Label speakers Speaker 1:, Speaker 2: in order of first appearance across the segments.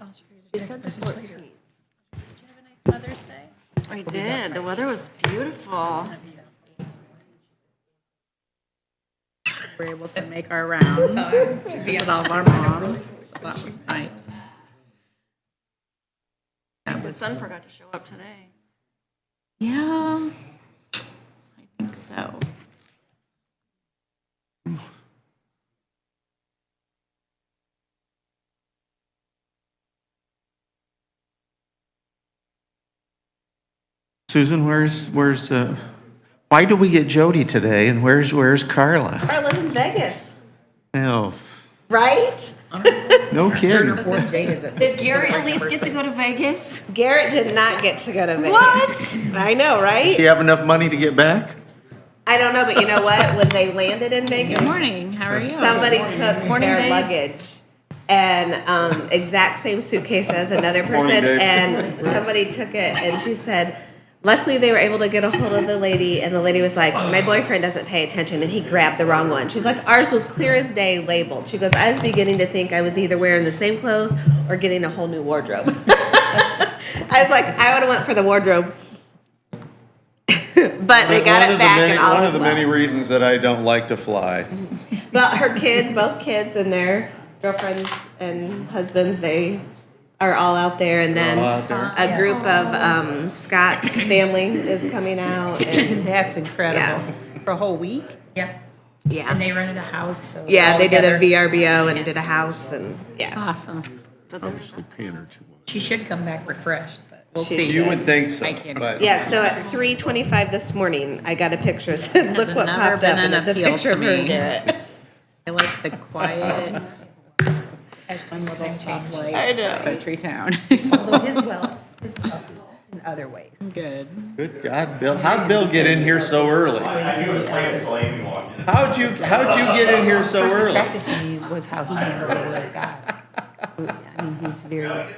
Speaker 1: I'll show you
Speaker 2: She
Speaker 1: the
Speaker 2: said
Speaker 1: text
Speaker 2: the
Speaker 1: message later.
Speaker 2: 14th.
Speaker 1: Did you have a nice Mother's Day?
Speaker 3: I did. The weather was beautiful.
Speaker 1: We were able to make our rounds to visit all of our moms, so that was nice.
Speaker 3: The sun forgot to show up today.
Speaker 1: Yeah, I think so.
Speaker 4: Susan, why do we get Jody today, and where's Carla?
Speaker 2: Carla's in Vegas,
Speaker 4: Oh,
Speaker 2: right?
Speaker 4: no kidding.
Speaker 1: Fourth date is it?
Speaker 3: Did Gary at least get to go to Vegas?
Speaker 2: Garrett did not get to go to Vegas.
Speaker 3: What?
Speaker 2: I know, right?
Speaker 4: Do you have enough money to get back?
Speaker 2: I don't know, but you know what? When they landed in Vegas,
Speaker 1: Good morning, how are you?
Speaker 2: somebody took
Speaker 3: Morning,
Speaker 2: their
Speaker 3: Dave.
Speaker 2: luggage and exact same suitcase as another person,
Speaker 4: Dave.
Speaker 2: and somebody took it, and she said, luckily they were able to get a hold of the lady, and the lady was like, my boyfriend doesn't pay attention, and he grabbed the wrong one. She's like, ours was clear as day labeled. She goes, I was beginning to think I was either wearing the same clothes or getting a whole new wardrobe. I was like, I would have went for the wardrobe. But they got it back and all
Speaker 4: One
Speaker 2: was
Speaker 4: of the
Speaker 2: well.
Speaker 4: many reasons that I don't like to fly.
Speaker 2: But her kids, both kids and their girlfriends and husbands, they are all out there. And then
Speaker 4: All out there.
Speaker 2: a group of Scott's family is coming out. And
Speaker 1: That's incredible.
Speaker 2: Yeah.
Speaker 1: For a whole week? Yeah.
Speaker 2: yeah,
Speaker 1: And they rented a house, so.
Speaker 2: yeah,
Speaker 1: all
Speaker 2: they did a
Speaker 1: together.
Speaker 2: VRBO and did a house and yeah.
Speaker 1: Awesome.
Speaker 3: So they're-
Speaker 4: Paying her too much.
Speaker 1: She should come back refreshed, but we'll
Speaker 2: She
Speaker 1: see.
Speaker 4: You would think so,
Speaker 1: I can't-
Speaker 4: but
Speaker 2: Yeah, so at 3:25 this morning, I got a picture. It said,
Speaker 1: Has
Speaker 2: look what
Speaker 1: never
Speaker 2: popped
Speaker 1: been
Speaker 2: up, and
Speaker 1: an
Speaker 2: it's a
Speaker 1: appeal
Speaker 2: picture
Speaker 1: to
Speaker 2: of her and
Speaker 1: me.
Speaker 2: Garrett.
Speaker 1: I like the quiet, little stoplight.
Speaker 2: I know.
Speaker 1: Country town.
Speaker 5: Although his wealth is in other ways.
Speaker 1: Good.
Speaker 4: good God, Bill, how'd Bill get in here so early?
Speaker 6: He was playing so Amy walked in.
Speaker 4: How'd you get in here so
Speaker 5: First
Speaker 4: early?
Speaker 5: attracted to me was how he handled the word of God. I mean, he's very, if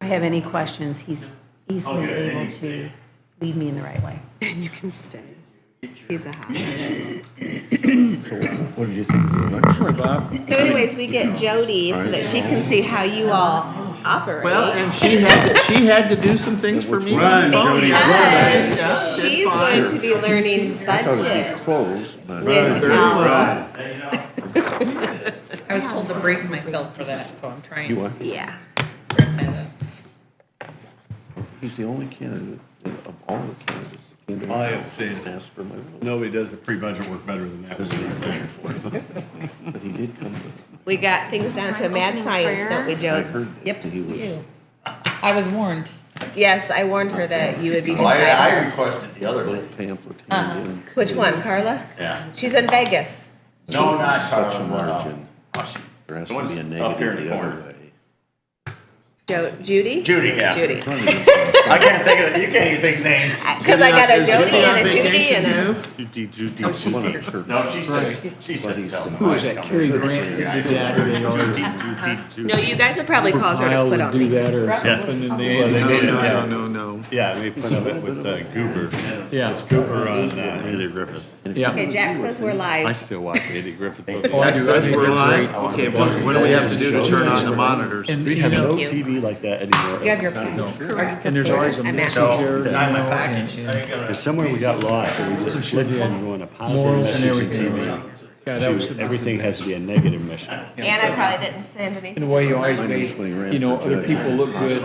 Speaker 5: I have any questions, he's been able to lead me in the right way.
Speaker 2: And you can stay. He's a hot one.
Speaker 7: What did you think?
Speaker 2: So anyways, we get Jody so that she can see how you all operate.
Speaker 4: Well, and she had to do some things for me.
Speaker 6: Run, Jody,
Speaker 2: because she's going to be learning
Speaker 7: I thought it'd
Speaker 2: budget
Speaker 7: be close, but
Speaker 2: with
Speaker 4: Very
Speaker 2: all of
Speaker 4: right.
Speaker 2: us.
Speaker 1: I was told to brace myself for that, so I'm trying
Speaker 7: you
Speaker 1: to
Speaker 7: what?
Speaker 2: Yeah.
Speaker 1: wrap that up.
Speaker 7: He's the only candidate of all the candidates.
Speaker 6: I have seen it.
Speaker 7: Asked for my vote.
Speaker 6: Nobody does the pre-budget work better than that.
Speaker 7: But he did come to.
Speaker 2: We got things down to a mad science, don't we,
Speaker 7: I
Speaker 2: Jody?
Speaker 7: heard
Speaker 1: Yep,
Speaker 7: that he was.
Speaker 1: you. I was warned.
Speaker 2: Yes, I warned her that you would be beside
Speaker 6: I
Speaker 2: her.
Speaker 6: requested the other
Speaker 7: Little
Speaker 6: day.
Speaker 7: pamphlet handed in.
Speaker 2: Which one, Carla?
Speaker 6: Yeah.
Speaker 2: She's in Vegas.
Speaker 6: No, not
Speaker 7: Such a
Speaker 6: Carla,
Speaker 7: margin.
Speaker 6: oh, she-
Speaker 7: There has
Speaker 6: The
Speaker 7: to
Speaker 6: one's
Speaker 7: be a
Speaker 6: up here in
Speaker 7: negative
Speaker 6: the
Speaker 7: the other
Speaker 6: corner.
Speaker 7: way.
Speaker 2: Judy?
Speaker 6: Judy, yeah.
Speaker 2: Judy.
Speaker 6: I can't think of it, you can't even think names.
Speaker 2: Because I got a
Speaker 4: Is
Speaker 2: Jody
Speaker 4: on
Speaker 2: and a Judy
Speaker 4: vacation
Speaker 2: and a.
Speaker 4: too?
Speaker 7: She wanted a church.
Speaker 6: No, she said, she said. tell them.
Speaker 8: Who was that, Cary Grant who did that, or they
Speaker 2: No, you guys would probably cause her to
Speaker 8: Kyle
Speaker 2: quit
Speaker 8: would
Speaker 2: on
Speaker 8: do
Speaker 2: me.
Speaker 8: that or something, and they
Speaker 6: Well, they
Speaker 8: had
Speaker 6: made
Speaker 8: to
Speaker 6: it,
Speaker 8: go
Speaker 6: yeah.
Speaker 8: down.
Speaker 4: No.
Speaker 6: Yeah, I made fun of it with Goober.
Speaker 8: Yeah.
Speaker 6: It's Goober on Andy Griffith.
Speaker 8: Yeah.
Speaker 2: Okay, Jack says we're
Speaker 6: I
Speaker 2: live.
Speaker 6: still watch Andy Griffith.
Speaker 8: Oh, I do. I think
Speaker 4: We're
Speaker 8: they're
Speaker 4: live?
Speaker 8: great.
Speaker 4: Okay, what do we have to do to turn on the monitors?
Speaker 8: And,
Speaker 6: We
Speaker 8: you
Speaker 6: have
Speaker 8: know,
Speaker 6: no
Speaker 2: you.
Speaker 6: TV like that anymore.
Speaker 5: You have your,
Speaker 8: and there's always a
Speaker 2: I'm
Speaker 8: message
Speaker 2: at-
Speaker 8: there. you
Speaker 6: Not in my
Speaker 8: know,
Speaker 6: package.
Speaker 8: and
Speaker 6: Because somewhere we got lost and we just flipped from going a positive
Speaker 8: morals and
Speaker 6: message to
Speaker 8: everything.
Speaker 6: TV
Speaker 8: Yeah, that was
Speaker 6: to everything has to be a negative mission.
Speaker 2: Anna probably didn't send
Speaker 8: in a
Speaker 2: anything.
Speaker 8: way you always
Speaker 7: Mine
Speaker 8: made,
Speaker 7: is when he ran
Speaker 8: you know,
Speaker 7: for
Speaker 8: other
Speaker 7: judge.
Speaker 8: people look good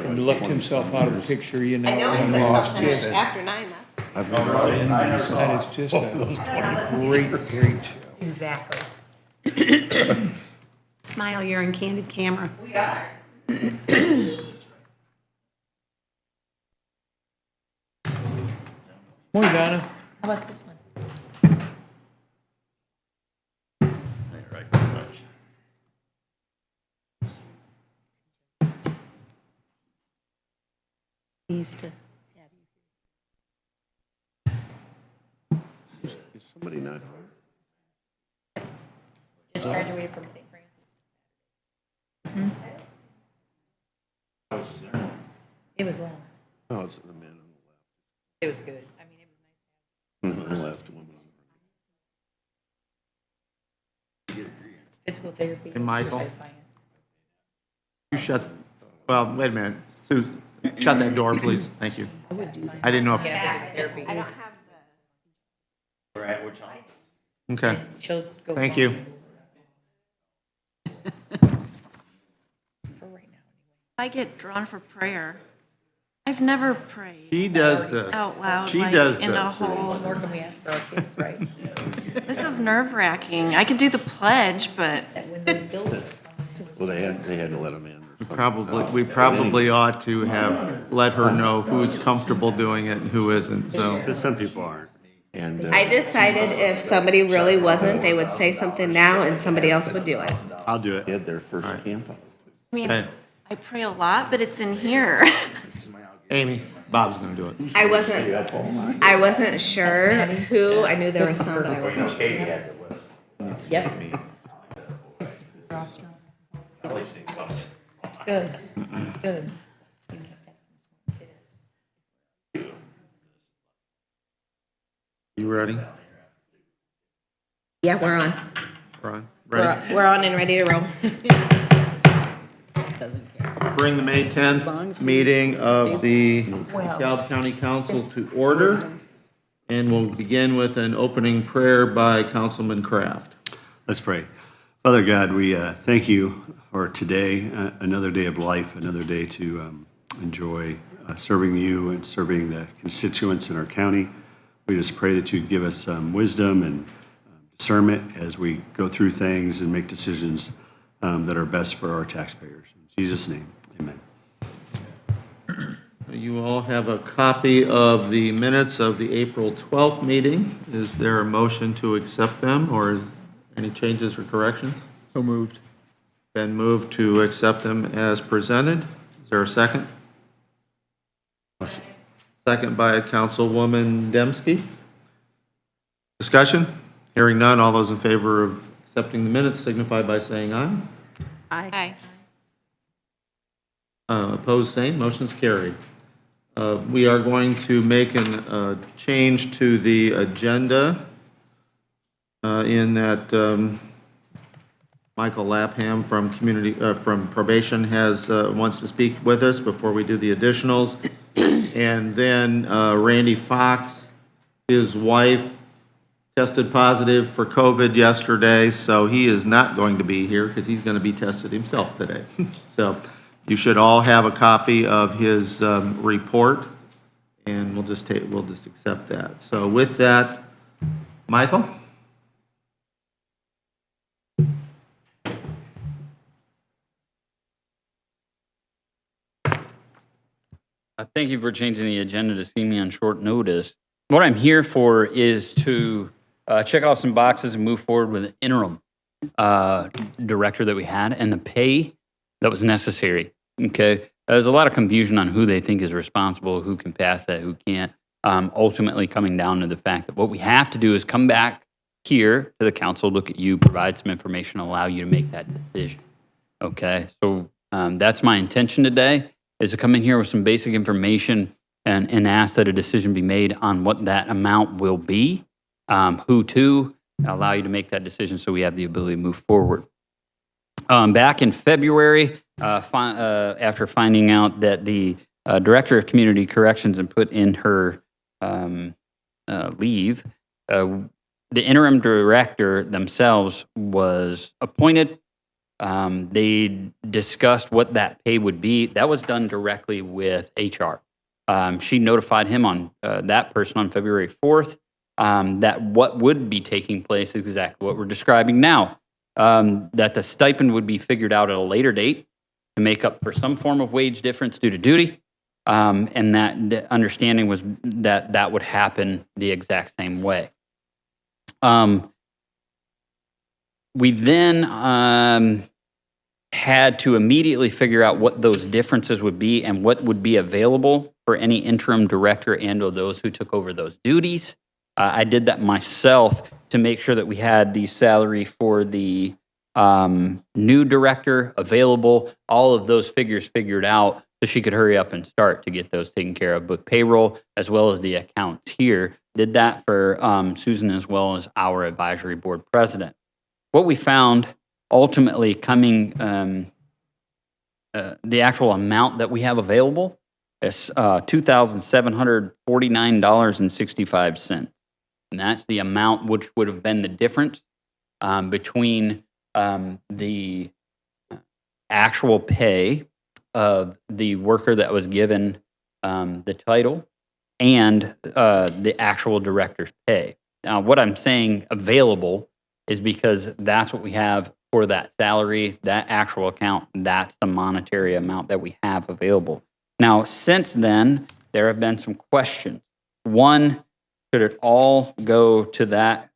Speaker 8: and left himself out of the picture, you know.
Speaker 2: I know he
Speaker 8: and
Speaker 2: said
Speaker 8: lost
Speaker 2: something
Speaker 8: just-
Speaker 2: after 9 last.
Speaker 7: I've never had anybody say,
Speaker 8: That is just a great show.
Speaker 5: exactly. Smile, you're in candid camera.
Speaker 2: We are.
Speaker 8: Morning, Donna.
Speaker 1: How about this one?
Speaker 6: Right, pretty much.
Speaker 5: Pleased to have you.
Speaker 7: is somebody not here?
Speaker 1: Just graduated from St. Francis. It was long.
Speaker 7: Oh, it's the man
Speaker 1: It was good. I mean, it was nice.
Speaker 7: on the left, woman on
Speaker 1: Physical therapy.
Speaker 4: And Michael?
Speaker 1: exercise science.
Speaker 4: You shut, well, wait a minute. Sue, shut that door, please. Thank you. I didn't know if,
Speaker 2: I don't have
Speaker 4: okay.
Speaker 1: She'll go.
Speaker 4: Thank you.
Speaker 3: I get drawn for prayer. I've never prayed
Speaker 4: She does this.
Speaker 3: out loud,
Speaker 4: She
Speaker 3: like
Speaker 4: does
Speaker 3: in a
Speaker 4: this.
Speaker 3: whole.
Speaker 1: More can we ask for our kids, right?
Speaker 3: This is nerve wracking. I could do the pledge, but
Speaker 1: When those bills.
Speaker 7: Well, they had to let them in. or something.
Speaker 4: We probably ought to have, let her know who's comfortable doing it and who isn't, so.
Speaker 6: Because some people aren't.
Speaker 7: And,
Speaker 2: I decided if somebody really wasn't, they would say something now and somebody else would do it.
Speaker 6: I'll do it.
Speaker 7: they had their first camp out.
Speaker 3: I mean,
Speaker 4: Okay.
Speaker 3: I pray a lot, but it's in here.
Speaker 4: Amy, Bob's gonna do it.
Speaker 2: I wasn't sure who. I knew there was some, but I wasn't sure.
Speaker 1: Yep. It's good. It's good.
Speaker 4: You ready?
Speaker 2: Yeah, we're on.
Speaker 4: Ron, ready?
Speaker 2: We're on and ready to roll.
Speaker 1: Doesn't care.
Speaker 4: Bring the May 10th meeting of the DeKalb County Council to order. And we'll begin with an opening prayer by Councilman Kraft.
Speaker 6: Let's pray. Father God, we thank you for today, another day of life, another day to enjoy serving you and serving the constituents in our county. We just pray that you give us wisdom and discernment as we go through things and make decisions that are best for our taxpayers. In Jesus' name, amen.
Speaker 4: You all have a copy of the minutes of the April 12th meeting. Is there a motion to accept them, or any changes or corrections?
Speaker 8: So moved.
Speaker 4: Been moved to accept them as presented. Is there a second? Second by Councilwoman Dembski. Discussion? Hearing none, all those in favor of accepting the minutes signify by saying aye.
Speaker 3: Hi.
Speaker 4: Opposed, same. Motion's carried. We are going to make a change to the agenda in that Michael Lapham from from probation wants to speak with us before we do the additionals. And then Randy Fox, his wife, tested positive for COVID yesterday, so he is not going to be here because he's going to be tested himself today. So you should all have a copy of his report, and we'll just accept that. So with that, Michael?
Speaker 9: Thank you for changing the agenda to see me on short notice. What I'm here for is to check off some boxes and move forward with an interim director that we had and the pay that was necessary. Okay, there's a lot of confusion on who they think is responsible, who can pass that, who can't. Ultimately, coming down to the fact that what we have to do is come back here to the council, look at you, provide some information, allow you to make that decision. Okay, so that's my intention today, is to come in here with some basic information and ask that a decision be made on what that amount will be, who to, allow you to make that decision so we have the ability to move forward. Back in February, after finding out that the Director of Community Corrections had put in her leave, the interim director themselves was appointed. They discussed what that pay would be. That was done directly with HR. She notified him on that person on February 4th that what would be taking place is exactly what we're describing now. That the stipend would be figured out at a later date to make up for some form of wage difference due to duty. And that the understanding was that that would happen the exact same way. We then had to immediately figure out what those differences would be and what would be available for any interim director and or those who took over those duties. I did that myself to make sure that we had the salary for the new director available, all of those figures figured out so she could hurry up and start to get those taken care of, both payroll as well as the accounts here. Did that for Susan as well as our advisory board president. What we found ultimately coming the actual amount that we have available is $2,749.65. And that's the amount which would have been the difference between the actual pay of the worker that was given the title and the actual director's pay. Now, what I'm saying available is because that's what we have for that salary, that actual account, that's the monetary amount that we have available. Now, since then, there have been some questions. One, should it all go to that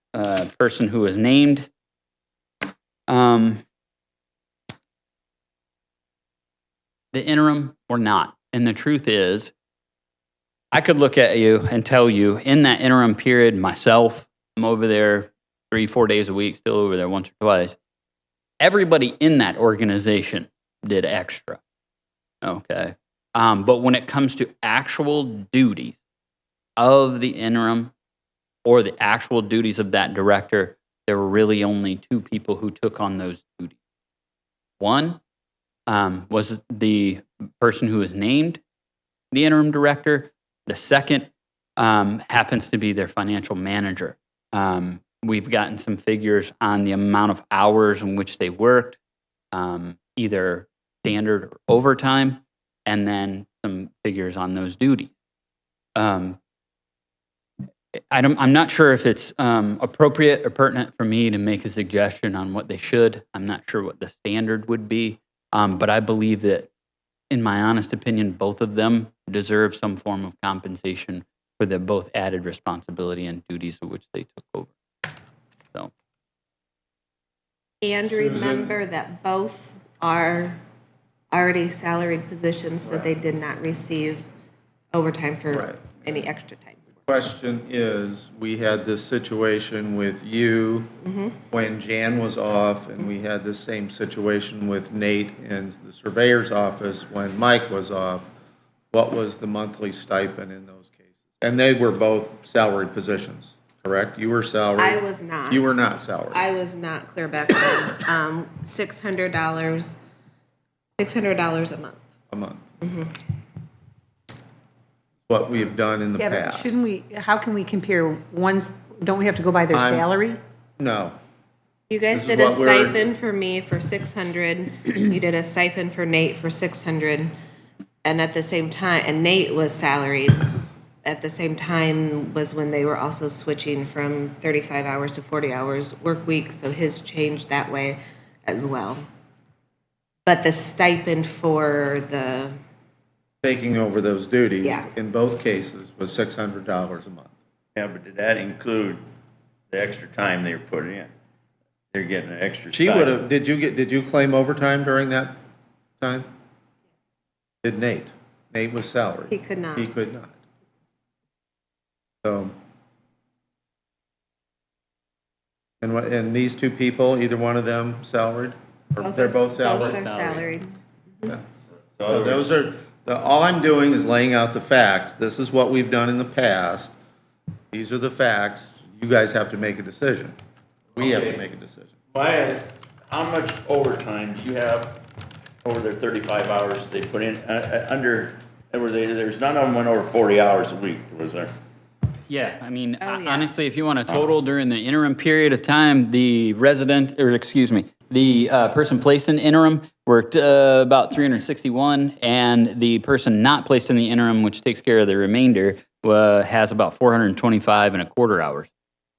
Speaker 9: person who is named? The interim or not? And the truth is, I could look at you and tell you in that interim period, myself, I'm over there 3-4 days a week, still over there once or twice. Everybody in that organization did extra. Okay. But when it comes to actual duties of the interim or the actual duties of that director, there were really only two people who took on those duties. One was the person who was named the interim director. The second happens to be their financial manager. We've gotten some figures on the amount of hours in which they worked, either standard or overtime, and then some figures on those duties. I'm not sure if it's appropriate or pertinent for me to make a suggestion on what they should. I'm not sure what the standard would be, but I believe that, in my honest opinion, both of them deserve some form of compensation for the both added responsibility and duties of which they took over. So,
Speaker 2: And remember that both are already salaried positions, so they did not receive overtime for
Speaker 4: Right.
Speaker 2: any extra time.
Speaker 4: Question is, we had this situation with you when Jan was off, and we had the same situation with Nate in the surveyor's office when Mike was off. What was the monthly stipend in those cases? And they were both salaried positions, correct? You were salaried?
Speaker 2: I was not.
Speaker 4: You were not salaried?
Speaker 2: I was not clear back then. $600 a month.
Speaker 4: A month. What we have done in the
Speaker 5: Yeah, but
Speaker 4: past.
Speaker 5: shouldn't we, how can we compare one's, don't we have to go by their salary?
Speaker 4: No.
Speaker 2: You guys
Speaker 4: This
Speaker 2: did
Speaker 4: is
Speaker 2: a
Speaker 4: what we're-
Speaker 2: stipend for me for 600. You did a stipend for Nate for 600. And at the same time, and Nate was salaried. At the same time was when they were also switching from 35 hours to 40 hours work week, so his changed that way as well. But the stipend for the,
Speaker 4: Taking over those duties.
Speaker 2: Yeah.
Speaker 4: In both cases was $600 a month.
Speaker 8: Yeah, but did that include the extra time they were putting in? They're getting an extra
Speaker 4: She
Speaker 8: stipend.
Speaker 4: would have, did you claim overtime during that time? Did Nate? Nate was salaried.
Speaker 2: he could not.
Speaker 4: He could not. So. And these two people, either one of them salaried? Or they're both salaried?
Speaker 2: Both are salaried.
Speaker 4: Yeah. So those are, all I'm doing is laying out the facts. This is what we've done in the past. These are the facts. You guys have to make a decision. We have to make a decision.
Speaker 8: How much overtime do you have over their 35 hours they put in? There's none of them went over 40 hours a week, was there?
Speaker 9: yeah, I mean,
Speaker 2: Oh, yeah.
Speaker 9: honestly, if you want a total during the interim period of time, the person placed in the interim worked about 361, and the person not placed in the interim, which takes care of the remainder, has about 425 and a quarter hours.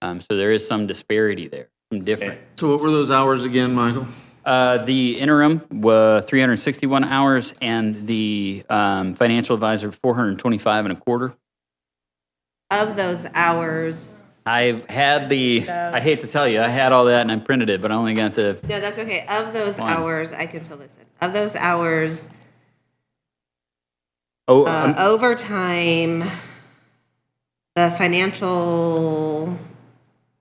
Speaker 9: So there is some disparity there, some difference.
Speaker 4: So what were those hours again, Michael?
Speaker 9: The interim was 361 hours, and the financial advisor 425 and a quarter.
Speaker 2: Of those hours,
Speaker 9: I had I hate to tell you, I had all that and I printed it, but I only got the,
Speaker 2: no, that's okay. Of those
Speaker 9: Fine.
Speaker 2: hours, I can fill this in. Of those hours, overtime, the financial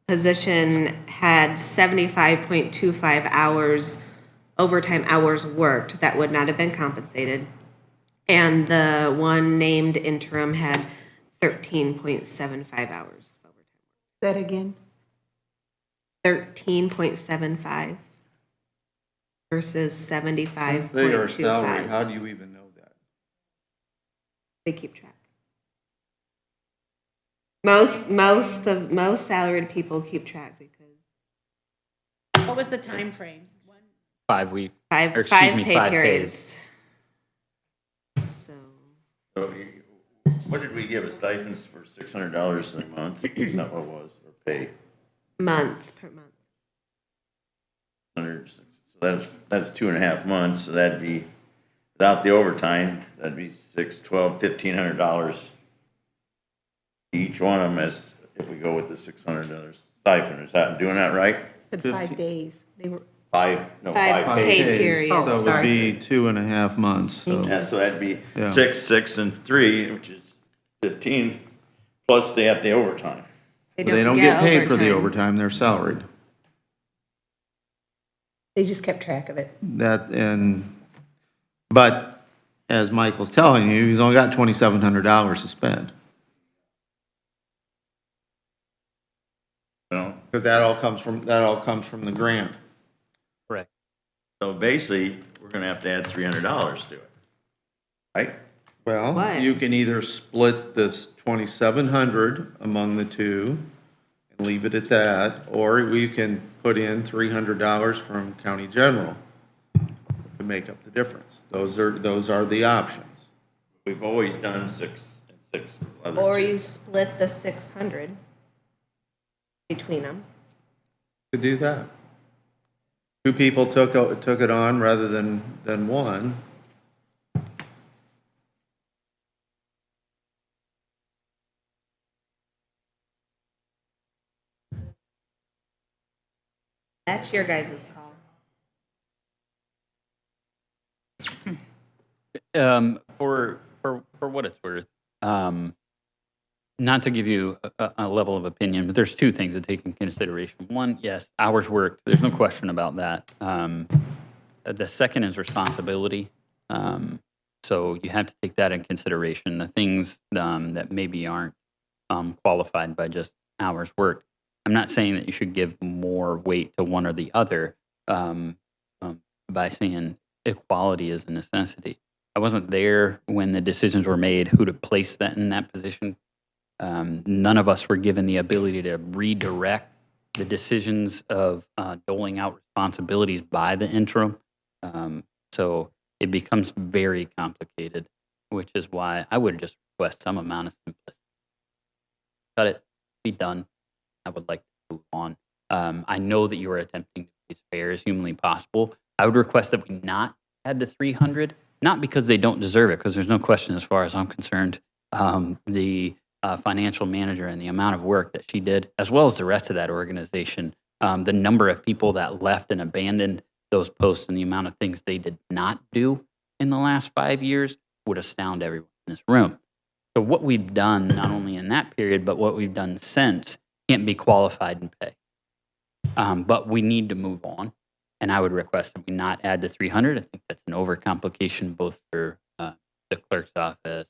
Speaker 2: position had 75.25 hours, overtime hours worked that would not have been compensated. And the one named interim had 13.75 hours of overtime.
Speaker 5: That again?
Speaker 2: 13.75. versus
Speaker 4: Since they are salary,
Speaker 2: 75.25.
Speaker 4: how do you even know that?
Speaker 2: They keep track. Most salaried people keep track because
Speaker 1: What was the time frame?
Speaker 9: 5 weeks.
Speaker 2: five
Speaker 9: Or excuse
Speaker 2: five
Speaker 9: me,
Speaker 2: pay
Speaker 9: 5
Speaker 2: periods. So
Speaker 8: So what did we give a stipends for $600 a month? Is that what it was, or pay?
Speaker 2: month per month.
Speaker 8: 100, so that's 2.5 months, so that'd be, without the overtime, that'd be $6, $12, $1,500 each one of them, as if we go with the $600 stipend. Is that, doing that right?
Speaker 5: Said 5 days. They were,
Speaker 2: Five
Speaker 8: Five
Speaker 2: pay
Speaker 8: days.
Speaker 2: periods.
Speaker 4: So it would
Speaker 5: sorry.
Speaker 4: be 2.5 months, so.
Speaker 8: Yeah, so that'd be
Speaker 4: Yeah.
Speaker 8: 6, and 3, which is 15, plus they have the overtime.
Speaker 4: They don't get paid for the overtime, they're salaried.
Speaker 5: they just kept track of it.
Speaker 4: But as Michael's telling you, he's only got $2,700 to spend.
Speaker 8: You know?
Speaker 4: Because that all comes from the grant.
Speaker 9: Correct.
Speaker 8: So basically, we're gonna have to add $300 to it, right?
Speaker 4: Well,
Speaker 2: What?
Speaker 4: you can either split this 2,700 among the two and leave it at that, or we can put in $300 from county general to make up the difference. Those are the options.
Speaker 8: We've always done 6 and 6.
Speaker 2: Or you split the 600 between them.
Speaker 4: To do that. Two people took it on rather than one.
Speaker 2: That's your guys' call.
Speaker 9: For what it's worth, not to give you a level of opinion, but there's 2 things to take in consideration. One, yes, hours worked. There's no question about that. The second is responsibility. So you have to take that in consideration. The things that maybe aren't qualified by just hours worked. I'm not saying that you should give more weight to one or the other by saying equality is a necessity. I wasn't there when the decisions were made who to place that in that position. None of us were given the ability to redirect the decisions of doling out responsibilities by the interim. So it becomes very complicated, which is why I would just request some amount of simplicity. Got it, be done. I would like to move on. I know that you are attempting to be as fair as humanly possible. I would request that we not add the 300, not because they don't deserve it, because there's no question as far as I'm concerned. The financial manager and the amount of work that she did, as well as the rest of that organization, the number of people that left and abandoned those posts and the amount of things they did not do in the last 5 years would astound everyone in this room. So what we've done, not only in that period, but what we've done since, can't be qualified in pay. But we need to move on. And I would request that we not add the 300. I think that's an overcomplication both for the clerk's office,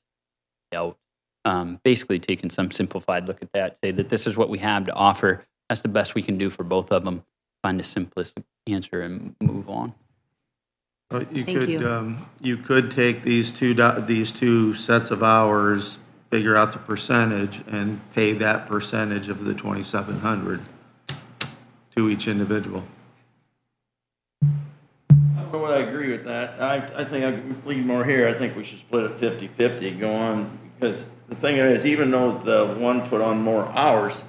Speaker 9: basically taking some simplified look at that, say that this is what we have to offer. That's the best we can do for both of them. Find a simplistic answer and move on.
Speaker 4: You could take these two sets of hours, figure out the percentage, and pay that percentage of the 2,700 to each individual.
Speaker 8: I don't know what I agree with that. I think I can lean more here. I think we should split it 50-50, go on, because the thing is, even though the one put on more hours,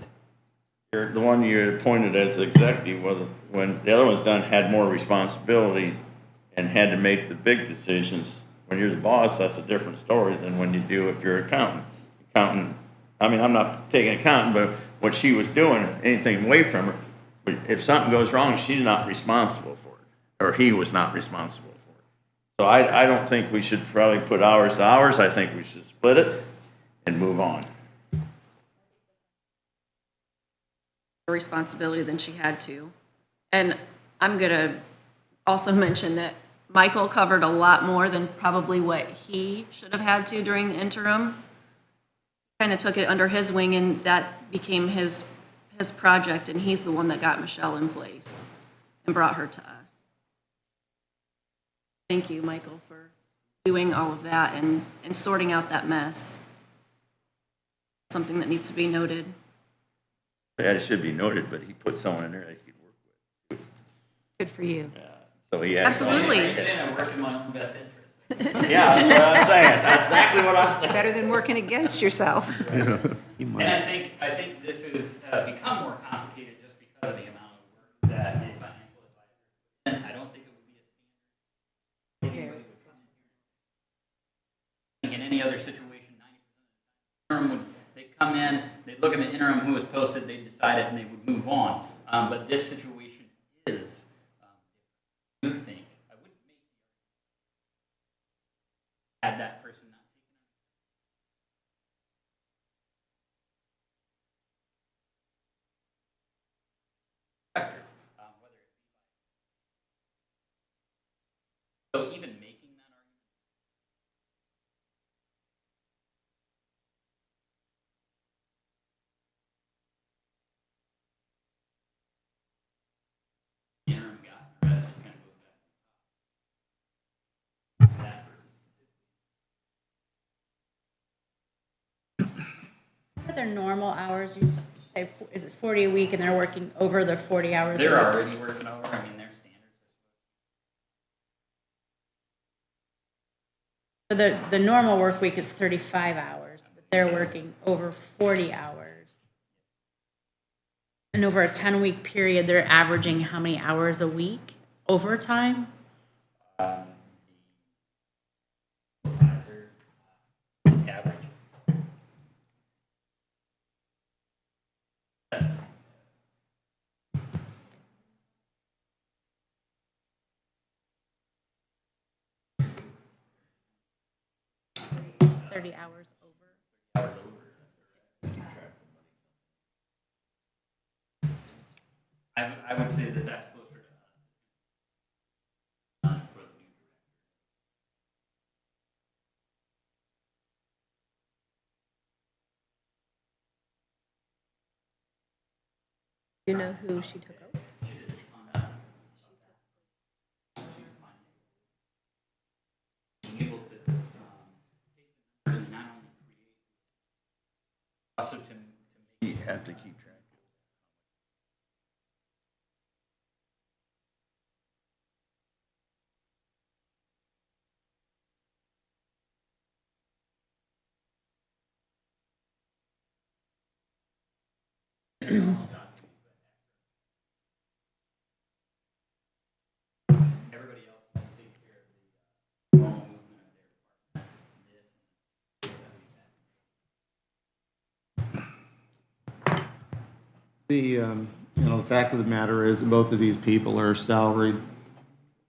Speaker 8: the one you appointed as executive, when the other one's done, had more responsibility and had to make the big decisions. When you're the boss, that's a different story than when you do if you're an accountant. I mean, I'm not taking accountant, but what she was doing, anything away from her, if something goes wrong, she's not responsible for it, or he was not responsible for it. So I don't think we should probably put hours to hours. I think we should split it and move on.
Speaker 3: Responsibility than she had to. And I'm going to also mention that Michael covered a lot more than probably what he should have had to during the interim. Kind of took it under his wing, and that became his project, and he's the one that got Michelle in place and brought her to us. Thank you, Michael, for doing all of that and sorting out that mess. Something that needs to be noted.
Speaker 8: Yeah, it should be noted, but he put someone in there that he could work with.
Speaker 5: Good for you.
Speaker 8: So he had.
Speaker 3: Absolutely.
Speaker 9: I work in my own best interest.
Speaker 8: Yeah, that's what I'm saying. That's exactly what I'm saying.
Speaker 5: Better than working against yourself.
Speaker 9: And I think this has become more complicated just because of the amount of work that a financial advisor, and I don't think it would be a standard. Anybody would come in here. I think in any other situation, 90% of the term would, they'd come in, they'd look at the interim who was posted, they'd decide it, and they would move on. But this situation is, you think, I wouldn't make had that person not taken on. Whether it be so even making that argument. The interim guy, the rest is going to go back. That person.
Speaker 1: What are their normal hours? You say, is it 40 a week and they're working over the 40 hours?
Speaker 9: They're
Speaker 1: a week?
Speaker 9: already working over. I mean, their standards.
Speaker 1: So the normal work week is 35 hours, but they're working over 40 hours. And over a 10-week period, they're averaging how many hours a week overtime?
Speaker 9: Average.
Speaker 1: Thirty hours over.
Speaker 9: I would say that that's closer to us. For the new
Speaker 2: Do you know who she took over?
Speaker 9: being able to take the numbers and not only create, also to
Speaker 8: You
Speaker 9: make
Speaker 8: have to keep track.
Speaker 9: everybody else to take care of the normal movement of their department.
Speaker 4: The fact of the matter is, both of these people are salaried.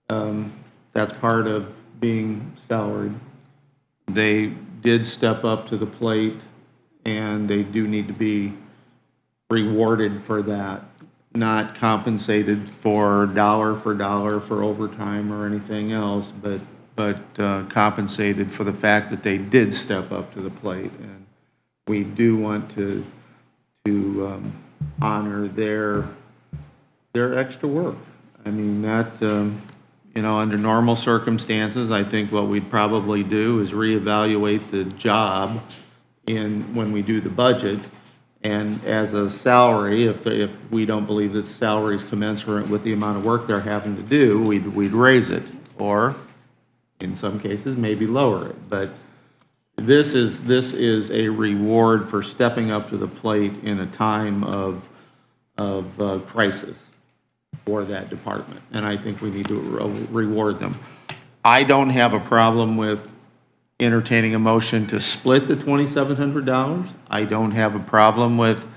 Speaker 4: That's part of being salaried. They did step up to the plate, and they do need to be rewarded for that, not compensated for dollar for overtime or anything else, but compensated for the fact that they did step up to the plate. And we do want to honor their extra work. I mean, that, under normal circumstances, I think what we'd probably do is reevaluate the job when we do the budget. And as a salary, if we don't believe that the salary is commensurate with the amount of work they're having to do, we'd raise it, or in some cases, maybe lower it. But this is a reward for stepping up to the plate in a time of crisis for that department, and I think we need to reward them. I don't have a problem with entertaining a motion to split the $2,700. I don't have a problem with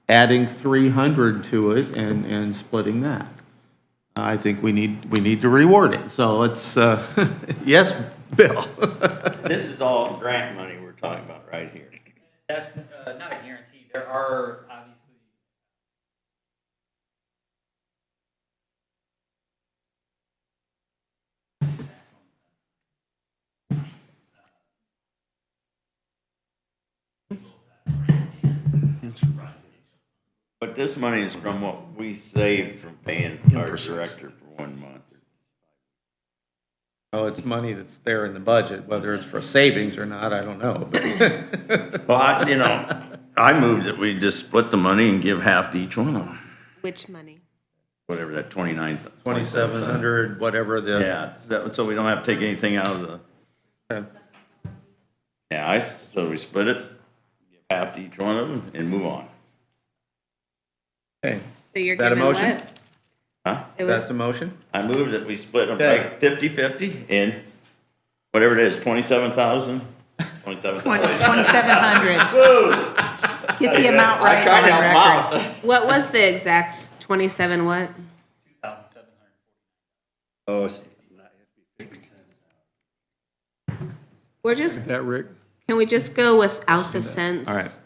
Speaker 4: adding 300 to it and splitting that. I think we need to reward it. So let's, yes, Bill.
Speaker 8: This is all grant money we're talking about right here.
Speaker 9: That's not a guarantee. There are obviously.
Speaker 8: But this money is from what we saved from paying our director for 1 month.
Speaker 4: Oh, it's money that's there in the budget, whether it's for savings or not, I don't know. But
Speaker 8: Well, I moved that we just split the money and give half to each one of them,
Speaker 2: Which money?
Speaker 8: whatever that 29.
Speaker 4: 2,700, whatever the.
Speaker 8: Yeah, so we don't have to take anything out of the,
Speaker 4: Okay.
Speaker 8: yeah, so we split it, give half to each one of them and move on.
Speaker 4: Okay.
Speaker 2: So you're
Speaker 4: Is that a
Speaker 2: giving
Speaker 4: motion?
Speaker 2: what?
Speaker 8: Huh?
Speaker 2: It
Speaker 4: That's
Speaker 2: was,
Speaker 4: the motion?
Speaker 8: I moved that we split them
Speaker 4: Okay.
Speaker 8: like 50/50 and whatever it is, 27,000, 27,000.
Speaker 5: 2,700.
Speaker 8: Woo!
Speaker 5: Get the amount right
Speaker 8: tried
Speaker 5: on
Speaker 8: to help 'em
Speaker 5: record.
Speaker 8: out.
Speaker 2: what was the exact 27 what?
Speaker 6: Oh,
Speaker 2: We're just,
Speaker 10: That, Rick?
Speaker 2: can we just go without the cents?
Speaker 8: All right.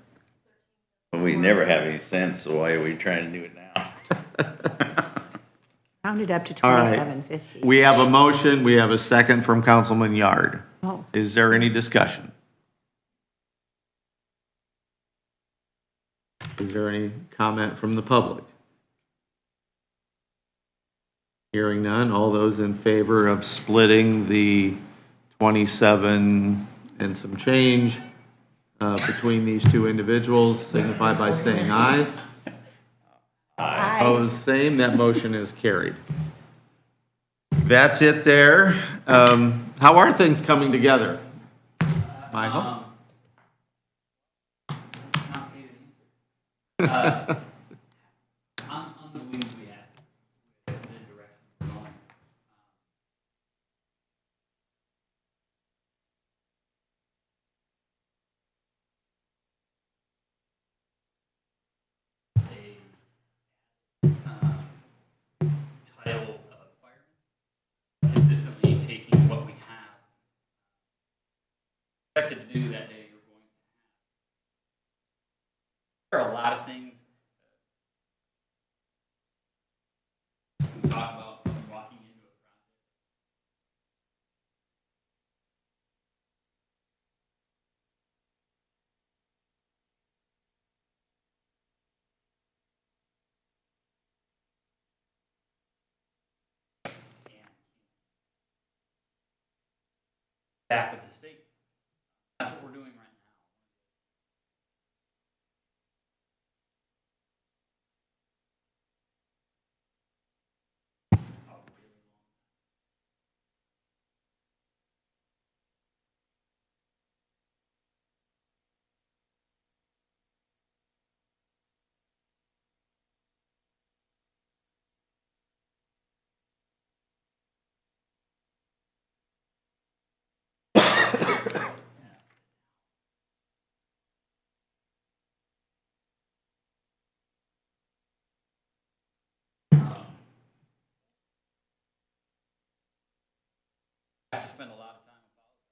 Speaker 8: We never have any sense, so why are we trying to do it now?
Speaker 5: Round it up to
Speaker 4: All right.
Speaker 5: 2,750.
Speaker 4: We have a motion, we have a second from Councilman Yard.
Speaker 5: Oh.
Speaker 4: Is there any discussion? Is there any comment from the public? Hearing none, all those in favor of splitting the 27 and some change between these two individuals, signify by saying aye.
Speaker 5: Aye.
Speaker 4: Opposed, same, that motion is carried. That's it there. How are things coming together? Michael?
Speaker 9: I'm the wings we have, the direction we're going. Title of fireman, consistently taking what we have. Expected to do that day, you're going to have. There are a lot of things we talk about walking into a project. Back with the state. That's what we're doing right now. I have to spend a lot of time apologizing.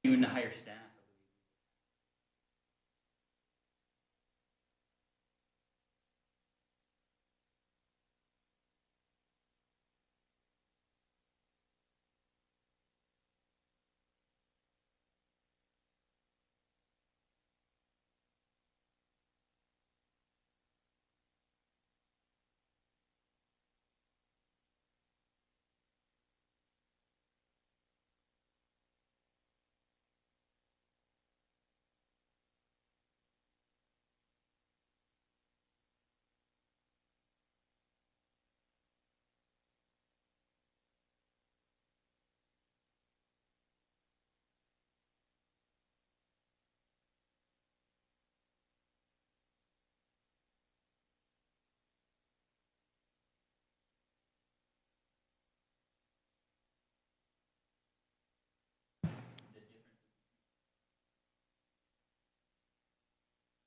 Speaker 9: Even to hire staff.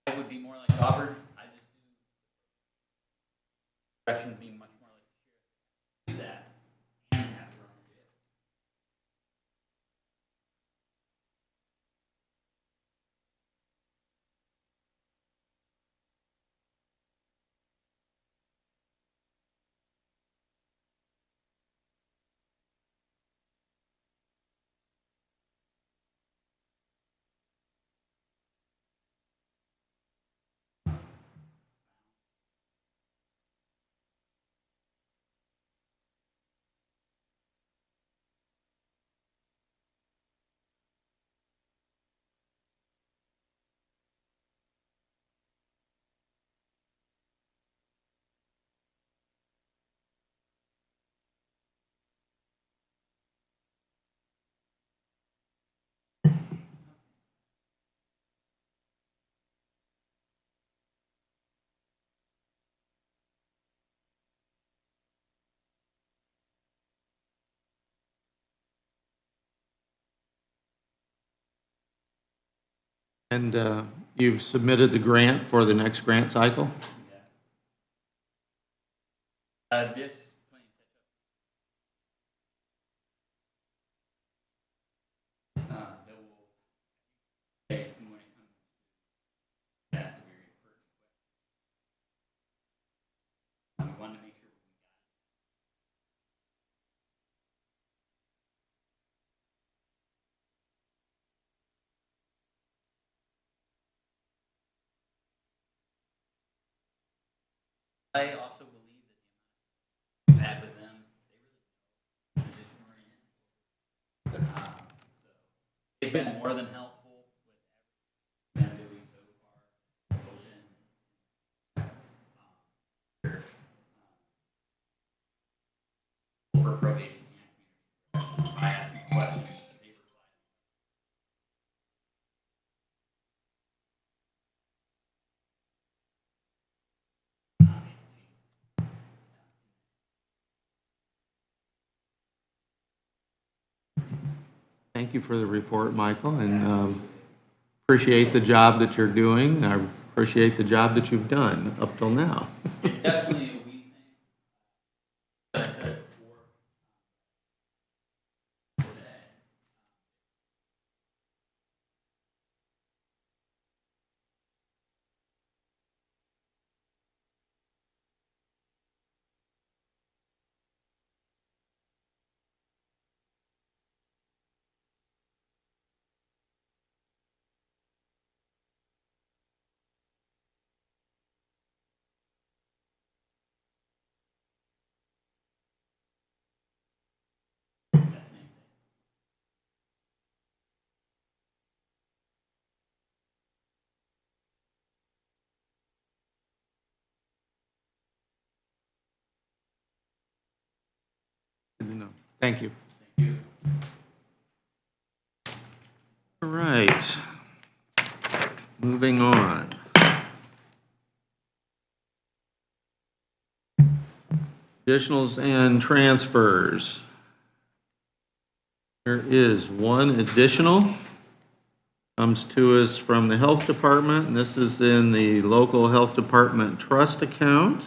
Speaker 9: I would be more like Crawford. I just do direction would be much more like the sheriff. Do that and have to run the jail.
Speaker 4: And you've submitted the grant for the next grant cycle?
Speaker 9: This I also believe that the amount of had with them, they really position we're in. So they've been more than helpful with everything we've been doing so far. Open, for probation and community. I ask them questions, they reply.
Speaker 4: Thank you for the report, Michael, and appreciate the job that you're doing. I appreciate the job that you've done up till now.
Speaker 9: It's definitely a we thing. As I said before, today.
Speaker 4: Good to know. Thank you. All right. Moving on. Additionals and transfers. There is one additional. Comes to us from the Health Department, and this is in the local Health Department trust account.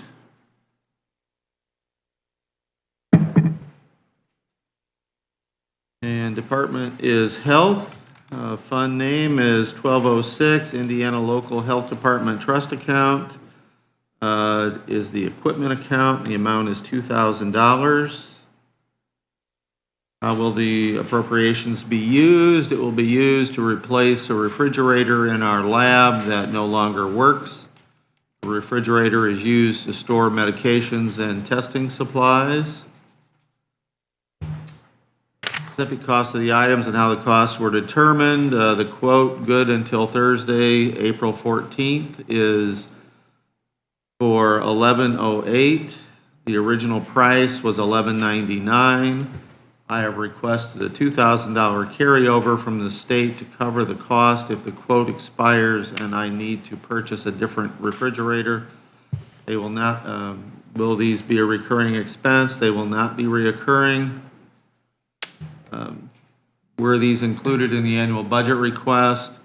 Speaker 4: And department is Health. Fund name is 1206 Indiana Local Health Department Trust Account. Is the equipment account. The amount is $2,000. How will the appropriations be used? It will be used to replace a refrigerator in our lab that no longer works. The refrigerator is used to store medications and testing supplies. Specific cost of the items and how the costs were determined. The quote, good until Thursday, April 14th, is for $11.08. The original price was $11.99. I have requested a $2,000 carryover from the state to cover the cost if the quote expires and I need to purchase a different refrigerator. They will not, will these be a recurring expense? They will not be reoccurring. Were these included in the annual budget request?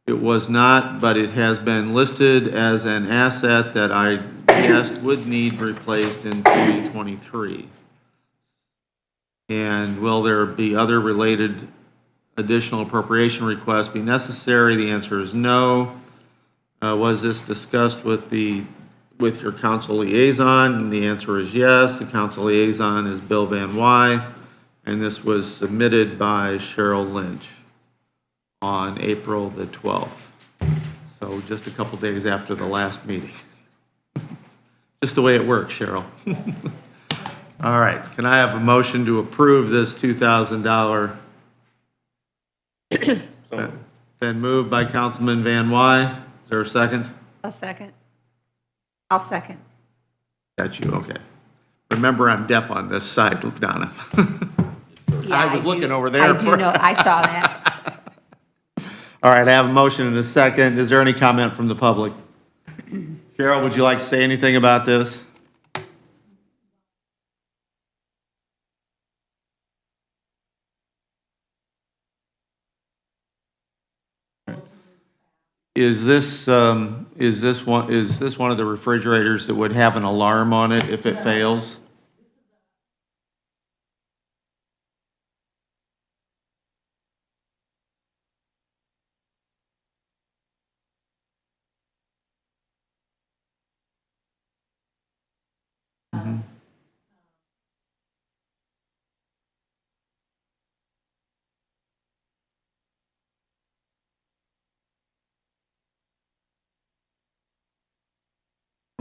Speaker 4: It was not, but it has been listed as an asset that I guessed would need replaced in 2023. And will there be other related additional appropriation requests be necessary? The answer is no. Was this discussed with your council liaison? And the answer is yes. The council liaison is Bill Van Wy, and this was submitted by Cheryl Lynch on April the 12th. So just a couple days after the last meeting. Just the way it works, Cheryl. All right, can I have a motion to approve this $2,000? Been moved by Councilman Van Wy. Is there a second?
Speaker 5: I'll second. I'll second.
Speaker 4: That's you, okay. Remember, I'm deaf on this side, Donna.
Speaker 5: Yeah,
Speaker 4: I was
Speaker 5: do.
Speaker 4: looking over there
Speaker 5: I do
Speaker 4: for-
Speaker 5: know, I saw that.
Speaker 4: All right, I have a motion and a second. Is there any comment from the public? Cheryl, would you like to say anything about this? is this one of the refrigerators that would have an alarm on it if it fails?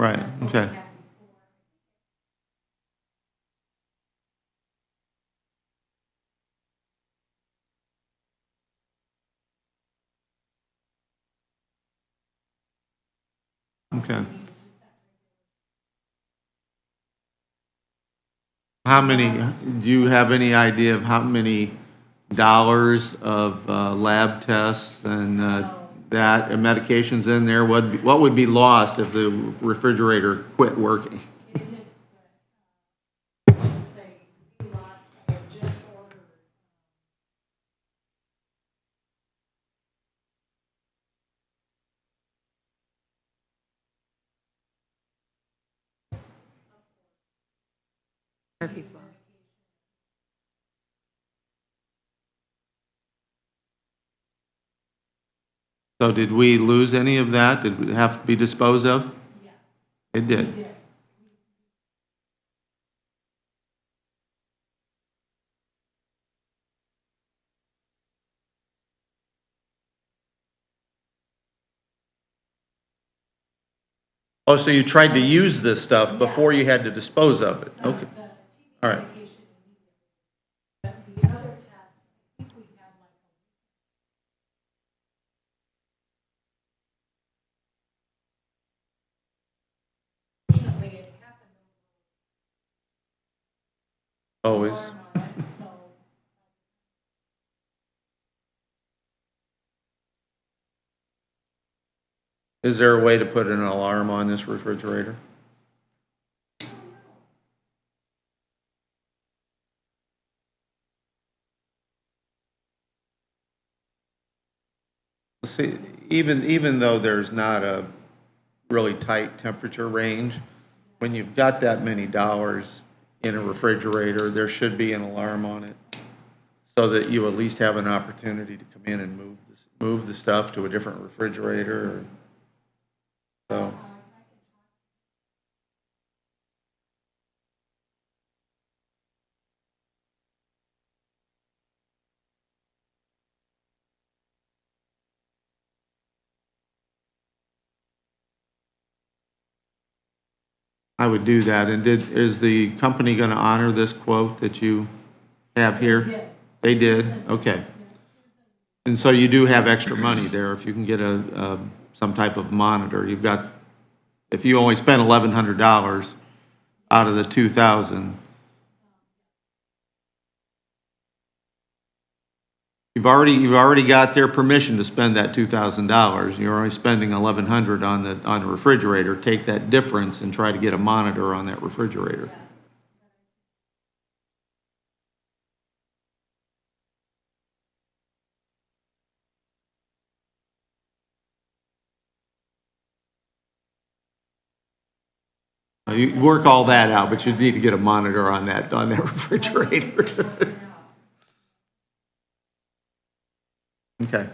Speaker 4: Right, okay. Okay. How many, do you have any idea of how many dollars of lab tests and that and medications in there? What would be lost if the refrigerator quit working?
Speaker 5: Murphy's Law.
Speaker 4: So did we lose any of that? Did it have to be disposed of? Yes. It did? Oh, so you tried to use this stuff before you had to dispose of it? Okay. All right. Always. Is there a way to put an alarm on this refrigerator? See, even though there's not a really tight temperature range, when you've got that many dollars in a refrigerator, there should be an alarm on it so that you at least have an opportunity to come in and move the stuff to a different refrigerator. So. I would do that. And is the company going to honor this quote that you have here? They did? Okay. And so you do have extra money there if you can get some type of monitor. If you only spent $1,100 out of the $2,000, you've already got their permission to spend that $2,000. You're only spending $1,100 on the refrigerator. Take that difference and try to get a monitor on that refrigerator. You work all that out, but you need to get a monitor on that refrigerator. Okay.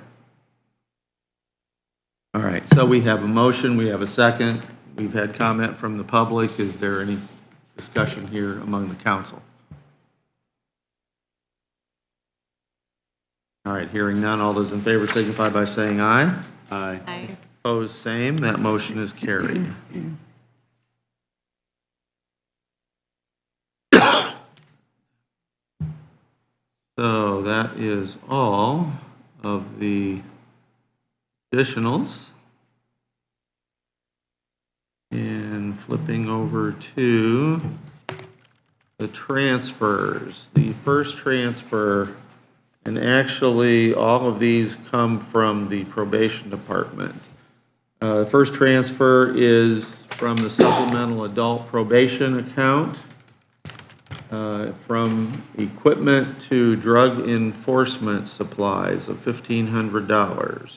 Speaker 4: All right, so we have a motion, we have a second. We've had comment from the public. Is there any discussion here among the council? All right, hearing none, all those in favor signify by saying aye.
Speaker 6: Aye.
Speaker 3: Aye.
Speaker 4: Opposed, same. That motion is carried. So that is all of the additionals. And flipping over to the transfers. The first transfer, and actually all of these come from the probation department. The first transfer is from the supplemental adult probation account. From equipment to drug enforcement supplies of $1,500.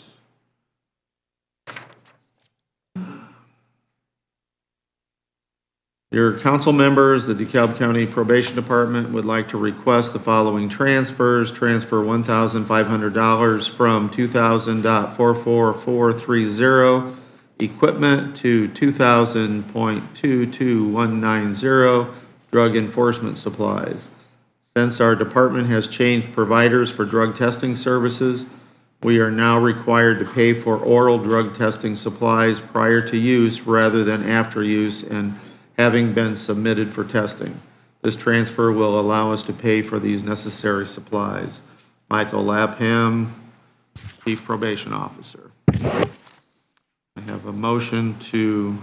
Speaker 4: Your council members, the DeKalb County Probation Department would like to request the following transfers. Transfer $1,500 from 2000.44430 equipment to 2000.22190 drug enforcement supplies. Since our department has changed providers for drug testing services, we are now required to pay for oral drug testing supplies prior to use rather than after use and having been submitted for testing. This transfer will allow us to pay for these necessary supplies. Michael Lapham, Chief Probation Officer. I have a motion to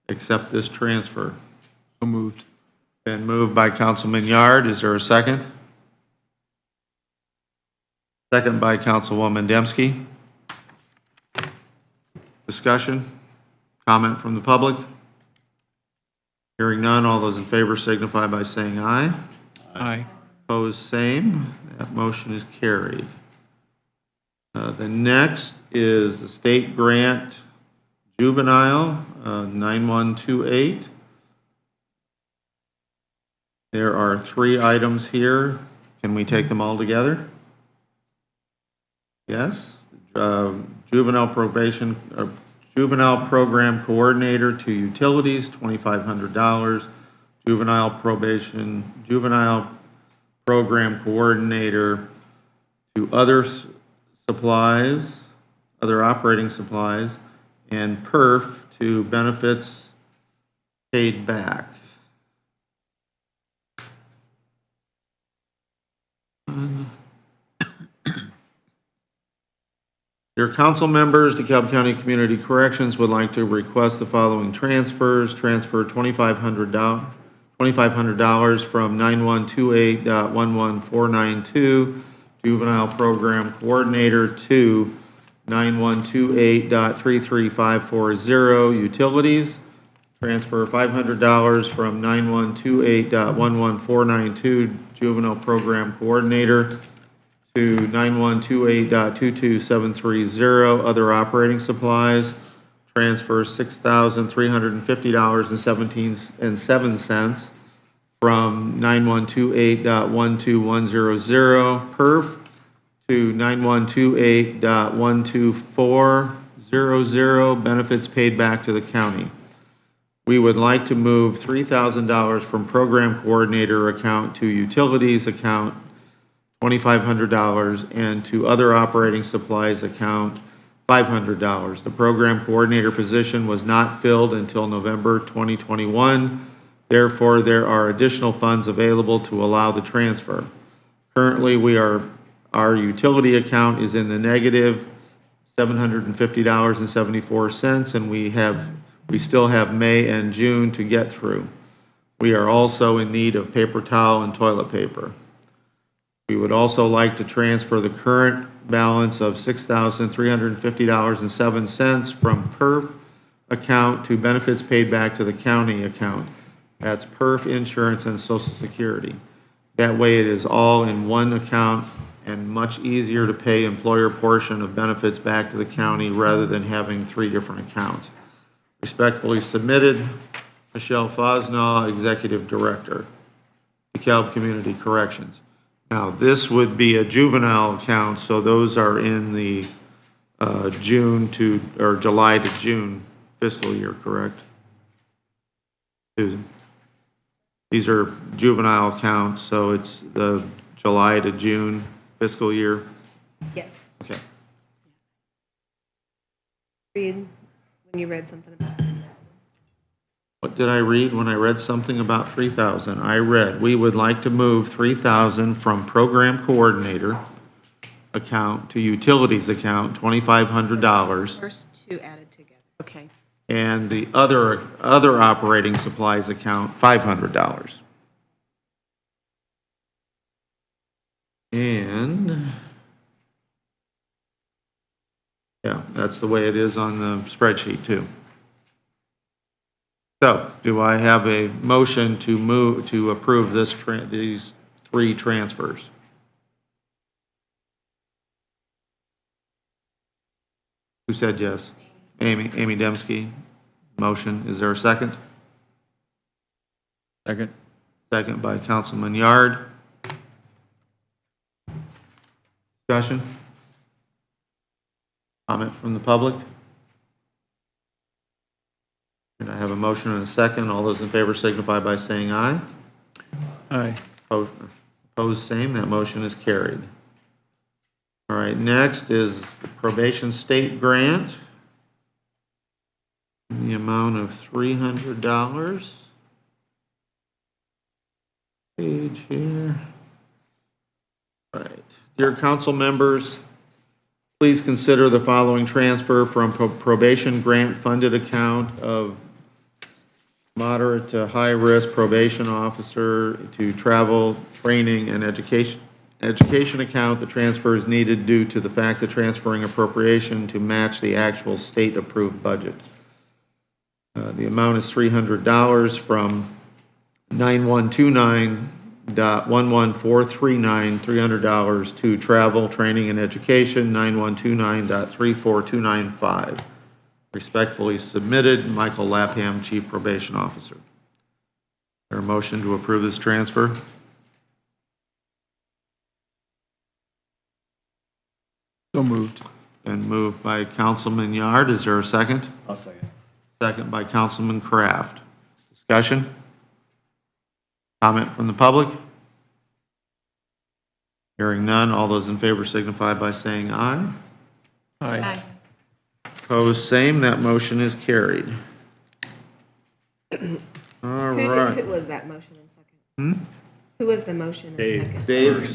Speaker 4: accept this transfer.
Speaker 7: So moved.
Speaker 4: Been moved by Councilman Yard. Is there a second? Second by Councilwoman Dembski. Discussion? Comment from the public? Hearing none, all those in favor signify by saying aye.
Speaker 7: Aye.
Speaker 4: Opposed, same. That motion is carried. The next is the state grant juvenile, 9128. There are 3 items here. Can we take them all together? Yes. Juvenile program coordinator to utilities, $2,500. Juvenile program coordinator to other supplies, other operating supplies, and perf to benefits paid back. Your council members, DeKalb County Community Corrections would like to request the following transfers. Transfer $2,500 from 9128.11492 Juvenile Program Coordinator to 9128.33540 Utilities. Transfer $500 from 9128.11492 Juvenile Program Coordinator to 9128.22730 Other Operating Supplies. Transfer $6,350.17 from 9128.12100 perf to 9128.12400 benefits paid back to the county. We would like to move $3,000 from program coordinator account to utilities account, $2,500, and to other operating supplies account, $500. The program coordinator position was not filled until November 2021. Therefore, there are additional funds available to allow the transfer. Currently, our utility account is in the negative $750.74, and we still have May and June to get through. We are also in need of paper towel and toilet paper. We would also like to transfer the current balance of $6,350.07 from PERF account to benefits paid back to the county account. That's PERF insurance and Social Security. That way it is all in one account and much easier to pay employer portion of benefits back to the county rather than having 3 different accounts. Respectfully submitted, Michelle Fosnaugh, Executive Director, DeKalb Community Corrections. Now, this would be a juvenile account, so those are in the July to June fiscal year, correct? Susan? These are juvenile accounts, so it's the July to June fiscal year?
Speaker 2: Yes.
Speaker 4: Okay.
Speaker 2: Read when you read something about that.
Speaker 4: What did I read when I read something about 3,000? I read, we would like to move 3,000 from program coordinator account to utilities account, $2,500,
Speaker 2: First 2 added together.
Speaker 3: Okay.
Speaker 4: and the other operating supplies account, $500. And, yeah, that's the way it is on the spreadsheet too. So, do I have a motion to approve these 3 transfers? Who said yes? Amy Dembski. Motion. Is there a second?
Speaker 9: Second.
Speaker 4: Second by Councilman Yard. Discussion? Comment from the public? And I have a motion and a second. All those in favor signify by saying aye.
Speaker 9: Aye.
Speaker 4: Opposed, same. That motion is carried. All right, next is the probation state grant in the amount of $300. Page here. All right. Dear council members, please consider the following transfer from probation grant funded account of moderate to high risk probation officer to travel, training, and education account. The transfer is needed due to the fact that transferring appropriation to match the actual state approved budget. The amount is $300 from 9129.11439, $300 to travel, training, and education, 9129.34295. Respectfully submitted, Michael Lapham, Chief Probation Officer. Is there a motion to approve this transfer?
Speaker 9: So moved.
Speaker 4: Been moved by Councilman Yard. Is there a second?
Speaker 6: I'll second.
Speaker 4: Second by Councilman Kraft. Discussion? Comment from the public? Hearing none, all those in favor signify by saying aye.
Speaker 9: Aye.
Speaker 4: Opposed, same. That motion is carried. All right.
Speaker 2: Who was that motion in second? Who was the motion in
Speaker 6: Dave.
Speaker 2: second?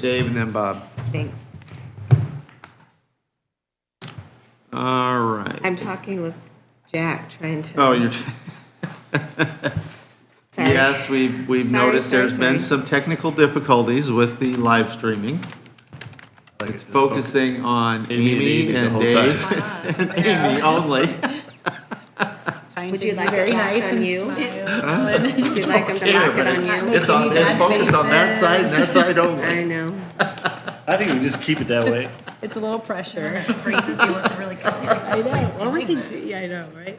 Speaker 4: Dave, and then Bob.
Speaker 2: Thanks.
Speaker 4: All right.
Speaker 2: I'm talking with Jack, trying to.
Speaker 4: Oh, you're,
Speaker 2: Sorry.
Speaker 4: yes, we've
Speaker 2: Sorry,
Speaker 4: noticed
Speaker 2: sorry,
Speaker 4: there's been
Speaker 2: sorry.
Speaker 4: some technical difficulties with the live streaming. It's focusing on Amy
Speaker 6: the
Speaker 4: and
Speaker 6: whole
Speaker 4: Dave.
Speaker 6: time.
Speaker 4: And Amy only.
Speaker 1: Trying
Speaker 2: Would
Speaker 1: to
Speaker 2: you
Speaker 1: be
Speaker 2: like
Speaker 1: very
Speaker 2: it locked
Speaker 1: nice
Speaker 2: on
Speaker 1: and
Speaker 2: you?
Speaker 1: smile.
Speaker 2: Would you like him to lock it on you?
Speaker 4: It's focused on that side and that side only.
Speaker 2: I know.
Speaker 6: I think we just keep it that way.
Speaker 1: It's a little pressure.
Speaker 3: Phrases you weren't really clear.
Speaker 1: I know. What was he doing? Yeah, I know, right?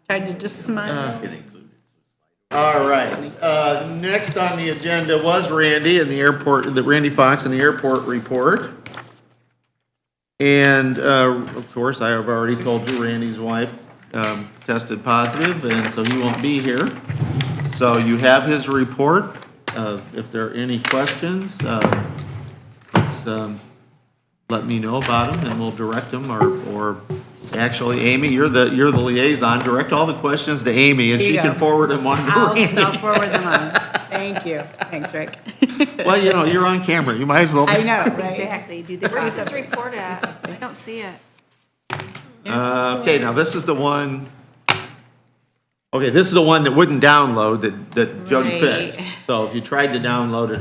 Speaker 1: Trying to just smile.
Speaker 4: All right. Next on the agenda was Randy and the airport, Randy Fox and the airport report. And of course, I have already told you Randy's wife tested positive, and so he won't be here. So you have his report. If there are any questions, let me know about them, and we'll direct them. Or actually, Amy, you're the liaison. Direct all the questions to Amy, and
Speaker 1: There
Speaker 4: she
Speaker 1: you
Speaker 4: can
Speaker 1: go.
Speaker 4: forward them on to
Speaker 1: I'll
Speaker 4: Randy.
Speaker 1: self-forward them on. Thank you. Thanks, Rick.
Speaker 4: Well, you know, you're on camera. You might as well.
Speaker 1: I know, right?
Speaker 2: Exactly. Do the
Speaker 3: Where's
Speaker 2: process.
Speaker 3: this report at? I don't see it.
Speaker 4: Okay, now this is the one. Okay, this is the one that wouldn't download that Jody
Speaker 1: Right.
Speaker 4: fixed. So if you tried to download it,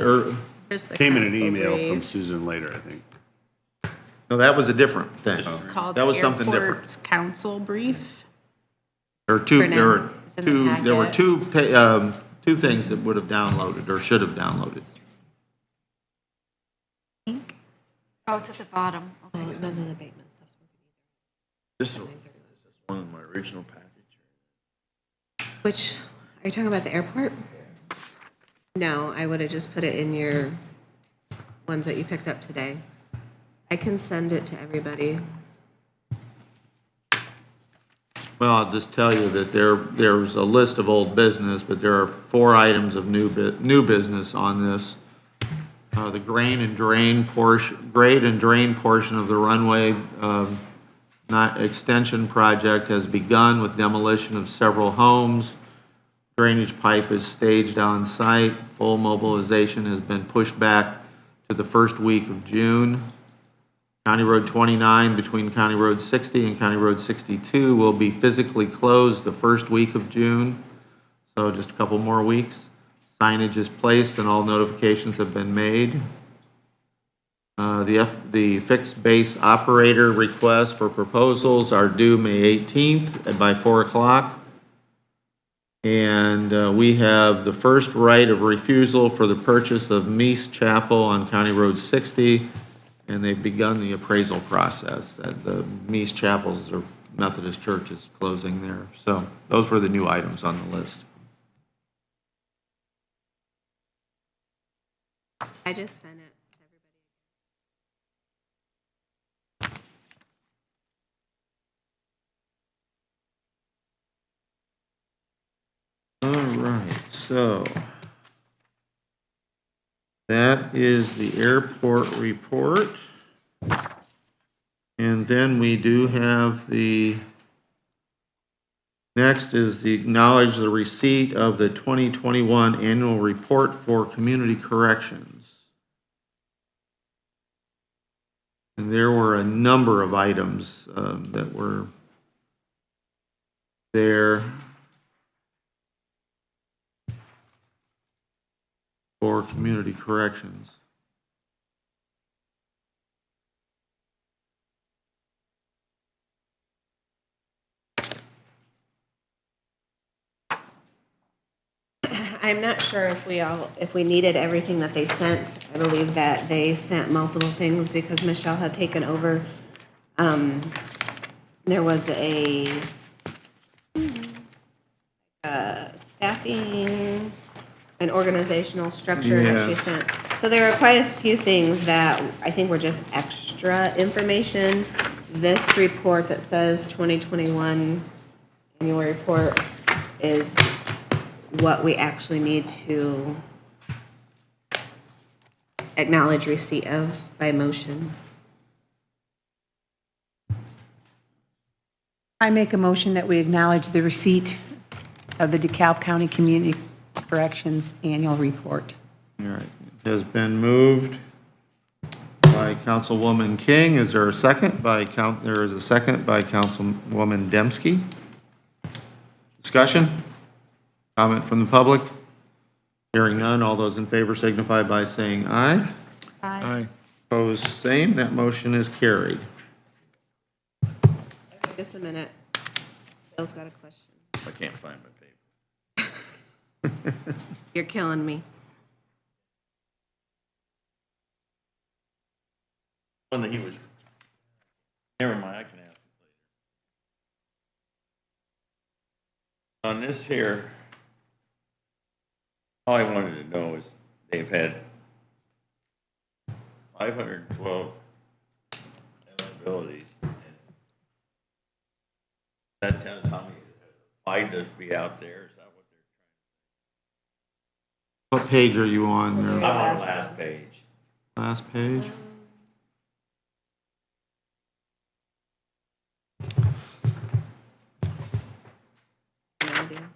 Speaker 1: Here's the
Speaker 6: Came in an
Speaker 1: council
Speaker 6: email from
Speaker 1: brief
Speaker 6: Susan later, I think.
Speaker 4: no, that was a different thing.
Speaker 1: called
Speaker 4: That was something different.
Speaker 1: Airports Council Brief.
Speaker 4: There were two.
Speaker 2: For now.
Speaker 4: There were
Speaker 1: It's in the
Speaker 4: two. There were
Speaker 1: packet.
Speaker 4: two things that would have downloaded or should have downloaded.
Speaker 3: Oh, it's at the bottom. Okay.
Speaker 2: None of the abatement stuff's
Speaker 8: This is one of my original package.
Speaker 2: Which, are you talking about the airport? No, I would have just put it in your ones that you picked up today. I can send it to everybody.
Speaker 4: Well, I'll just tell you that there's a list of old business, but there are 4 items of new business on this. The grade and drain portion of the runway extension project has begun with demolition of several homes. Drainage pipe is staged on site. Full mobilization has been pushed back to the first week of June. County Road 29 between County Road 60 and County Road 62 will be physically closed the first week of June, so just a couple more weeks. Signage is placed and all notifications have been made. The fixed base operator requests for proposals are due May 18th by 4 o'clock. And we have the first right of refusal for the purchase of Meese Chapel on County Road 60, and they've begun the appraisal process. The Meese Chapel's or Methodist Church is closing there. So those were the new items on the list.
Speaker 2: I just sent it to
Speaker 4: All right, so that is the airport report. And then we do have next is the acknowledge the receipt of the 2021 annual report for community corrections. And there were a number of items that were there for community corrections.
Speaker 2: I'm not sure if we needed everything that they sent. I believe that they sent multiple things because Michelle had taken over. There was a staffing and organizational structure that she
Speaker 4: Yeah.
Speaker 2: sent. So there are quite a few things that I think were just extra information. This report that says 2021 annual report is what we actually need to acknowledge receipt of by motion.
Speaker 5: I make a motion that we acknowledge the receipt of the DeKalb County Community Corrections Annual Report.
Speaker 4: All right, it has been moved by Councilwoman King. Is there a second there is a second by Councilwoman Dembski. Discussion? Comment from the public? Hearing none, all those in favor signify by saying aye.
Speaker 5: Aye.
Speaker 4: Opposed, same. That motion is carried.
Speaker 2: Just a minute. Bill's got a question.
Speaker 8: I can't find my paper.
Speaker 2: You're killing me.
Speaker 8: One that he was, never mind, I can ask it later. On this here, all I wanted to know is they've had 512 eligibilities. That tells how many applied to be out there. Is that what they're
Speaker 4: What page are you on
Speaker 8: I'm
Speaker 4: there?
Speaker 8: on the last page.
Speaker 4: Last page?
Speaker 2: No idea.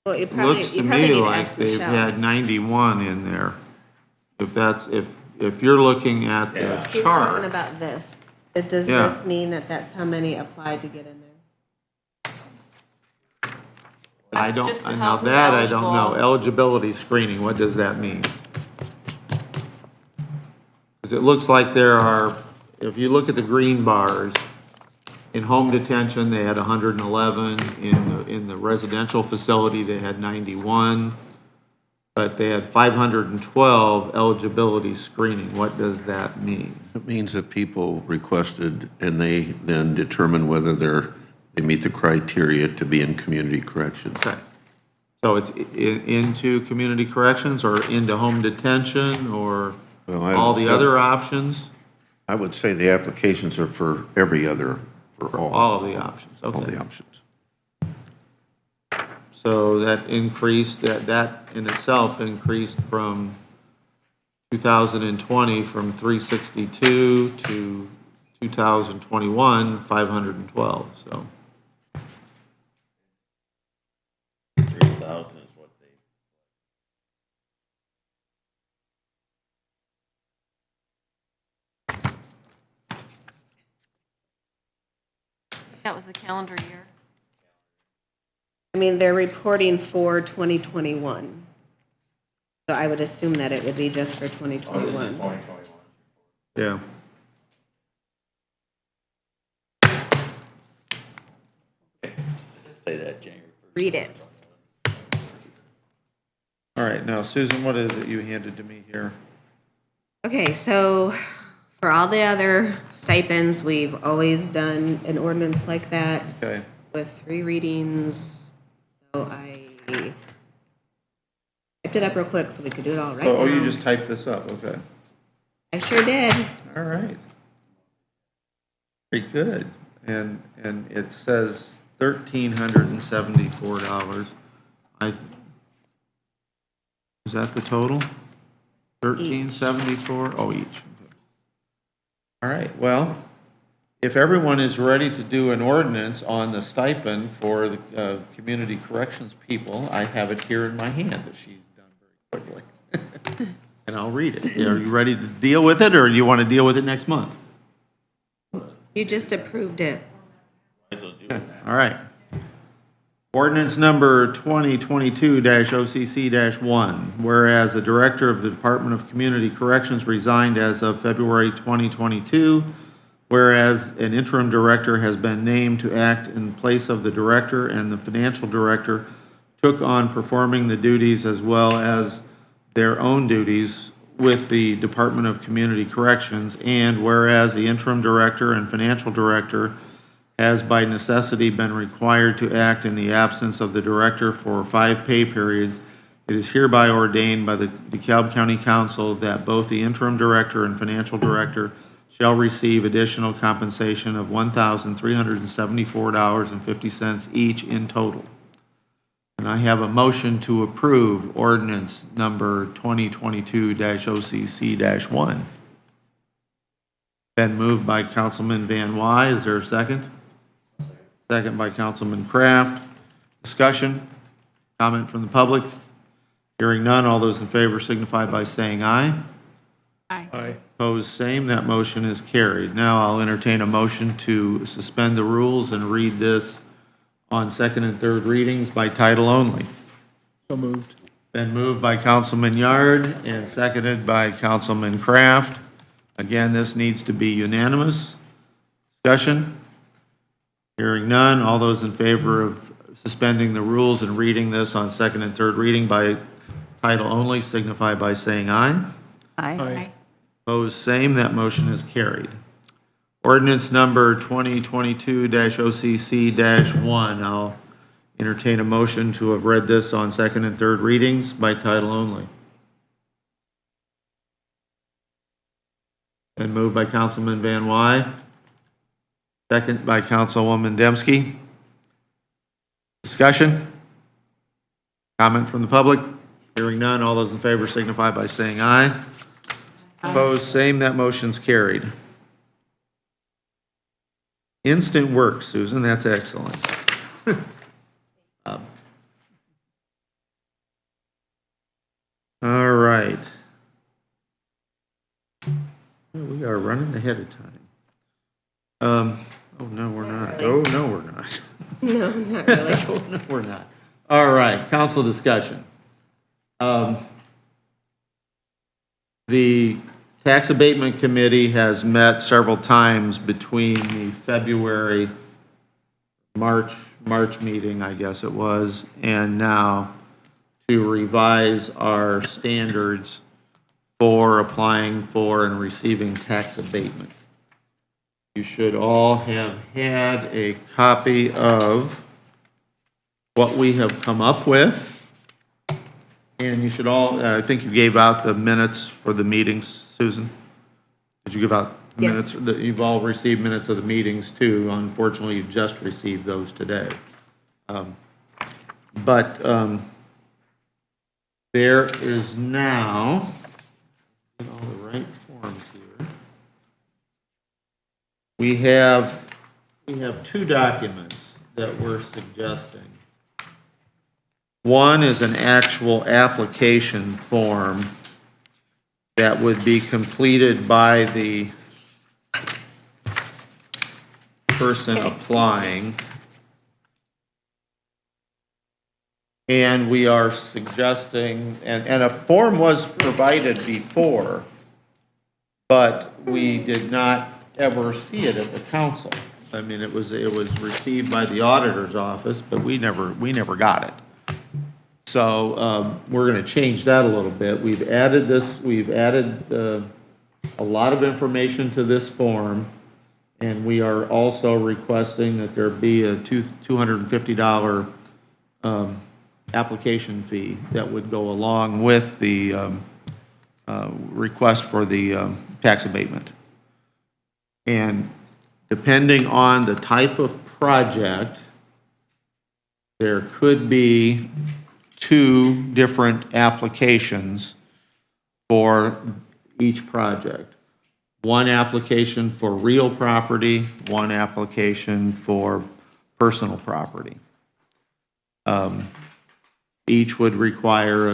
Speaker 2: Well, you probably,
Speaker 4: Looks to
Speaker 2: you probably
Speaker 4: me
Speaker 2: need to
Speaker 4: like
Speaker 2: ask
Speaker 4: they've
Speaker 2: Michelle.
Speaker 4: had 91 in there. If you're looking at the
Speaker 8: Yeah.
Speaker 2: She's
Speaker 4: chart.
Speaker 2: talking about this. Does
Speaker 4: Yeah.
Speaker 2: this mean that that's how many applied to get in there?
Speaker 4: I
Speaker 3: That's
Speaker 4: don't,
Speaker 3: just
Speaker 4: I
Speaker 3: how-
Speaker 4: know
Speaker 3: who's
Speaker 4: that I don't know.
Speaker 3: eligible.
Speaker 4: Eligibility screening, what does that mean? Because it looks like there are, if you look at the green bars, in home detention, they had 111. In the residential facility, they had 91. But they had 512 eligibility screening. What does that mean?
Speaker 7: It means that people requested and they then determine whether they meet the criteria to be in community corrections.
Speaker 4: Okay. So it's into community corrections or into home detention or
Speaker 7: Well, I
Speaker 4: all
Speaker 7: would
Speaker 4: the
Speaker 7: say-
Speaker 4: other options?
Speaker 7: I would say the applications are for every other, for all.
Speaker 4: All of the options,
Speaker 7: All
Speaker 4: okay.
Speaker 7: the options.
Speaker 4: So that increased, that in itself increased from 2020 from 362 to 2021, 512, so.
Speaker 8: 3,000 is what they.
Speaker 3: That was the calendar year.
Speaker 2: I mean, they're reporting for 2021. So I would assume that it would be just for
Speaker 8: Oh, this is
Speaker 2: 2021.
Speaker 8: 2021.
Speaker 4: Yeah.
Speaker 8: Say that, January 1st.
Speaker 2: Read it.
Speaker 4: All right, now Susan, what is it you handed to me here?
Speaker 2: Okay, so for all the other stipends, we've always done an ordinance like that
Speaker 4: Okay.
Speaker 2: with 3 readings. I typed it up real quick so we could do it all right
Speaker 4: Oh,
Speaker 2: now.
Speaker 4: you just typed this up, okay.
Speaker 2: I sure did.
Speaker 4: All right. Very good. And it says $1,374. Is that the total? 1,374? Oh, each. Okay. All right, well, if everyone is ready to do an ordinance on the stipend for the community corrections people, I have it here in my hand that she's done very quickly. And I'll read it. Are you ready to deal with it, or do you want to deal with it next month?
Speaker 2: You just approved it.
Speaker 4: All right. Ordinance number 2022-OCC-1, whereas the Director of the Department of Community Corrections resigned as of February 2022, whereas an interim director has been named to act in place of the director, and the financial director took on performing the duties as well as their own duties with the Department of Community Corrections, and whereas the interim director and financial director has by necessity been required to act in the absence of the director for 5 pay periods, it is hereby ordained by the DeKalb County Council that both the interim director and financial director shall receive additional compensation of $1,374.50 each in total. And I have a motion to approve ordinance number 2022-OCC-1. Been moved by Councilman Van Wy. Is there a second? Second by Councilman Kraft. Discussion? Comment from the public? Hearing none, all those in favor signify by saying aye.
Speaker 1: Aye.
Speaker 4: Opposed, same. That motion is carried. Now I'll entertain a motion to suspend the rules and read this on second and third readings by title only.
Speaker 10: So moved.
Speaker 4: Been moved by Councilman Yard and seconded by Councilman Kraft. Again, this needs to be unanimous. Discussion? Hearing none, all those in favor of suspending the rules and reading this on second and third reading by title only signify by saying aye.
Speaker 5: Aye.
Speaker 4: Opposed, same. That motion is carried. Ordinance number 2022-OCC-1. I'll entertain a motion to have read this on second and third readings by title only. Been moved by Councilman Van Wy. Second by Councilwoman Dembski. Discussion? Comment from the public? Hearing none, all those in favor signify by saying aye. Opposed, same. That motion's carried. Instant work, Susan, that's excellent. All right. We are running ahead of time. Oh, no, we're not. Oh, no, we're not.
Speaker 2: No, not really.
Speaker 4: Oh, no, we're not. All right, council discussion. The Tax Abatement Committee has met several times between the February, March meeting, I guess it was, and now to revise our standards for applying for and receiving tax abatement. You should all have had a copy of what we have come up with. And you should all, I think you gave out the minutes for the meetings, Susan? Did you give out minutes?
Speaker 2: Yes.
Speaker 4: You've all received minutes of the meetings too. Unfortunately, you just received those today. There is now, get all the right forms here. We have 2 documents that we're suggesting. One is an actual application form that would be completed by the person applying. And we are suggesting, and a form was provided before, but we did not ever see it at the council. I mean, it was received by the auditor's office, but we never got it. So we're going to change that a little bit. We've added a lot of information to this form, and we are also requesting that there be a $250 application fee that would go along with the request for the tax abatement. And depending on the type of project, there could be 2 different applications for each project. One application for real property, one application for personal property. Each would require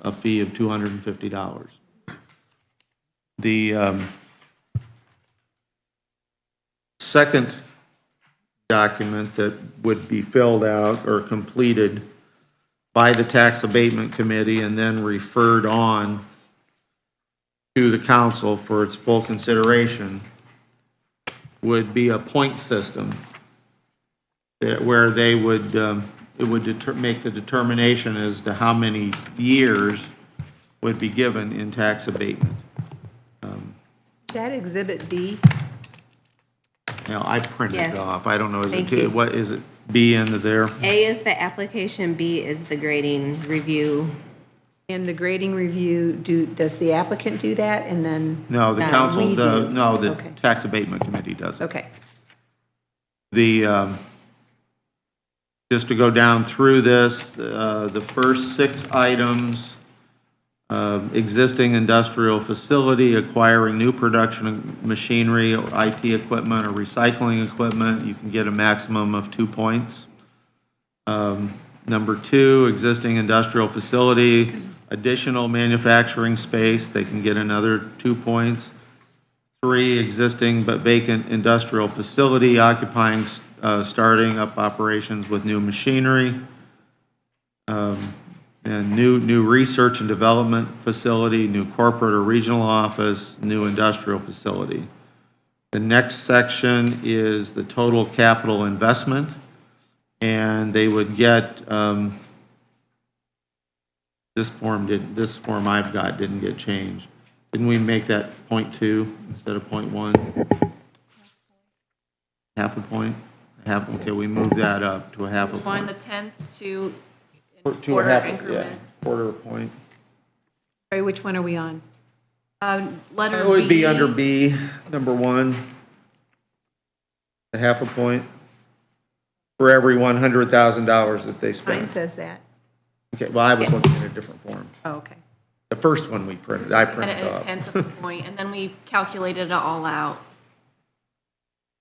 Speaker 4: a fee of $250. The second document that would be filled out or completed by the Tax Abatement Committee and then referred on to the council for its full consideration would be a point system where they would, it would make the determination as to how many years would be given in tax abatement.
Speaker 5: Is that Exhibit B?
Speaker 4: Now, I printed it
Speaker 2: Yes.
Speaker 4: off. I don't know, is
Speaker 5: Thank
Speaker 4: it,
Speaker 5: you.
Speaker 4: what, is it B into there?
Speaker 2: A is the application, B is the grading review.
Speaker 5: And the grading review, does the applicant do that, and then?
Speaker 4: No, the
Speaker 2: No,
Speaker 4: council,
Speaker 5: we do.
Speaker 4: no, the
Speaker 5: Okay.
Speaker 4: Tax Abatement Committee does it.
Speaker 5: Okay.
Speaker 4: The, just to go down through this, the first 6 items, existing industrial facility, acquiring new production machinery, or IT equipment, or recycling equipment, you can get a maximum of 2 points. Number 2, existing industrial facility, additional manufacturing space, they can get another 2 points. 3, existing but vacant industrial facility occupying, starting up operations with new machinery. And new research and development facility, new corporate or regional office, new industrial facility. The next section is the total capital investment, and they would get, this form I've got didn't get changed. Didn't we make that .2 instead of .1? Half a point? Okay, we moved that up to a half a
Speaker 3: One
Speaker 4: point.
Speaker 3: the tenths to
Speaker 4: To a
Speaker 3: quarter
Speaker 4: half, yeah,
Speaker 3: increments.
Speaker 4: quarter a point.
Speaker 5: Sorry, which one are we on?
Speaker 3: Letter
Speaker 4: It would be
Speaker 3: B.
Speaker 4: under B, number 1. A half a point for every $100,000 that they
Speaker 5: Mine
Speaker 4: spend.
Speaker 5: says that.
Speaker 4: Okay, well, I was looking at a different form.
Speaker 5: Oh, okay.
Speaker 4: The first one we printed, I
Speaker 3: And
Speaker 4: printed
Speaker 3: a
Speaker 4: off.
Speaker 3: tenth of a point, and then we calculated it all out.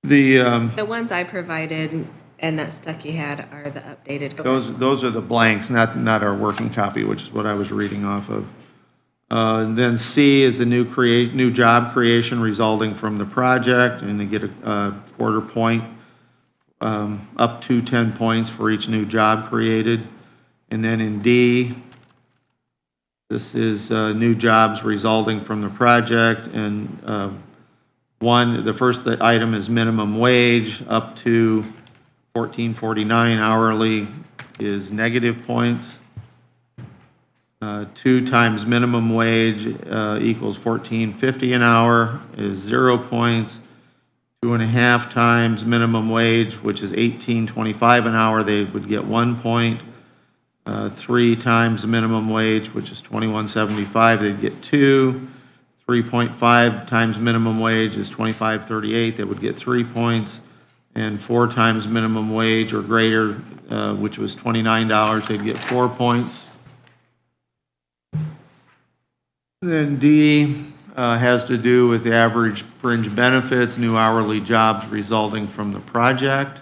Speaker 4: The,
Speaker 2: The ones I provided and that Stuckey had are the updated.
Speaker 4: those are the blanks, not our working copy, which is what I was reading off of. And then C is the new job creation resulting from the project, and they get a quarter point, up to 10 points for each new job created. And then in D, this is new jobs resulting from the project, and the first item is minimum wage, up to $14.49 hourly is negative points. 2 times minimum wage equals $14.50 an hour is 0 points. 2.5 times minimum wage, which is $18.25 an hour, they would get 1 point. 3 times the minimum wage, which is $21.75, they'd get 2. 3.5 times minimum wage is $25.38, they would get 3 points. And 4 times minimum wage or greater, which was $29, they'd get 4 points. And then D has to do with the average fringe benefits, new hourly jobs resulting from the project.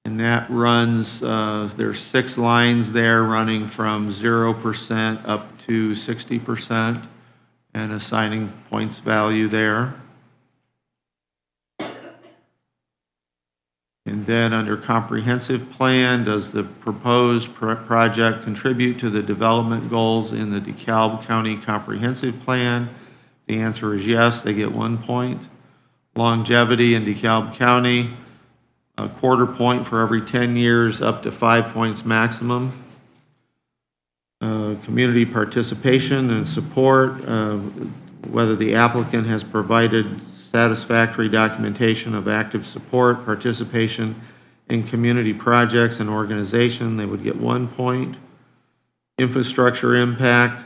Speaker 4: And that runs, there's 6 lines there running from 0% up to 60% and assigning points value there. And then under comprehensive plan, does the proposed project contribute to the development goals in the DeKalb County Comprehensive Plan? The answer is yes, they get 1 point. Longevity in DeKalb County, a quarter point for every 10 years, up to 5 points maximum. Community participation and support, whether the applicant has provided satisfactory documentation of active support, participation in community projects and organization, they would get 1 point. Infrastructure impact,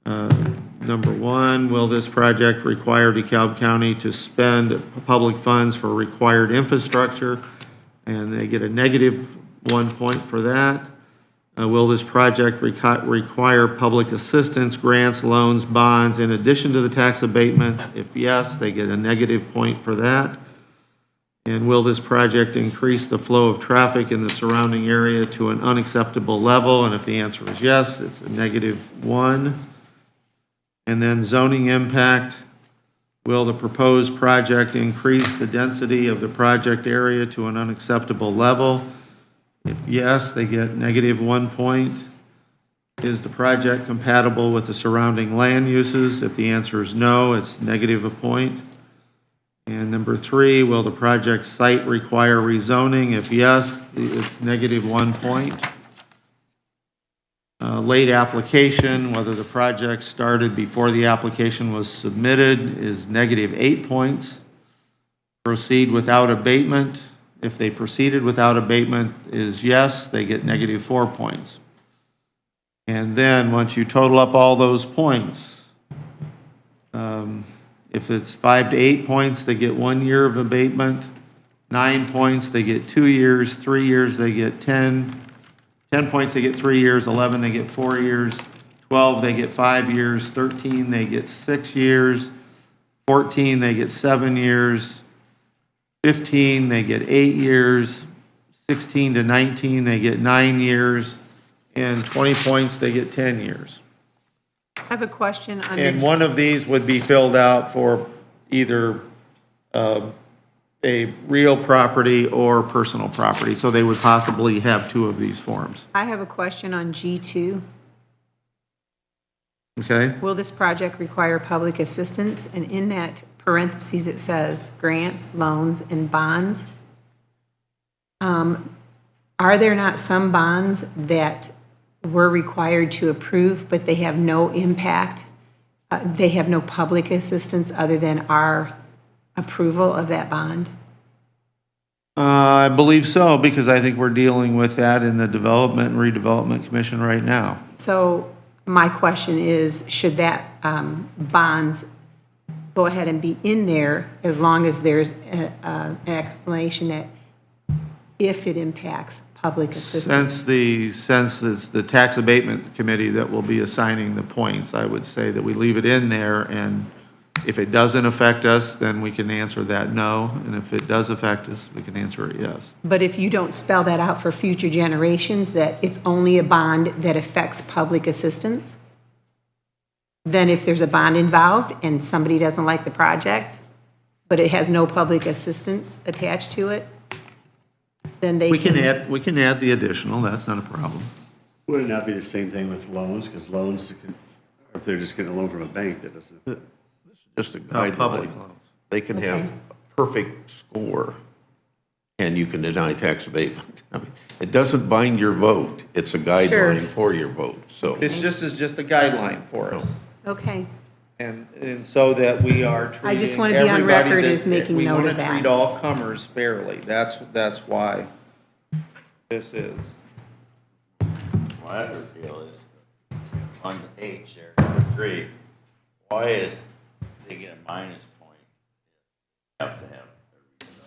Speaker 4: number 1, will this project require DeKalb County to spend public funds for required infrastructure? And they get a negative 1 point for that. Will this project require public assistance, grants, loans, bonds, in addition to the tax abatement? If yes, they get a negative point for that. And will this project increase the flow of traffic in the surrounding area to an unacceptable level? And if the answer is yes, it's a negative 1. And then zoning impact, will the proposed project increase the density of the project area to an unacceptable level? If yes, they get negative 1 point. Is the project compatible with the surrounding land uses? If the answer is no, it's negative 1 point. And number 3, will the project site require rezoning? If yes, it's negative 1 point. Late application, whether the project started before the application was submitted, is negative 8 points. Proceed without abatement. If they proceeded without abatement is yes, they get negative 4 points. And then once you total up all those points, if it's 5 to 8 points, they get 1 year of abatement. 9 points, they get 2 years. 3 years, they get 10. 10 points, they get 3 years. 11, they get 4 years. 12, they get 5 years. 13, they get 6 years. 14, they get 7 years. 15, they get 8 years. 16 to 19, they get 9 years. And 20 points, they get 10 years.
Speaker 5: I have a question on.
Speaker 4: And one of these would be filled out for either a real property or personal property. So they would possibly have 2 of these forms.
Speaker 5: I have a question on G2.
Speaker 4: Okay?
Speaker 5: Will this project require public assistance? And in that parentheses, it says grants, loans, and bonds. Are there not some bonds that we're required to approve, but they have no impact? They have no public assistance other than our approval of that bond?
Speaker 4: I believe so, because I think we're dealing with that in the Development and Redevelopment Commission right now.
Speaker 5: So my question is, should that bonds go ahead and be in there as long as there's an explanation that if it impacts public assistance?
Speaker 4: Since it's the Tax Abatement Committee that will be assigning the points, I would say that we leave it in there, and if it doesn't affect us, then we can answer that no, and if it does affect us, we can answer it yes.
Speaker 5: But if you don't spell that out for future generations, that it's only a bond that affects public assistance, then if there's a bond involved and somebody doesn't like the project, but it has no public assistance attached to it, then they
Speaker 4: We can add the additional, that's not a problem.
Speaker 6: Would it not be the same thing with loans? Because loans, if they're just getting a loan from a bank, that doesn't.
Speaker 7: Just a
Speaker 4: Public
Speaker 7: guideline.
Speaker 4: loans.
Speaker 7: They can have a perfect score, and you can deny tax abatement. I mean, it doesn't bind your vote. It's a guideline for your vote, so.
Speaker 4: It's just a guideline for us.
Speaker 5: Okay.
Speaker 4: And so that we are treating
Speaker 5: I just want to be on
Speaker 4: everybody
Speaker 5: record
Speaker 4: that-
Speaker 5: as making
Speaker 4: we
Speaker 5: note
Speaker 4: want
Speaker 5: of
Speaker 4: to
Speaker 5: that.
Speaker 4: treat all comers fairly. That's why this is.
Speaker 8: My other deal is on H there, number 3, why is they get a minus point? Have to have a reason.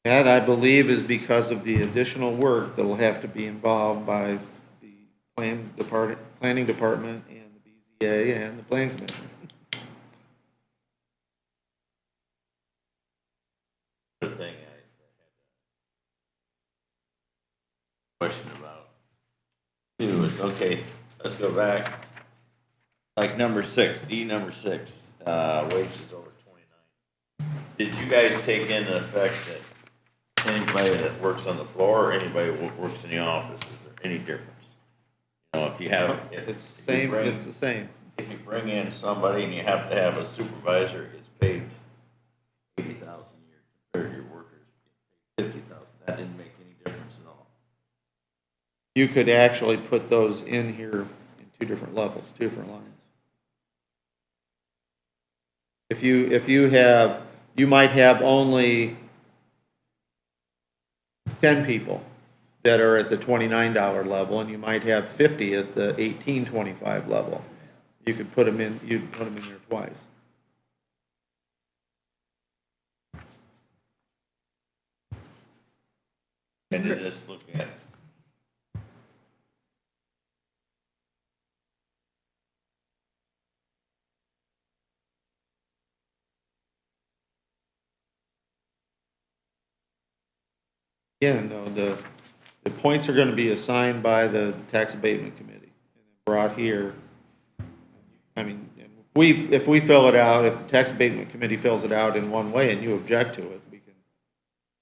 Speaker 4: That, I believe, is because of the additional work that'll have to be involved by the planning department and the BZA and the plan commission.
Speaker 8: Other thing I had a question about too is, okay, let's go back. Like number 6, D number 6, wages over 29. Did you guys take into effect that anybody that works on the floor or anybody that works in the office, is there any difference? You know, if you have,
Speaker 4: It's
Speaker 8: if
Speaker 4: the
Speaker 8: you
Speaker 4: same,
Speaker 8: bring-
Speaker 4: it's the same.
Speaker 8: if you bring in somebody and you have to have a supervisor, it gets paid 80,000 a year compared to your workers getting paid 50,000. That didn't make any difference at all.
Speaker 4: You could actually put those in here in 2 different levels, 2 different lines. If you have, you might have only 10 people that are at the $29 level, and you might have 50 at the $18.25 level. You could put them in, you'd put them in there twice.
Speaker 8: And to just look at.
Speaker 4: Again, though, the points are going to be assigned by the tax abatement committee and brought here. I mean, if we fill it out, if the tax abatement committee fills it out in one way and you object to it,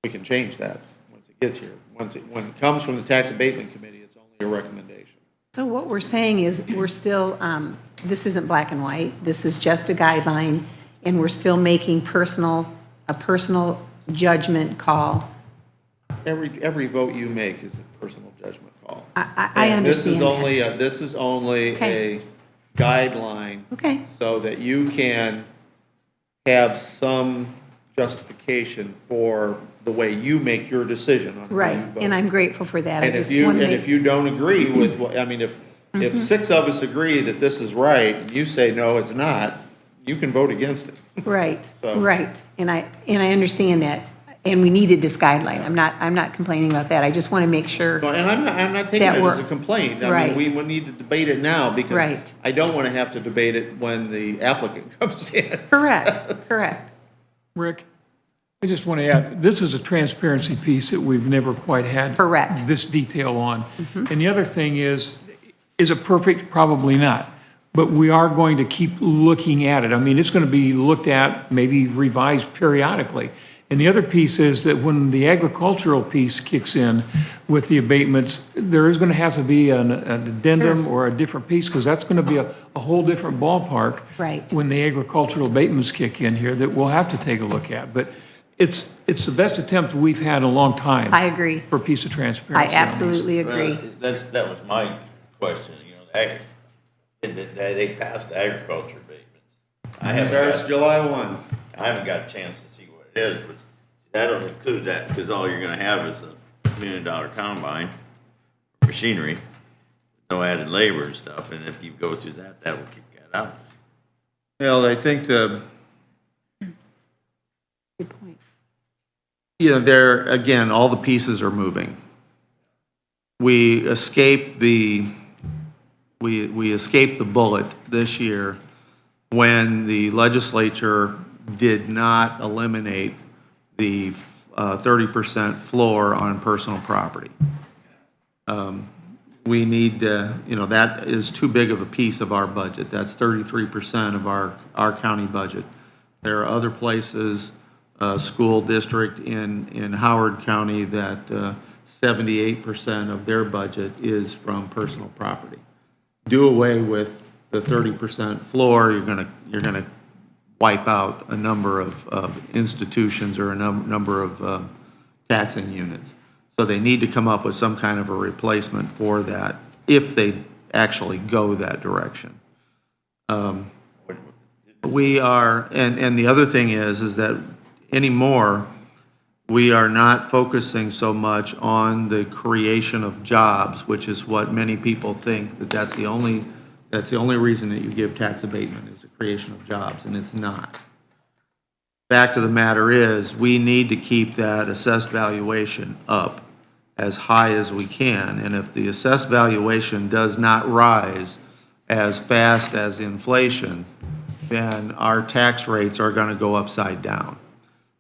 Speaker 4: we can change that once it gets here. When it comes from the tax abatement committee, it's only a recommendation.
Speaker 5: So what we're saying is, we're still, this isn't black and white, this is just a guideline, and we're still making a personal judgment call.
Speaker 4: Every vote you make is a personal judgment call.
Speaker 5: I understand that.
Speaker 4: This is only
Speaker 5: Okay.
Speaker 4: a guideline.
Speaker 5: Okay.
Speaker 4: So that you can have some justification for the way you make your decision on how
Speaker 5: Right,
Speaker 4: you vote.
Speaker 5: and I'm grateful for that. I
Speaker 4: And
Speaker 5: just
Speaker 4: if you,
Speaker 5: want to
Speaker 4: and
Speaker 5: make.
Speaker 4: if you don't agree with what, I mean, if 6 of us agree that this is right, and you say, no, it's not, you can vote against it.
Speaker 5: Right,
Speaker 4: So-
Speaker 5: right, and I understand that, and we needed this guideline, I'm not complaining about that, I just want to make sure.
Speaker 4: Well, and I'm not taking
Speaker 5: That
Speaker 4: it as
Speaker 5: we're-
Speaker 4: a complaint. I
Speaker 5: right.
Speaker 4: mean, we need to debate it now because
Speaker 5: Right.
Speaker 4: I don't want to have to debate it when the applicant comes in.
Speaker 5: Correct.
Speaker 10: Rick, I just want to add, this is a transparency piece that we've never quite had.
Speaker 5: Correct.
Speaker 10: This detail on. And the other thing is it perfect? Probably not. But we are going to keep looking at it. I mean, it's going to be looked at, maybe revised periodically. And the other piece is that when the agricultural piece kicks in with the abatements, there is going to have to be an addendum or a different piece, because that's going to be a whole different ballpark.
Speaker 5: Right.
Speaker 10: When the agricultural abatements kick in here, that we'll have to take a look at. But it's the best attempt we've had in a long time.
Speaker 5: I agree.
Speaker 10: For a piece of
Speaker 5: I
Speaker 10: transparency.
Speaker 5: absolutely agree.
Speaker 8: Well, that was my question, they passed the agriculture abatements. I
Speaker 4: Starts July 1.
Speaker 8: haven't got a chance to see what it is, but that don't include that, because all you're gonna have is a $1 million combine, machinery, no added labor and stuff, and if you go through that, that will kick that out.
Speaker 4: Well, I think
Speaker 5: Good point.
Speaker 4: there, again, all the pieces are moving. We escaped the bullet this year when the legislature did not eliminate the 30% floor on personal property. We need, that is too big of a piece of our budget. That's 33% of our county budget. There are other places, school district in Howard County that 78% of their budget is from personal property. Do away with the 30% floor, you're gonna wipe out a number of institutions or a number of taxing units. So they need to come up with some kind of a replacement for that if they actually go that direction. We are, and the other thing is that anymore, we are not focusing so much on the creation of jobs, which is what many people think that's the only reason that you give tax abatement is the creation of jobs, and it's not. Fact of the matter is, we need to keep that assessed valuation up as high as we can, and if the assessed valuation does not rise as fast as inflation, then our tax rates are going to go upside down.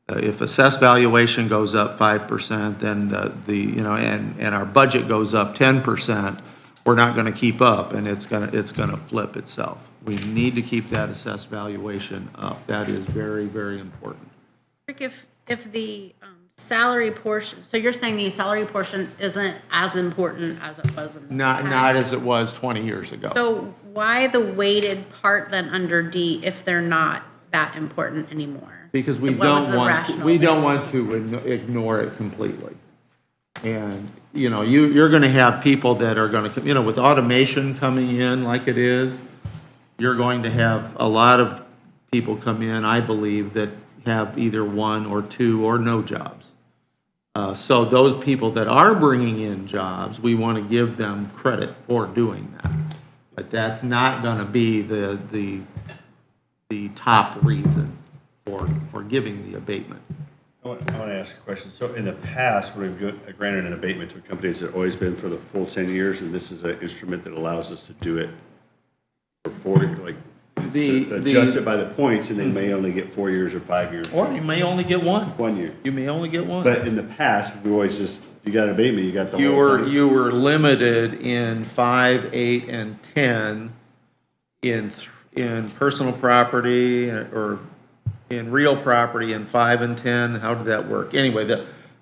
Speaker 4: If assessed valuation goes up 5%, then and our budget goes up 10%, we're not going to keep up, and it's going to flip itself. We need to keep that assessed valuation up. That is very, very important.
Speaker 1: Rick, if the salary portion, so you're saying the salary portion isn't as important as it was in the
Speaker 4: Not
Speaker 1: past?
Speaker 4: as it was 20 years ago.
Speaker 1: So why the weighted part then under D if they're not that important anymore?
Speaker 4: Because we
Speaker 1: What was
Speaker 4: don't
Speaker 1: the
Speaker 4: want,
Speaker 1: rationale
Speaker 4: we don't
Speaker 1: there?
Speaker 4: want to ignore it completely. And, you're going to have people that are going to, with automation coming in like it is, you're going to have a lot of people come in, I believe, that have either one or two or no jobs. So those people that are bringing in jobs, we want to give them credit for doing that. But that's not going to be the top reason for giving the abatement.
Speaker 6: I want to ask a question. So in the past, when we've granted an abatement to a company, has it always been for the full 10 years? And this is an instrument that allows us to do it for 40, like, to adjust it by the points, and they may only get 4 years or 5 years.
Speaker 4: Or you may only get one.
Speaker 6: 1 year.
Speaker 4: You may only get one.
Speaker 6: But in the past, we always just, you got an abatement, you got the
Speaker 4: You
Speaker 6: whole thing.
Speaker 4: you were limited in 5, 8, and 10 in personal property or in real property in 5 and 10. How did that work? Anyway,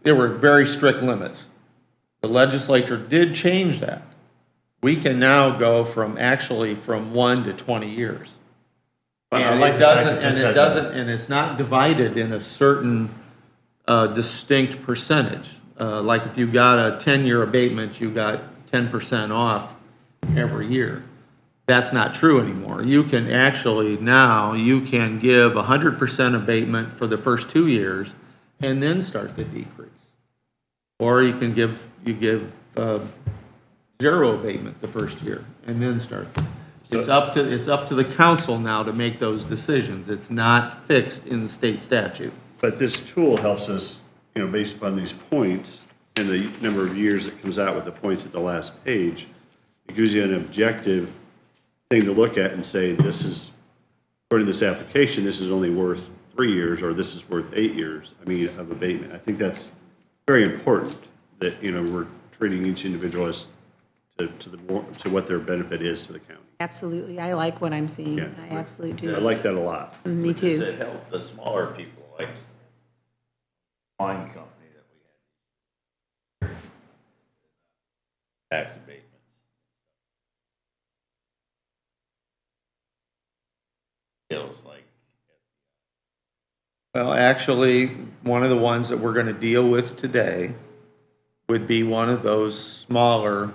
Speaker 4: there were very strict limits. The legislature did change that. We can now go from 1 to 20 years. And it's not divided in a certain distinct percentage. Like if you got a 10-year abatement, you got 10% off every year. That's not true anymore. You can actually now, you can give 100% abatement for the first 2 years and then start the decrease. Or you can give zero abatement the first year and then start. It's up to the council now to make those decisions. It's not fixed in the state statute.
Speaker 6: But this tool helps us, based upon these points and the number of years it comes out with the points at the last page. It gives you an objective thing to look at and say, this is, according to this application, this is only worth 3 years, or this is worth 8 years, of abatement. I think that's very important that, we're treating each individual as to what their benefit is to the county.
Speaker 5: Absolutely. I like what I'm seeing.
Speaker 6: Yeah.
Speaker 5: I absolutely do.
Speaker 6: I like that a lot.
Speaker 5: Me too.
Speaker 8: Does it help the smaller people, like wine company that we had? Tax abatements. Feels like.
Speaker 4: Well, actually, one of the ones that we're going to deal with today would be one of those smaller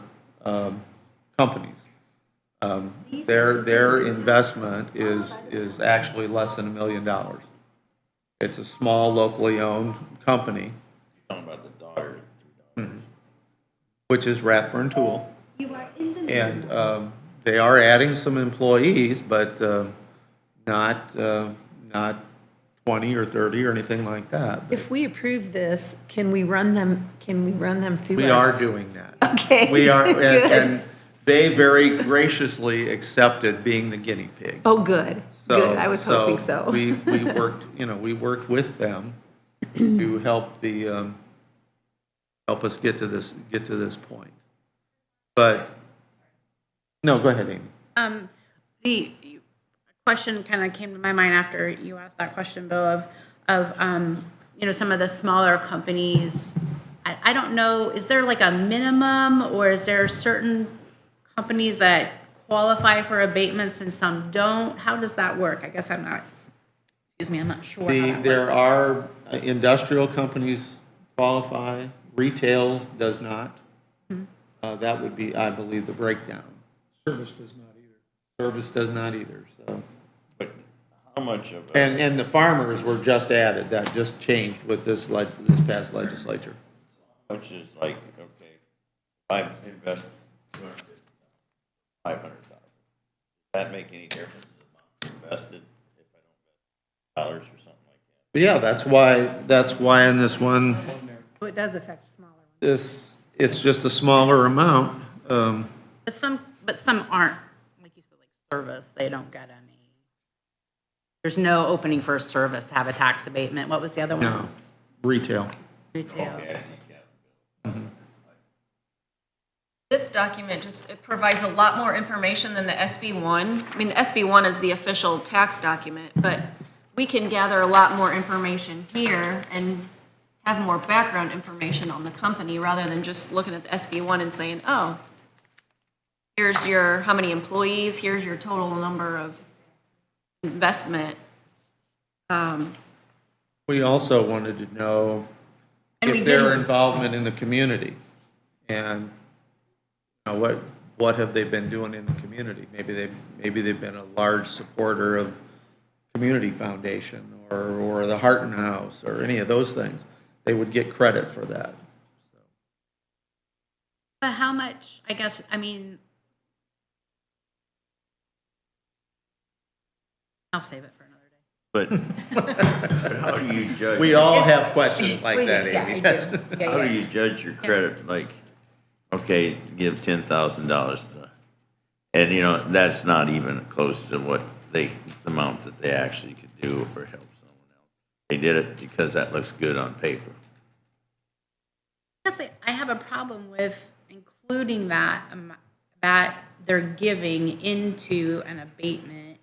Speaker 4: companies. Their investment is actually less than $1 million. It's a small, locally owned company,
Speaker 8: Talking about the daughter.
Speaker 4: which is Rathburn Tool. And they are adding some employees, but not 20 or 30 or anything like that.
Speaker 5: If we approve this, can we run them through?
Speaker 4: We are doing that.
Speaker 5: Okay.
Speaker 4: We are,
Speaker 5: Good.
Speaker 4: and they very graciously accepted being the guinea pig.
Speaker 5: Oh, good.
Speaker 4: So-
Speaker 5: Good. I was hoping so.
Speaker 4: We worked, we worked with them to help help us get to this point. But, no, go ahead, Amy.
Speaker 1: The question kind of came to my mind after you asked that question, Bill, of some of the smaller companies. I don't know, is there like a minimum, or is there certain companies that qualify for abatements and some don't? How does that work? I guess I'm not sure how that
Speaker 4: There
Speaker 1: works.
Speaker 4: are industrial companies qualify, retail does not. That would be, I believe, the breakdown.
Speaker 10: Service does not either.
Speaker 4: Service does not either, so.
Speaker 8: But how much of a,
Speaker 4: And the farmers were just added, that just changed with this past legislature.
Speaker 8: which is like, okay, I've invested 500,000. Does that make any difference in the amount invested if I don't invest dollars or something like that?
Speaker 4: But yeah, that's why in this one,
Speaker 5: So it does affect smaller ones.
Speaker 4: it's just a smaller amount.
Speaker 1: But some aren't, like you said, like service, they don't get any. There's no opening for a service to have a tax abatement. What was the other one?
Speaker 4: No, retail.
Speaker 1: Retail.
Speaker 8: Okay, I see, yeah.
Speaker 3: This document it provides a lot more information than the SB1. I mean, the SB1 is the official tax document, but we can gather a lot more information here and have more background information on the company rather than just looking at the SB1 and saying, oh, here's your, how many employees, here's your total number of investment.
Speaker 4: We also wanted to know
Speaker 3: And we
Speaker 4: if their
Speaker 3: didn't-
Speaker 4: involvement in the community and what have they been doing in the community? Maybe they've been a large supporter of Community Foundation or the Harton House or any of those things. they would get credit for that.
Speaker 1: But how much, I guess, I mean, I'll save it for another day.
Speaker 8: But how do you judge?
Speaker 4: We all have questions like that,
Speaker 1: Yeah, I
Speaker 4: Amy.
Speaker 1: do.
Speaker 4: That's-
Speaker 1: Yeah,
Speaker 8: How do
Speaker 1: yeah.
Speaker 8: you judge your credit? Like, okay, give $10,000 to, and you know, that's not even close to what the amount that they actually could do or help someone else. They did it because that looks good on paper.
Speaker 1: Honestly, I have a problem with including that, that they're giving into an abatement,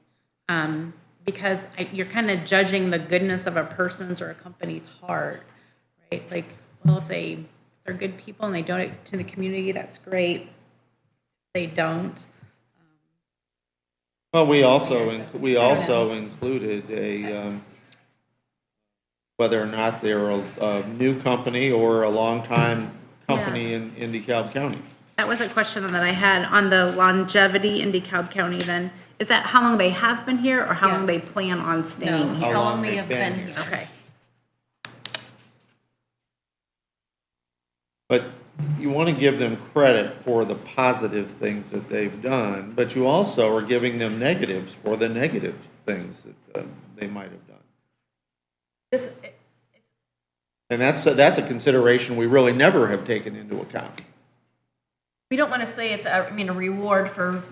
Speaker 1: because you're kind of judging the goodness of a person's or a company's heart, right? Like, well, if they're good people and they donate to the community, that's great. If they don't.
Speaker 4: Well, we also included whether or not they're a new company or a longtime company in DeKalb County.
Speaker 1: That was a question that I had on the longevity in DeKalb County then. Is that how long they have been here or how long they plan on staying here?
Speaker 4: How long they've been here.
Speaker 1: Okay.
Speaker 4: But you want to give them credit for the positive things that they've done, but you also are giving them negatives for the negative things that they might have done. And that's a consideration we really never have taken into account.
Speaker 3: We don't want to say it's a reward for,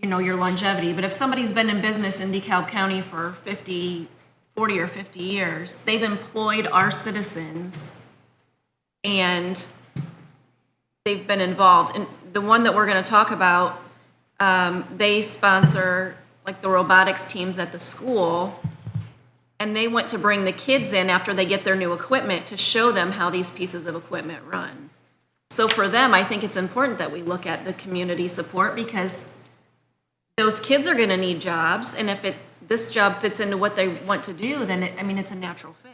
Speaker 3: your longevity, but if somebody's been in business in DeKalb County for 40 or 50 years, they've employed our citizens and they've been involved. And the one that we're going to talk about, they sponsor like the robotics teams at the school, and they went to bring the kids in after they get their new equipment to show them how these pieces of equipment run. So for them, I think it's important that we look at the community support because those kids are going to need jobs, and if this job fits into what they want to do, then it's a natural fit.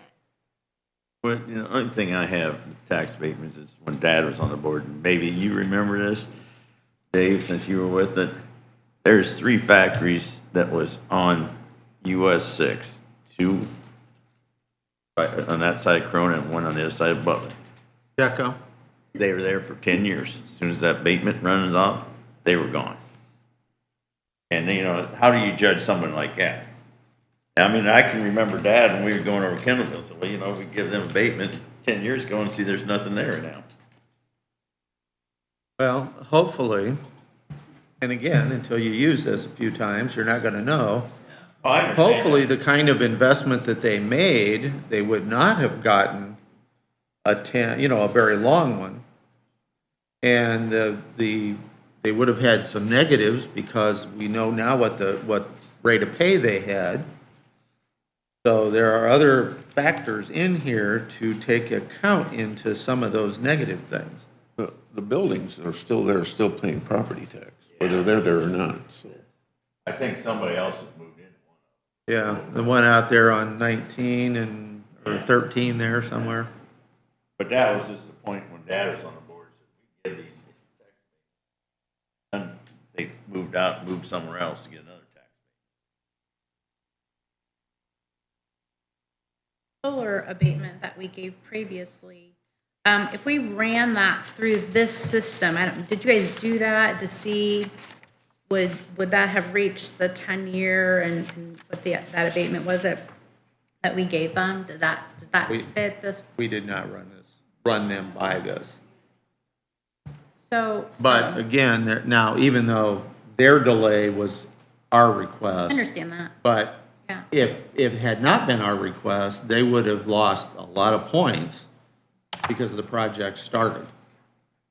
Speaker 8: But, the only thing I have with tax abatements is when Dad was on the board, and maybe you remember this, Dave, since you were with it, there's 3 factories that was on US 6, 2 on that side of Corona and 1 on the other side of Butler.
Speaker 4: Deco?
Speaker 8: They were there for 10 years. As soon as that abatement runs off, they were gone. And, how do you judge someone like that? I can remember Dad when we were going over Kendallville, so, we give them abatement 10 years ago and see there's nothing there now.
Speaker 4: Well, hopefully, and again, until you use this a few times, you're not going to know.
Speaker 8: Oh, I understand.
Speaker 4: Hopefully, the kind of investment that they made, they would not have gotten a very long one. And they would have had some negatives because we know now what rate of pay they had. So there are other factors in here to take account into some of those negative things.
Speaker 7: The buildings that are still there are still paying property tax, whether they're there or not, so.
Speaker 8: I think somebody else has moved in.
Speaker 4: Yeah, the one out there on 19 or 13 there somewhere.
Speaker 8: But that was just the point when Dad was on the board, so we give these tax abatements. And they moved somewhere else to get another tax
Speaker 1: Solar abatement that we gave previously, if we ran that through this system, did you guys do that to see, would that have reached the 10-year and what that abatement was that we gave them? Does that fit this?
Speaker 4: We did not run them by this.
Speaker 1: So.
Speaker 4: But again, now, even though their delay was our request.
Speaker 1: I understand that.
Speaker 4: But
Speaker 1: Yeah.
Speaker 4: if it had not been our request, they would have lost a lot of points because the project started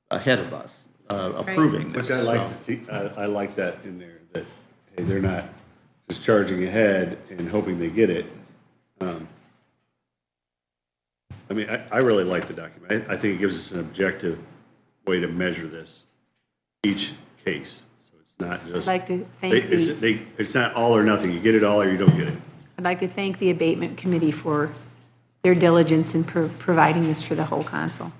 Speaker 4: ahead of us, approving this.
Speaker 6: Which I like to
Speaker 4: So-
Speaker 6: see, I like that in there, that, hey, they're not just charging ahead and hoping they get it. I really like the document. I think it gives us an objective way to measure this, each case. So it's not just.
Speaker 5: I'd like to thank
Speaker 6: It's not all or nothing. You get it all or you don't get it.
Speaker 5: I'd like to thank the abatement committee for their diligence in providing this for the whole council.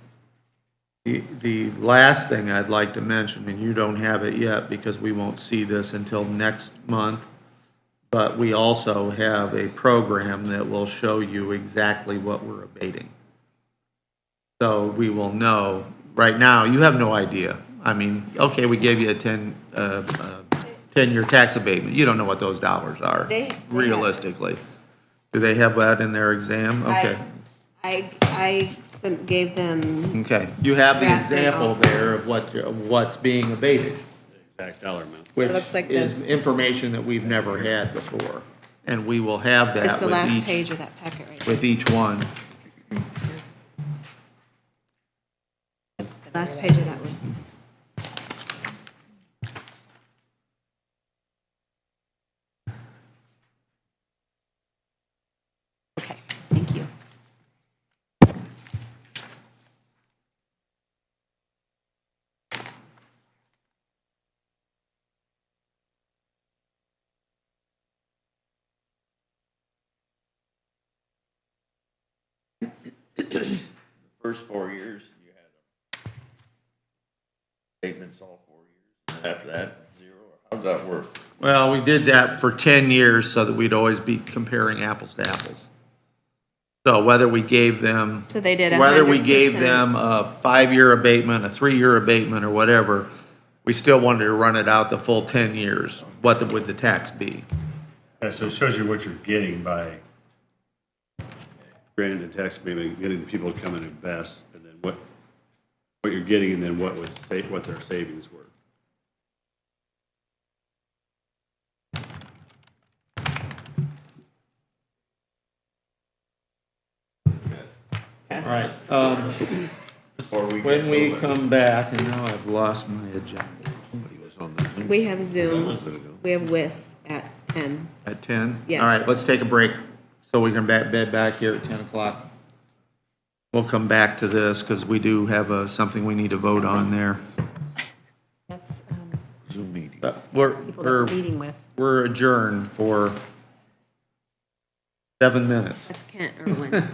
Speaker 4: The last thing I'd like to mention, and you don't have it yet because we won't see this until next month, but we also have a program that will show you exactly what we're abating. So we will know. Right now, you have no idea. I mean, okay, we gave you a 10-year tax abatement. You don't know what those dollars are,
Speaker 2: They have-
Speaker 4: realistically. Do they have that in their exam? Okay.
Speaker 2: Gave them,
Speaker 4: Okay. You have the
Speaker 2: Draft and
Speaker 4: example
Speaker 2: also-
Speaker 4: there of what's being abated,
Speaker 6: Exact dollar amount.
Speaker 4: which
Speaker 2: looks like
Speaker 4: is
Speaker 2: this.
Speaker 4: information that we've never had before. And we will have that
Speaker 2: it's the last
Speaker 4: with
Speaker 2: page
Speaker 4: each,
Speaker 2: of that packet right
Speaker 4: with each one.
Speaker 2: there. Last page of that one.
Speaker 5: Okay, thank you.
Speaker 8: First 4 years, you had statements all 4 years, and after that, zero, or how'd that work?
Speaker 4: Well, we did that for 10 years so that we'd always be comparing apples to apples. So whether we gave them.
Speaker 2: So they did
Speaker 4: Whether we
Speaker 2: 100%.
Speaker 4: gave them a 5-year abatement, a 3-year abatement, or whatever, we still wanted to run it out the full 10 years. What would the tax be?
Speaker 6: So it shows you what you're getting by granting the tax abatement, getting the people to come and invest, and then what you're getting, and then what their savings were.
Speaker 4: All right. When we come back, and now I've lost my agenda.
Speaker 7: Somebody was on the Zoom.
Speaker 2: We have Zoom,
Speaker 7: A little bit ago.
Speaker 2: we have WIS at 10.
Speaker 4: At 10?
Speaker 2: Yes.
Speaker 4: All right, let's take a break so we can be back here at 10 o'clock. We'll come back to this because we do have something we need to vote on there.
Speaker 5: That's
Speaker 7: Zoom meeting.
Speaker 4: But
Speaker 5: people that we're meeting with.
Speaker 4: we're adjourned for 7 minutes.
Speaker 2: That's Kent Irwin.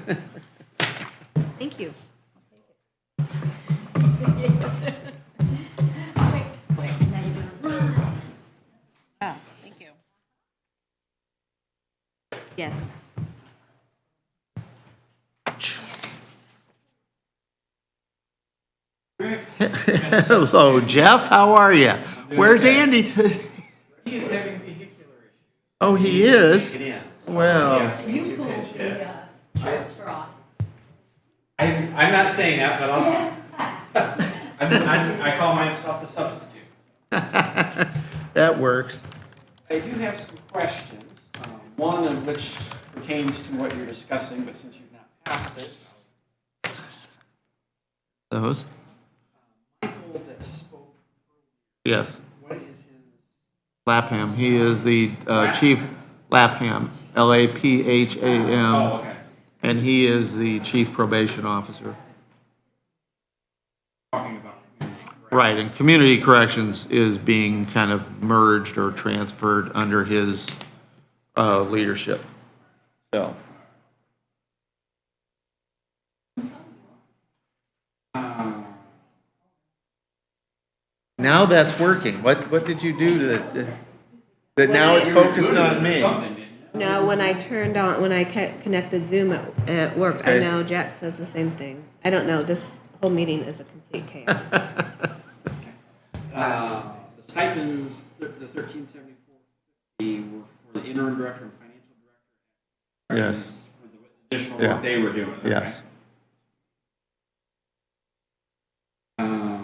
Speaker 5: Thank you.
Speaker 1: Oh, thank you.
Speaker 2: Yes.
Speaker 4: Hello, Jeff, how are you? Where's Andy?
Speaker 11: He is having vehicular issues.
Speaker 4: Oh, he is?
Speaker 11: It is.
Speaker 4: Well,
Speaker 11: I'm not saying that, but I call myself a substitute.
Speaker 4: that works.
Speaker 11: I do have some questions, one of which pertains to what you're discussing, but since you've not passed it,
Speaker 4: Those?
Speaker 11: Michael that spoke,
Speaker 4: Yes.
Speaker 11: what is his?
Speaker 4: Lapham, he is the chief, Lapham, Lapham.
Speaker 11: Oh, okay.
Speaker 4: And he is the chief probation officer.
Speaker 11: Talking about community corrections.
Speaker 4: Right, and community corrections is being kind of merged or transferred under his leadership. So, now that's working. What did you do that now it's focused on me?
Speaker 11: Something, didn't you?
Speaker 2: No, when I connected Zoom, it worked. I
Speaker 4: Okay.
Speaker 2: know Jack says the same thing. I don't know, this whole meeting is a complete chaos.
Speaker 11: The stipends, the 1374 were for the interim director and financial director.
Speaker 4: Yes.
Speaker 11: For the additional
Speaker 4: Yeah.
Speaker 11: work they were doing.
Speaker 4: Yes.
Speaker 11: okay.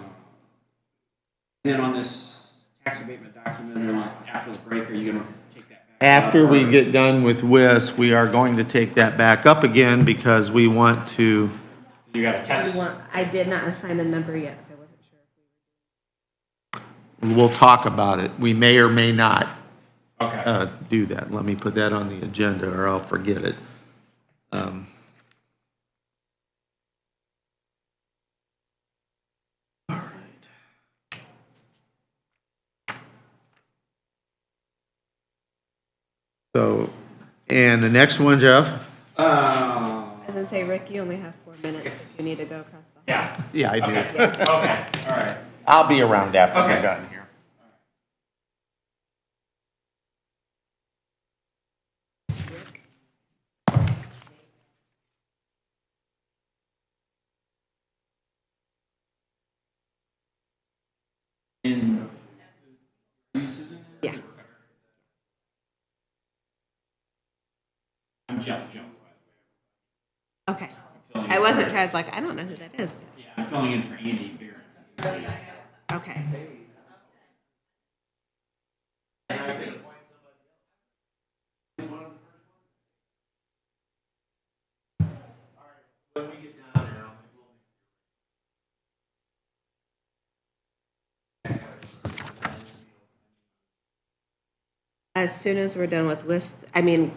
Speaker 11: Then on this tax abatement document, after the break, are you gonna take that back?
Speaker 4: After
Speaker 11: up,
Speaker 4: we
Speaker 11: or-
Speaker 4: get done with WIS, we are going to take that back up again because we want to,
Speaker 11: You gotta test.
Speaker 2: I did not assign a number yet, so I wasn't sure.
Speaker 4: we'll talk about it. We may or may not
Speaker 11: Okay.
Speaker 4: do that. Let me put that on the agenda or I'll forget it. All right. So, and the next one, Jeff?
Speaker 2: As I say, Rick, you only have 4 minutes if you need to go across the hall.
Speaker 11: Yeah,
Speaker 4: Yeah, I do.
Speaker 11: okay, okay, all right.
Speaker 4: I'll be around after
Speaker 11: Okay.
Speaker 4: we're done here.
Speaker 11: Jeff Jones, by
Speaker 2: Okay. I wasn't sure. I was like, I don't know who that is.
Speaker 11: the way. Yeah, I'm filling in for Andy Barron.
Speaker 2: Okay. As soon as we're done with WIS, I mean,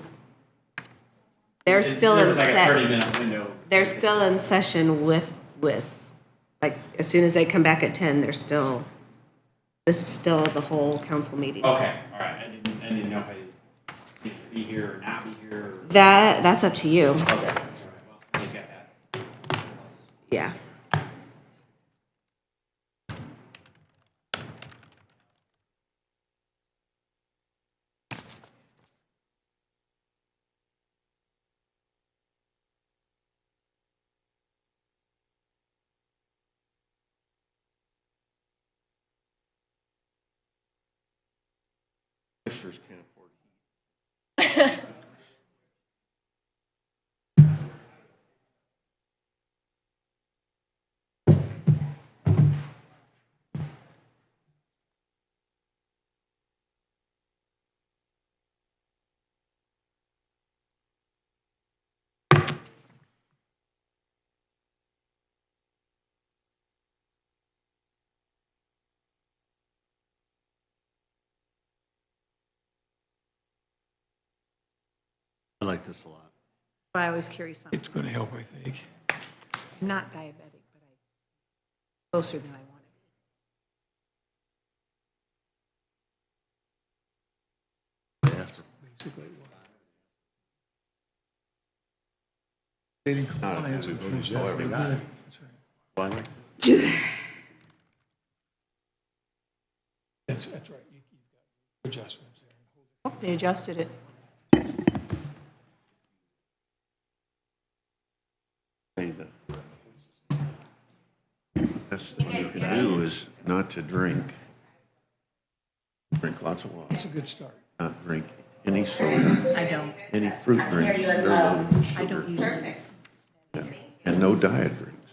Speaker 2: they're still in
Speaker 11: There's like a
Speaker 2: set.
Speaker 11: 30-minute window.
Speaker 2: They're still in session with WIS. Like, as soon as they come back at 10, they're still, this is still the whole council meeting.
Speaker 11: Okay, all right. I didn't know if I need to be here or not be here. Or...
Speaker 2: That's up to you.
Speaker 11: Okay. All right. Well, look at that.
Speaker 2: Yeah.
Speaker 7: Commissioners can't afford heat.
Speaker 6: I like this a lot.
Speaker 5: But I always carry something.
Speaker 10: It's going to help, I think.
Speaker 5: I'm not diabetic, but I'm closer than I want to
Speaker 6: Yeah.
Speaker 10: Basically. Stayed in compliance with Commissioner.
Speaker 6: Yes, they got it.
Speaker 10: That's right.
Speaker 6: Well, I like this.
Speaker 10: That's right. You've got adjustments there.
Speaker 5: be. They adjusted it.
Speaker 7: Say the best thing you can do is not to drink. Drink lots of water,
Speaker 10: That's a good start.
Speaker 7: not drink any soda,
Speaker 5: I don't.
Speaker 7: any fruit drinks. They're loaded with
Speaker 5: I don't
Speaker 7: sugar.
Speaker 5: usually.
Speaker 7: Yeah. And no diet drinks.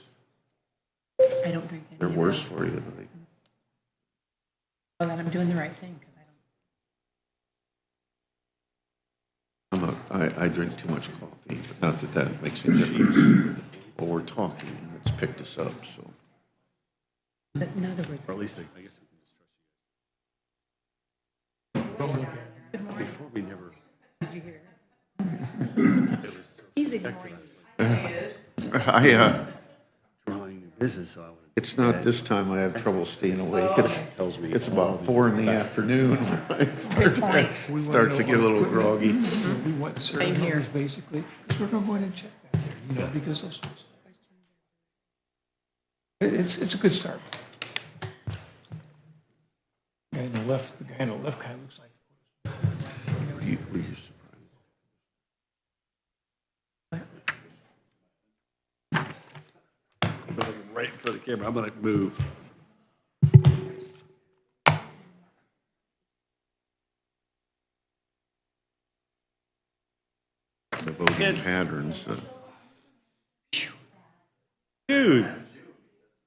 Speaker 5: I don't drink any
Speaker 7: They're
Speaker 5: of
Speaker 7: worse
Speaker 5: those.
Speaker 7: for you than they.
Speaker 5: Well, then I'm doing the right thing because I don't.
Speaker 7: I drink too much coffee, but not that that makes any difference. Well, we're talking, and it's picked us up, so.
Speaker 5: But in other words,
Speaker 6: Or at least, I guess we can just trust you. Before, we never.
Speaker 5: did you hear?
Speaker 6: It was so
Speaker 5: He's ignoring you.
Speaker 6: drawing new business, so I wanted.
Speaker 7: It's not this time I have trouble staying awake.
Speaker 6: Tells me.
Speaker 7: It's about 4 in the afternoon. when I start to get a little groggy.
Speaker 10: We want ceremonies, basically, because we're going to go in and check that there, you know, because those. It's a good start. Guy on the left, the guy on the left kind of looks like.
Speaker 7: Were you surprised?
Speaker 6: Right in front of the camera, I'm gonna move.
Speaker 7: The voting patterns.
Speaker 6: Dude.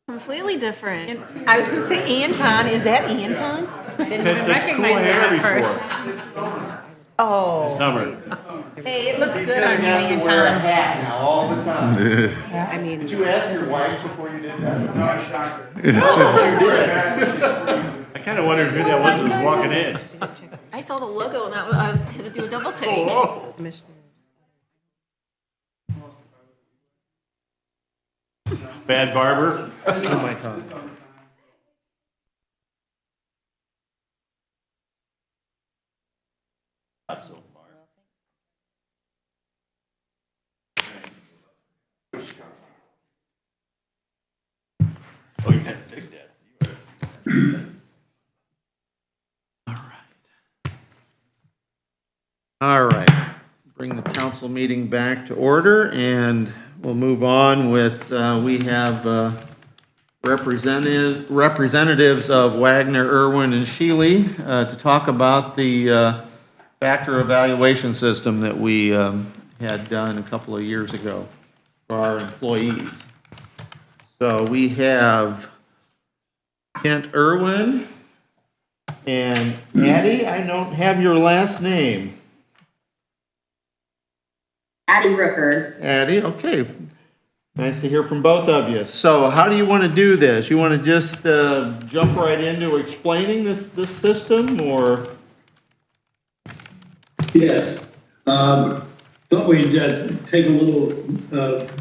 Speaker 3: Completely different.
Speaker 5: I was going to say Anton. Is that Anton?
Speaker 1: Didn't
Speaker 6: Had
Speaker 1: even
Speaker 6: such cool
Speaker 1: recognize
Speaker 6: hair
Speaker 1: that at
Speaker 6: before.
Speaker 1: first.
Speaker 5: Oh.
Speaker 6: Summer.
Speaker 5: Hey, it looks good on you, Anton.
Speaker 12: hat now all the time.
Speaker 2: I mean,
Speaker 12: Did you ask your wife before you did that?
Speaker 6: I kinda wondered who that was walking in.
Speaker 3: I saw the logo and that was, I had to do a double take.
Speaker 2: commissioners.
Speaker 6: Bad barber.
Speaker 4: My tongue.
Speaker 8: Not so far. Oh, you had a big desk.
Speaker 4: All right, bring the council meeting back to order, and we'll move on with, we have representatives of Wagner, Irwin, and Shealy to talk about the factor evaluation system that we had done a couple of years ago for our employees. So we have Kent Irwin and Addie, I don't have your last name.
Speaker 13: Addie Rooker.
Speaker 4: Addie, okay. Nice to hear from both of you. So how do you want to do this? You want to just jump right into explaining this system, or?
Speaker 14: Yes. Thought we'd take a little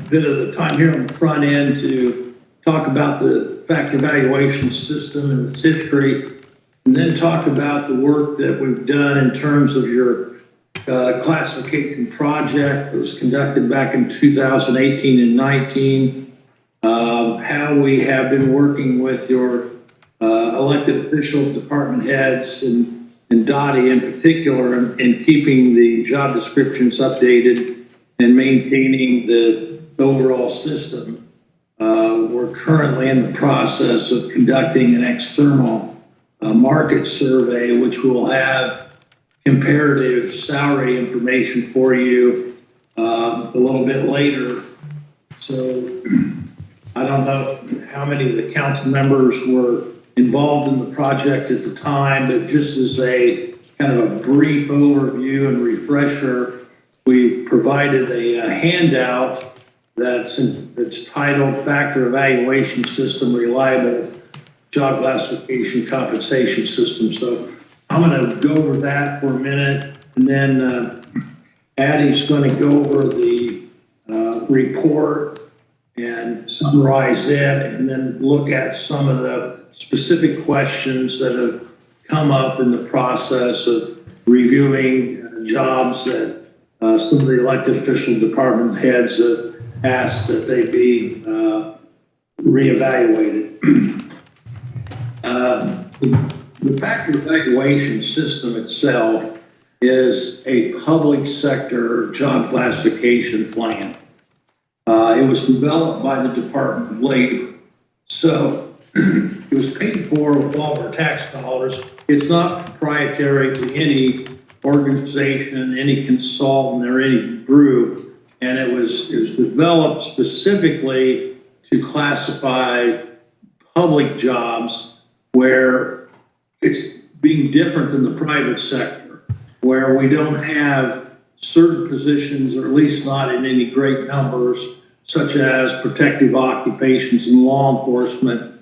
Speaker 14: bit of the time here on the front end to talk about the factor evaluation system and its history, and then talk about the work that we've done in terms of your classification project that was conducted back in 2018 and 19, how we have been working with your elected officials, department heads, and Dottie in particular, in keeping the job descriptions updated and maintaining the overall system. We're currently in the process of conducting an external market survey, which will have comparative salary information for you a little bit later. So I don't know how many of the council members were involved in the project at the time, but just as a kind of a brief overview and refresher, we provided a handout that's titled Factor Evaluation System Reliable Job Classification Compensation System. So I'm going to go over that for a minute, and then Addie's going to go over the report and summarize it, and then look at some of the specific questions that have come up in the process of reviewing jobs that some of the elected official department heads have asked that they be reevaluated. The factor evaluation system itself is a public sector job classification plan. It was developed by the Department of Labor. So it was paid for with all of our tax dollars. It's not proprietary to any organization, any consultant, or any group. And it was developed specifically to classify public jobs where it's being different than the private sector, where we don't have certain positions, or at least not in any great numbers, such as protective occupations and law enforcement,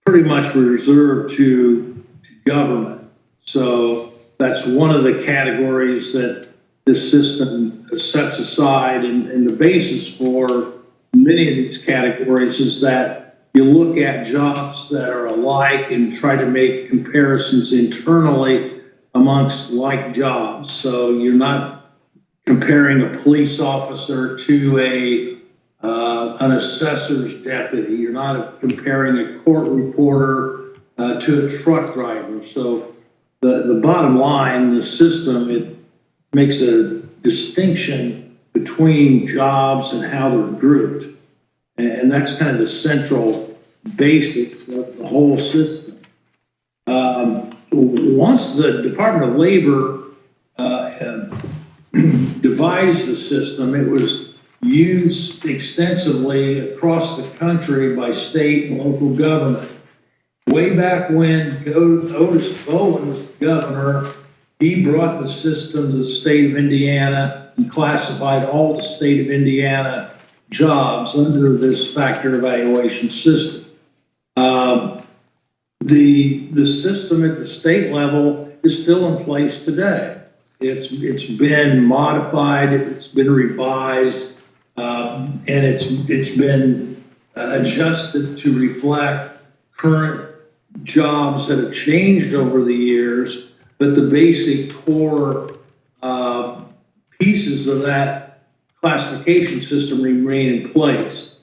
Speaker 14: pretty much reserved to government. So that's one of the categories that this system sets aside. And the basis for many of these categories is that you look at jobs that are alike and try to make comparisons internally amongst like jobs. So you're not comparing a police officer to an assessor's deputy. You're not comparing a court reporter to a truck driver. So the bottom line, the system, it makes a distinction between jobs and how they're grouped. And that's kind of the central basics of the whole system. Once the Department of Labor devised the system, it was used extensively across the country by state and local government. Way back when Otis Bowen was governor, he brought the system to the state of Indiana and classified all the state of Indiana jobs under this factor evaluation system. The system at the state level is still in place today. It's been modified, it's been revised, and it's been adjusted to reflect current jobs that have changed over the years, but the basic core pieces of that classification system remain in place.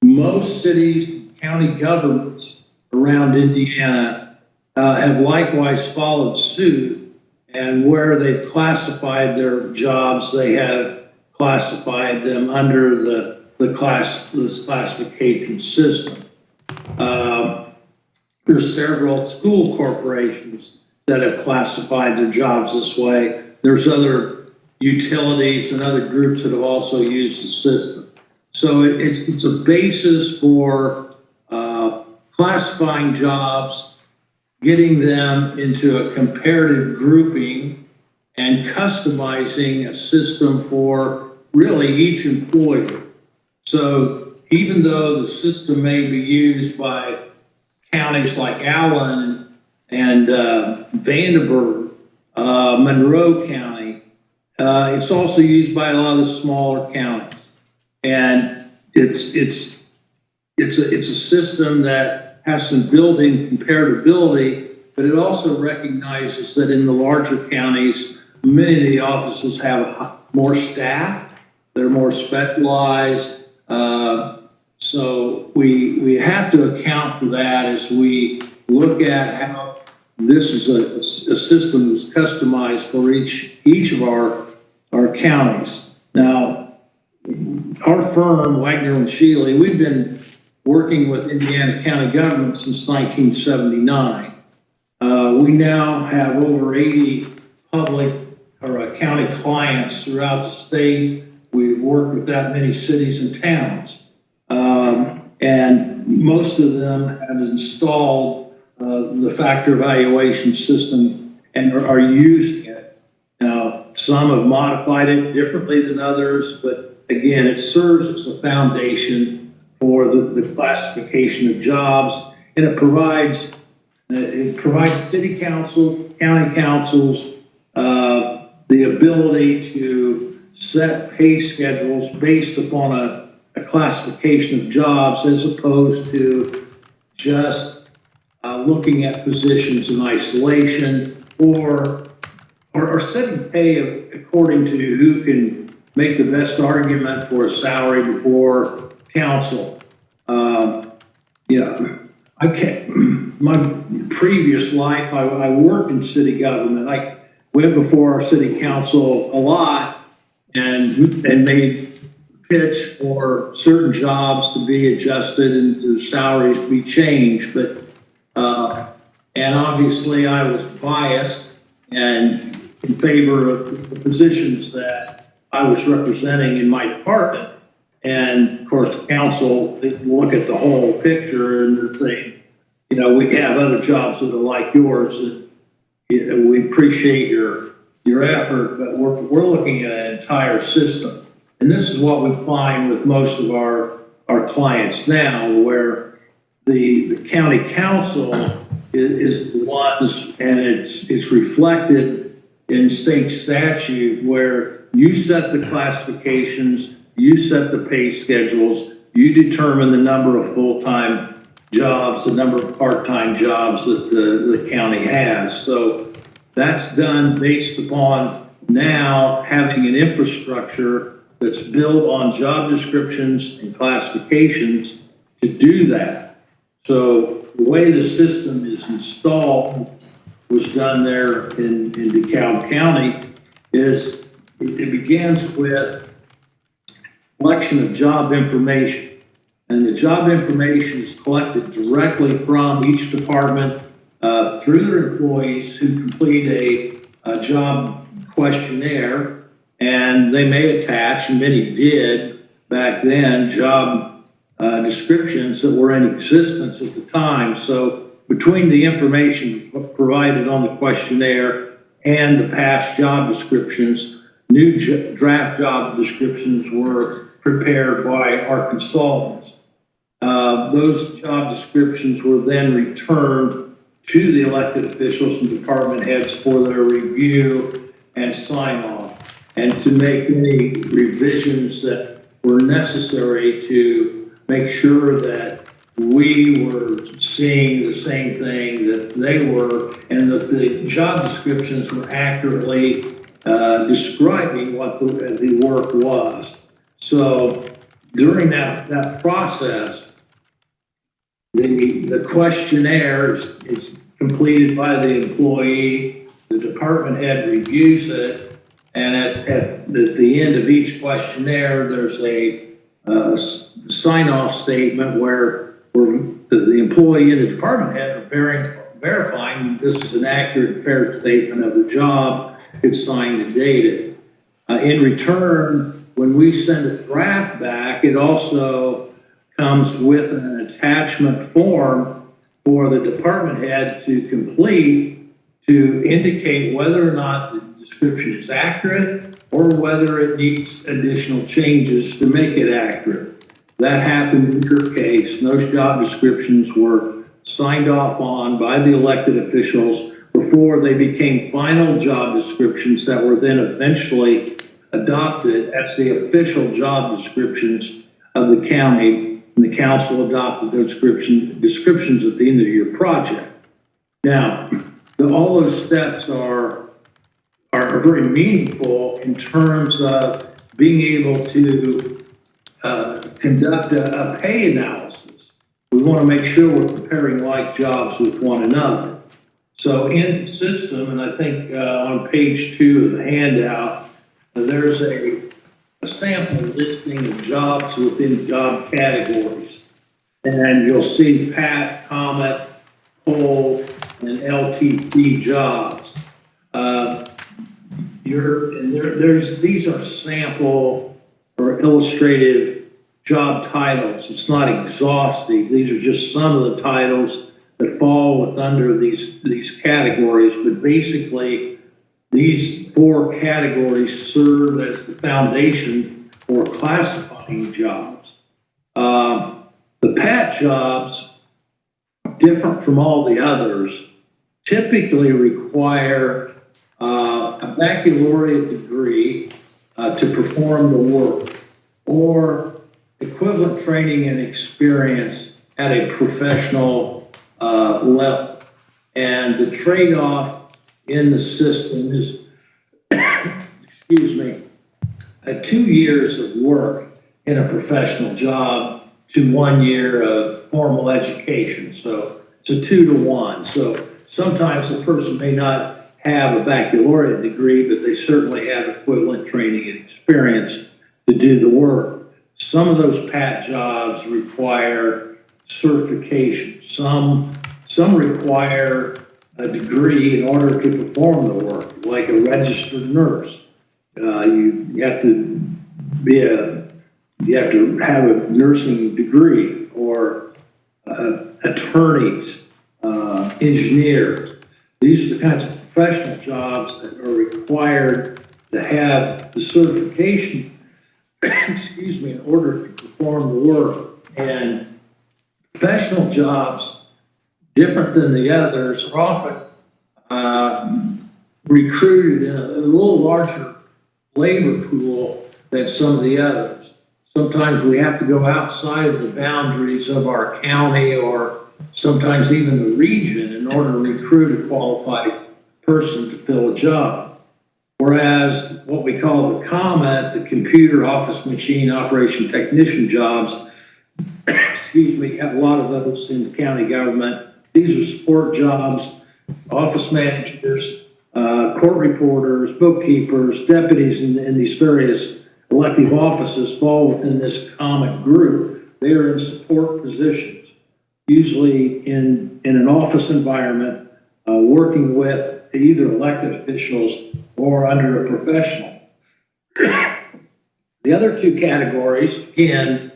Speaker 14: Most cities, county governments around Indiana have likewise followed suit, and where they've classified their jobs, they have classified them under this classification system. There's several school corporations that have classified their jobs this way. There's other utilities and other groups that have also used the system. So it's a basis for classifying jobs, getting them into a comparative grouping, and customizing a system for really each employer. So even though the system may be used by counties like Allen and Vanderburgh, Monroe County, it's also used by a lot of the smaller counties. And it's a system that has some built-in comparability, but it also recognizes that in the larger counties, many of the offices have more staff, they're more specialized. So we have to account for that as we look at how this is a system that's customized for each of our counties. Now, our firm, Wagner and Shealy, we've been working with Indiana County government since 1979. We now have over 80 public or county clients throughout the state. We've worked with that many cities and towns. And most of them have installed the factor evaluation system and are using it. Now, some have modified it differently than others, but again, it serves as a foundation for the classification of jobs, and it provides city council, county councils, the ability to set pay schedules based upon a classification of jobs, as opposed to just looking at positions in isolation or setting pay according to who can make the best argument for a salary before council. I can't, my previous life, I worked in city government. I went before our city council a lot and made pitch for certain jobs to be adjusted and the salaries be changed. But, and obviously I was biased and in favor of the positions that I was representing in my department. And of course, the council, they look at the whole picture and they're saying, we have other jobs that are like yours, and we appreciate your effort, but we're looking at an entire system. And this is what we find with most of our clients now, where the county council is the ones, and it's reflected in state statute, where you set the classifications, you set the pay schedules, you determine the number of full-time jobs, the number of part-time jobs that the county has. So that's done based upon now having an infrastructure that's built on job descriptions and classifications to do that. So the way the system is installed was done there in DeKalb County is it begins with collection of job information. And the job information is collected directly from each department through their employees who complete a job questionnaire, and they may attach, and many did back then, job descriptions that were in existence at the time. So between the information provided on the questionnaire and the past job descriptions, new draft job descriptions were prepared by our consultants. Those job descriptions were then returned to the elected officials and department heads for their review and sign off, and to make any revisions that were necessary to make sure that we were seeing the same thing that they were, and that the job descriptions were accurately describing what the work was. So during that process, the questionnaire is completed by the employee, the department head reviews it, and at the end of each questionnaire, there's a sign-off statement where the employee and the department head are verifying that this is an accurate and fair statement of the job. It's signed and dated. In return, when we send a draft back, it also comes with an attachment form for the department head to complete to indicate whether or not the description is accurate or whether it needs additional changes to make it accurate. That happened in your case. Those job descriptions were signed off on by the elected officials before they became final job descriptions that were then eventually adopted as the official job descriptions of the county, and the council adopted those descriptions at the end of your project. Now, all those steps are very meaningful in terms of being able to conduct a pay analysis. We want to make sure we're comparing like jobs with one another. So in the system, and I think on page 2 of the handout, there's a sample listing of jobs within job categories. And you'll see Pat, Comet, Pole, and LTT jobs. These are sample or illustrative job titles. It's not exhaustive. These are just some of the titles that fall under these categories. But basically, these 4 categories serve as the foundation for classifying jobs. The PAT jobs, different from all the others, typically require a baccalaureate degree to perform the work, or equivalent training and experience at a professional level. And the trade-off in the system is, excuse me, 2 years of work in a professional job to 1 year of formal education. So it's a 2 to 1. So sometimes a person may not have a baccalaureate degree, but they certainly have equivalent training and experience to do the work. Some of those PAT jobs require certification. Some require a degree in order to perform the work, like a registered nurse. You have to have a nursing degree, or attorneys, engineers. These are the kinds of professional jobs that are required to have the certification, excuse me, in order to perform the work. And professional jobs, different than the others, are often recruited in a little larger labor pool than some of the others. Sometimes we have to go outside of the boundaries of our county, or sometimes even the region, in order to recruit a qualified person to fill a job. Whereas what we call the COMET, the computer office machine operation technician jobs, excuse me, have a lot of those in the county government. These are support jobs, office managers, court reporters, bookkeepers, deputies in these various elective offices fall within this COMET group. They are in support positions, usually in an office environment, working with either elected officials or under a professional. The other 2 categories, again,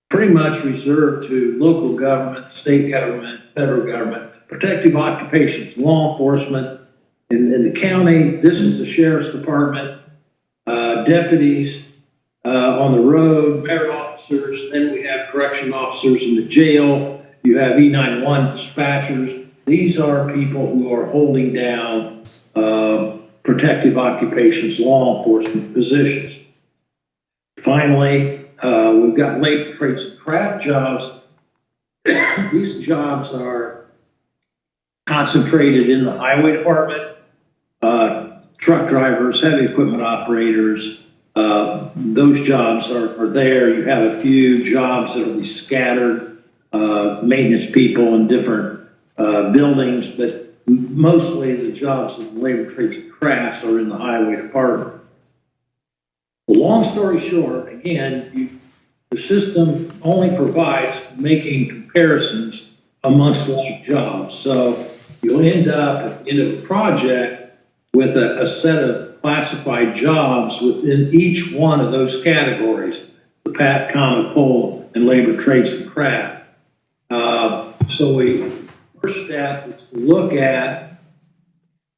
Speaker 14: pretty much reserved to local government, state government, federal government, protective occupations, law enforcement. In the county, this is the sheriff's department, deputies on the road, merit officers. Then we have correction officers in the jail. You have E911 dispatchers. These are people who are holding down protective occupations, law enforcement positions. Finally, we've got labor, trades, and craft jobs. These jobs are concentrated in the highway department, truck drivers, heavy equipment operators. Those jobs are there. You have a few jobs that will be scattered, maintenance people in different buildings, but mostly the jobs of labor, trades, and crafts are in the highway department. Well, long story short, again, the system only provides making comparisons amongst like jobs. So you'll end up at the end of the project with a set of classified jobs within each one of those categories, the PAT, common, pole, and labor, trades, and craft. So first step is to look at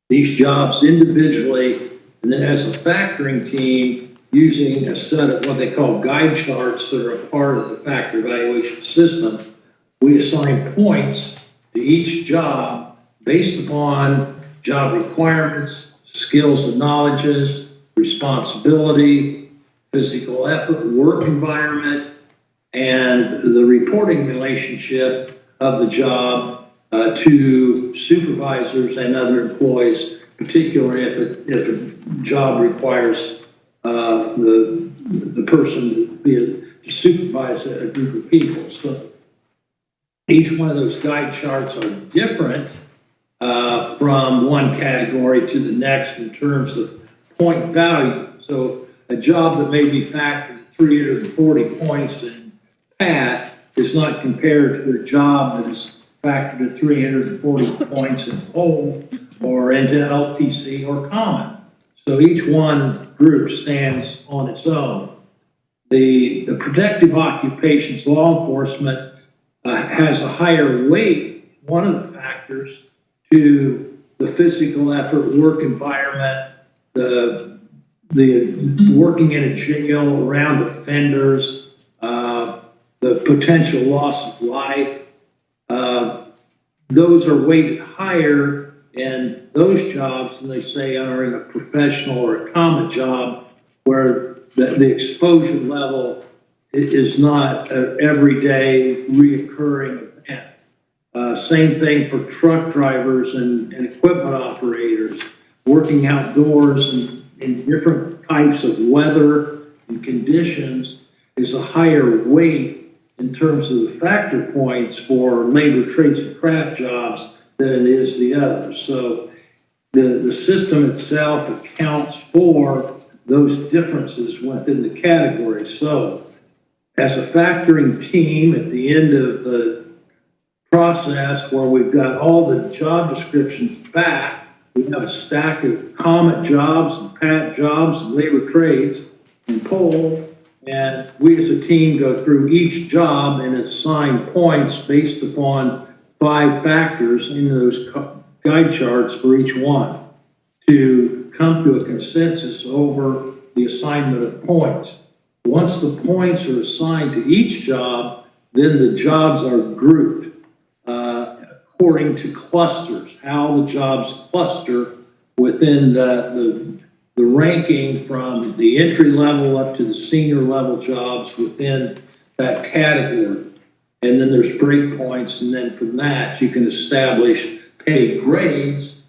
Speaker 14: these jobs individually, and then as a factoring team, using a set of what they call guide charts that are a part of the factor evaluation system, we assign points to each job based upon job requirements, skills and knowledges, responsibility, physical effort, work environment, and the reporting relationship of the job to supervisors and other employees, particularly if a job requires the person to supervise a group of people. So each one of those guide charts are different from one category to the next in terms of point value. So a job that may be factored at 340 points in PAT is not compared to a job that is factored at 340 points in whole or into LTC or common. So each one group stands on its own. The protective occupations law enforcement has a higher weight, one of the factors, to the physical effort, work environment, the working in a jail around offenders, the potential loss of life. Those are weighted higher in those jobs than they say are in a professional or a common job, where the exposure level is not an everyday reoccurring event. Same thing for truck drivers and equipment operators, working outdoors and in different types of weather and conditions is a higher weight in terms of the factor points for labor, trades, and craft jobs than it is the others. So the system itself accounts for those differences within the category. So as a factoring team at the end of the process, where we've got all the job descriptions back, we have a stack of common jobs and PAT jobs and labor trades and pole, and we as a team go through each job and assign points based upon 5 factors in those guide charts for each one to come to a consensus over the assignment of points. Once the points are assigned to each job, then the jobs are grouped according to clusters, how the jobs cluster within the ranking from the entry level up to the senior level jobs within that category. And then there's break points, and then from that you can establish pay grades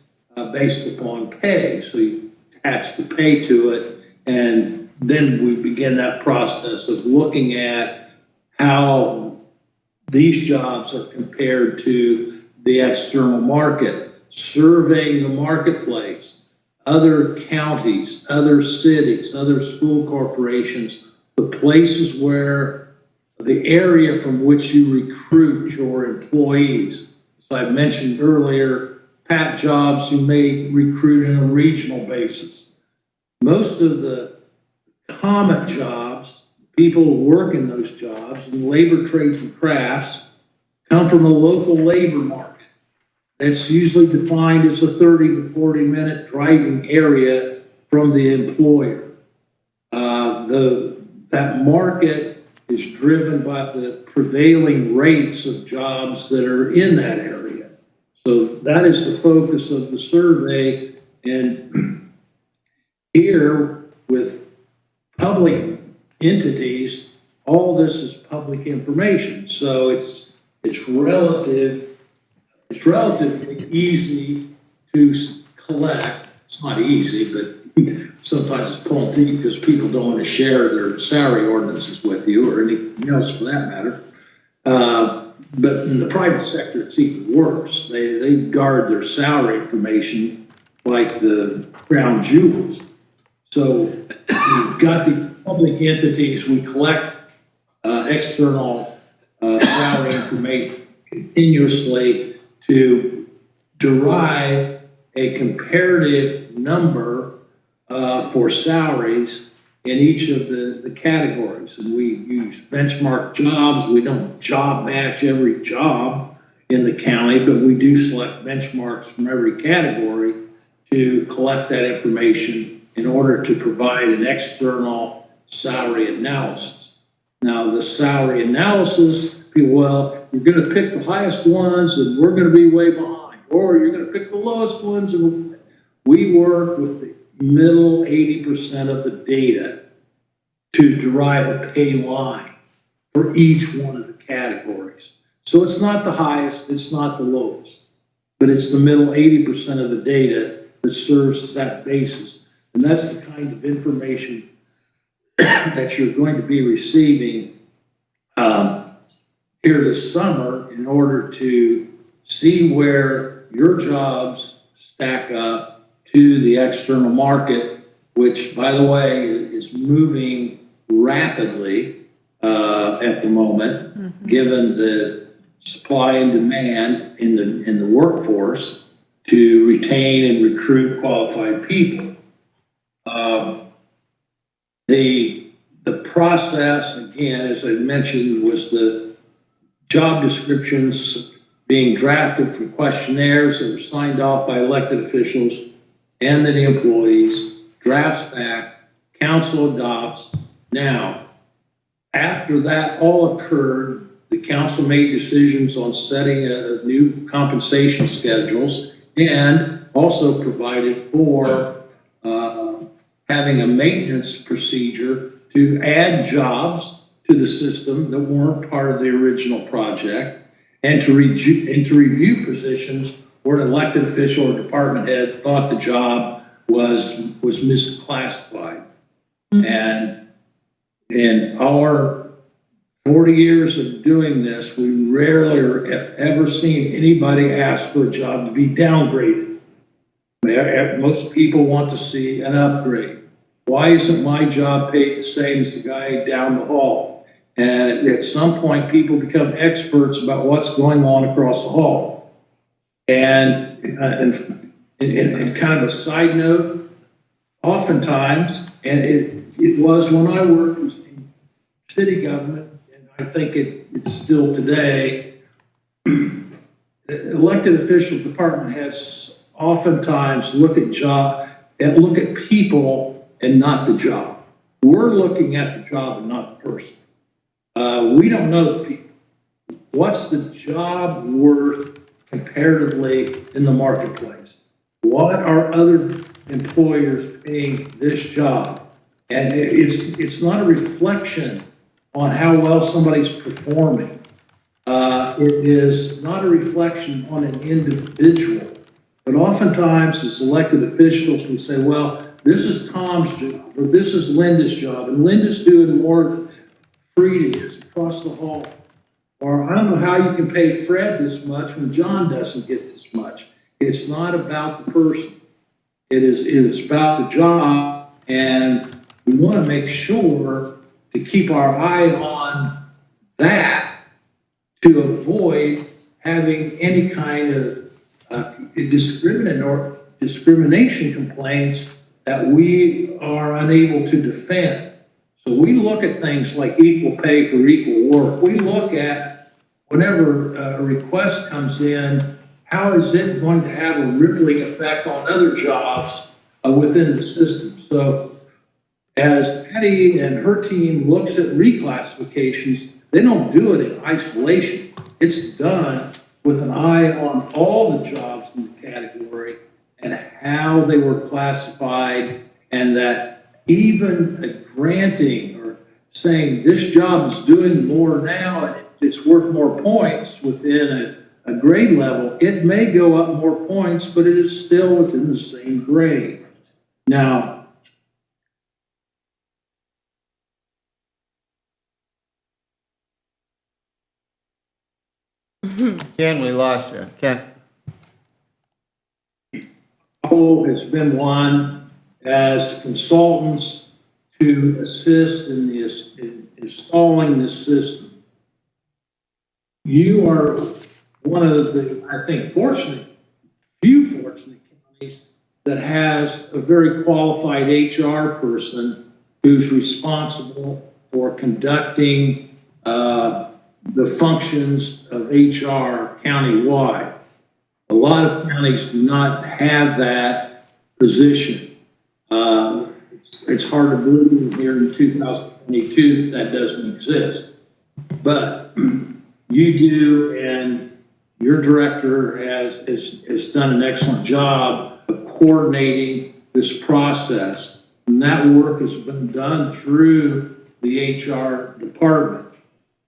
Speaker 14: based upon pay. So you attach the pay to it, and then we begin that process of looking at how these jobs are compared to the external market, surveying the marketplace, other counties, other cities, other school corporations, the places where the area from which you recruit your employees. As I mentioned earlier, PAT jobs you may recruit on a regional basis. Most of the common jobs, people who work in those jobs, and labor, trades, and crafts, come from a local labor market. That's usually defined as a 30 to 40 minute driving area from the employer. That market is driven by the prevailing rates of jobs that are in that area. So that is the focus of the survey. And here with public entities, all this is public information. So it's relatively easy to collect. It's not easy, but sometimes it's pulling teeth because people don't want to share their salary ordinances with you or anything else for that matter. But in the private sector, it's even worse. They guard their salary information like the crown jewels. So we've got the public entities, we collect external salary information continuously to derive a comparative number for salaries in each of the categories. And we use benchmark jobs. We don't job match every job in the county, but we do select benchmarks from every category to collect that information in order to provide an external salary analysis. Now, the salary analysis, people, well, you're going to pick the highest ones and we're going to be way behind, or you're going to pick the lowest ones. And we work with the middle 80% of the data to derive a pay line for each one of the categories. So it's not the highest, it's not the lowest, but it's the middle 80% of the data that serves as that basis. And that's the kind of information that you're going to be receiving here this summer in order to see where your jobs stack up to the external market, which, by the way, is moving rapidly at the moment, given the supply and demand in the workforce to retain and recruit qualified people. The process, again, as I mentioned, was the job descriptions being drafted from questionnaires that were signed off by elected officials and then the employees, drafts back, council adopts. Now, after that all occurred, the council made decisions on setting a new compensation schedules and also provided for having a maintenance procedure to add jobs to the system that weren't part of the original project, and to review positions where an elected official or department head thought the job was misclassified. And in our 40 years of doing this, we rarely have ever seen anybody ask for a job to be downgraded. Most people want to see an upgrade. Why isn't my job paid the same as the guy down the hall? And at some point, people become experts about what's going on across the hall. And kind of a side note, oftentimes, and it was when I worked in city government, and I think it's still today, the elected official department has oftentimes look at people and not the job. We're looking at the job and not the person. We don't know the people. What's the job worth comparatively in the marketplace? What are other employers paying this job? And it's not a reflection on how well somebody's performing. It is not a reflection on an individual. But oftentimes, as elected officials, we say, well, this is Tom's job, or this is Linda's job, and Linda's doing more than Frida is across the hall. Or I don't know how you can pay Fred this much when John doesn't get this much. It's not about the person. It is about the job, and we want to make sure to keep our eye on that to avoid having any kind of discrimination complaints that we are unable to defend. So we look at things like equal pay for equal work. We look at whenever a request comes in, how is it going to have a rippling effect on other jobs within the system? So as Patty and her team looks at reclassifications, they don't do it in isolation. It's done with an eye on all the jobs in the category and how they were classified, and that even a granting or saying this job is doing more now and it's worth more points within a grade level, it may go up more points, but it is still within the same grade. Now,
Speaker 4: Ken, we lost you. Ken.
Speaker 14: Goal has been one as consultants to assist in installing this system. You are one of the, I think, few fortunate counties that has a very qualified HR person who's responsible for conducting the functions of HR countywide. A lot of counties do not have that position. It's hard to believe here in 2022 that doesn't exist. But you do, and your director has done an excellent job of coordinating this process. And that work has been done through the HR department.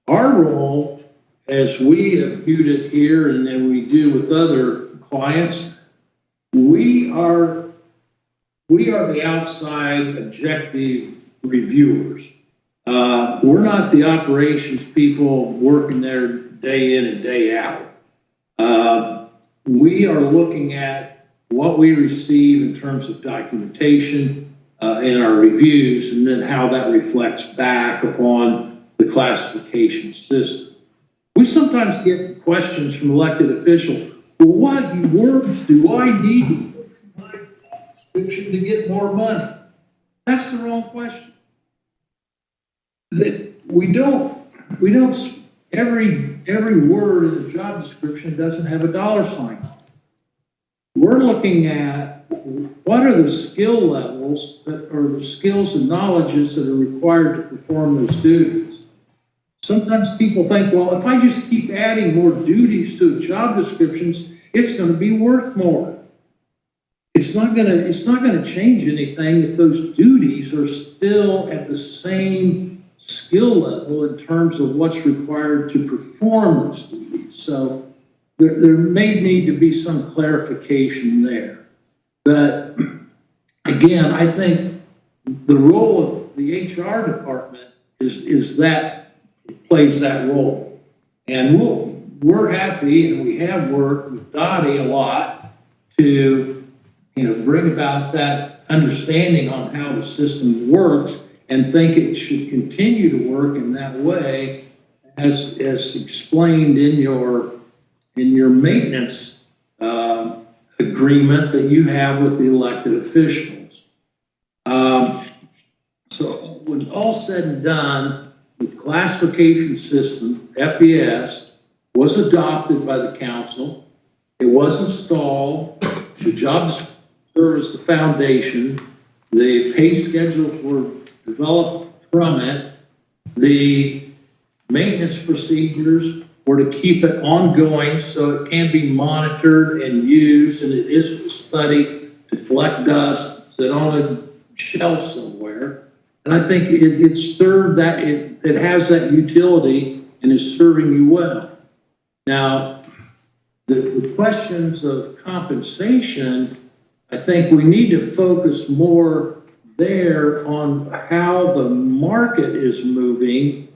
Speaker 14: Our role, as we have viewed it here and then we do with other clients, we are the outside objective reviewers. We're not the operations people working there day in and day out. We are looking at what we receive in terms of documentation in our reviews, and then how that reflects back upon the classification system. We sometimes get questions from elected officials, well, what words do I need in my job description to get more money? That's the wrong question. That we don't, every word in the job description doesn't have a dollar sign. We're looking at what are the skill levels that are the skills and knowledges that are required to perform those duties. Sometimes people think, well, if I just keep adding more duties to the job descriptions, it's going to be worth more. It's not going to change anything if those duties are still at the same skill level in terms of what's required to perform those duties. So there may need to be some clarification there. But again, I think the role of the HR department is that plays that role. And we're happy, and we have worked with Dottie a lot to bring about that understanding on how the system works, and think it should continue to work in that way as explained in your maintenance agreement that you have with the elected officials. So when all's said and done, the classification system, FES, was adopted by the council. It was installed. The job served as the foundation. The pay schedules were developed from it. The maintenance procedures were to keep it ongoing so it can be monitored and used, and it is a study to collect dust that's on a shelf somewhere. And I think it served that, it has that utility and is serving you well. Now, the questions of compensation, I think we need to focus more there on how the market is moving,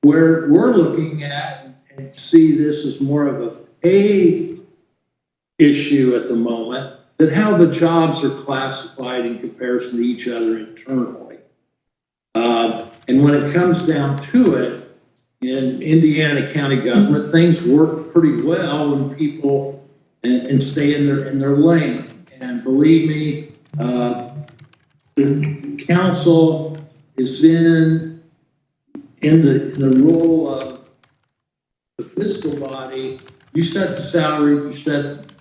Speaker 14: where we're looking at and see this as more of a pay issue at the moment than how the jobs are classified in comparison to each other internally. And when it comes down to it, in Indiana county government, things work pretty well when people and stay in their lane. And believe me, the council is in the role of the fiscal body. You set the salaries, you set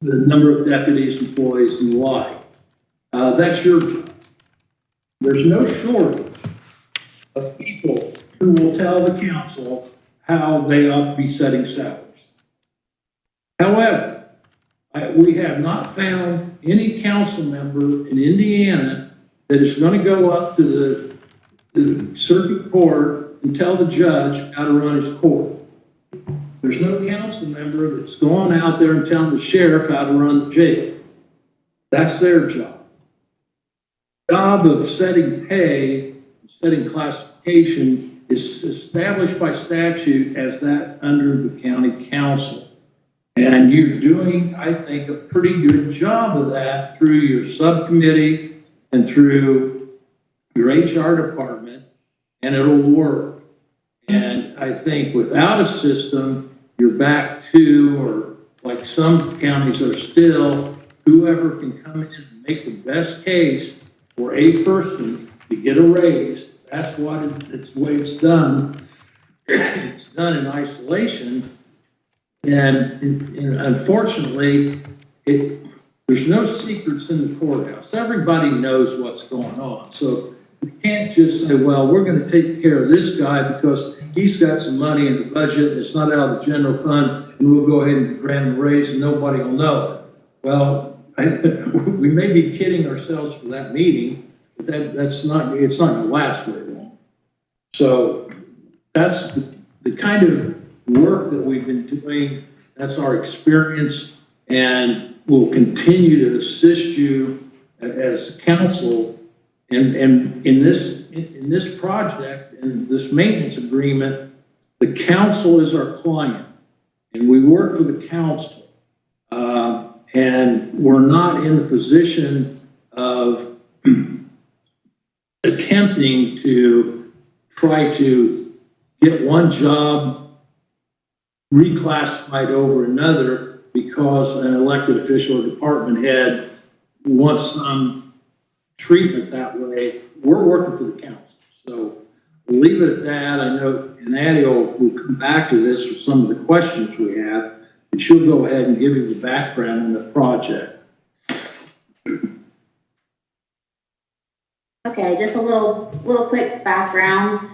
Speaker 14: the number of deputies, employees, and the like. That's your job. There's no shortage of people who will tell the council how they ought to be setting salaries. However, we have not found any council member in Indiana that is going to go up to the circuit court and tell the judge how to run his court. There's no council member that's going out there and telling the sheriff how to run the jail. That's their job. The job of setting pay, setting classification is established by statute as that under the county council. And you're doing, I think, a pretty good job of that through your subcommittee and through your HR department, and it'll work. And I think without a system, you're back to, or like some counties are still, whoever can come in and make the best case for a person to get a raise, that's what it's the way it's done. It's done in isolation. And unfortunately, there's no secrets in the courthouse. Everybody knows what's going on. So we can't just say, well, we're going to take care of this guy because he's got some money in the budget. It's not out of the general fund, and we'll go ahead and grant him a raise and nobody will know it. Well, we may be kidding ourselves for that meeting, but it's not going to last very long. So that's the kind of work that we've been doing. That's our experience, and we'll continue to assist you as council. And in this project and this maintenance agreement, the council is our client, and we work for the council. And we're not in the position of attempting to try to get one job reclassified over another because an elected official or department head wants some treatment that way. We're working for the council. So we'll leave it at that. I know, and Addie will come back to this with some of the questions we have, and she'll go ahead and give you the background on the project.
Speaker 13: Okay, just a little quick background.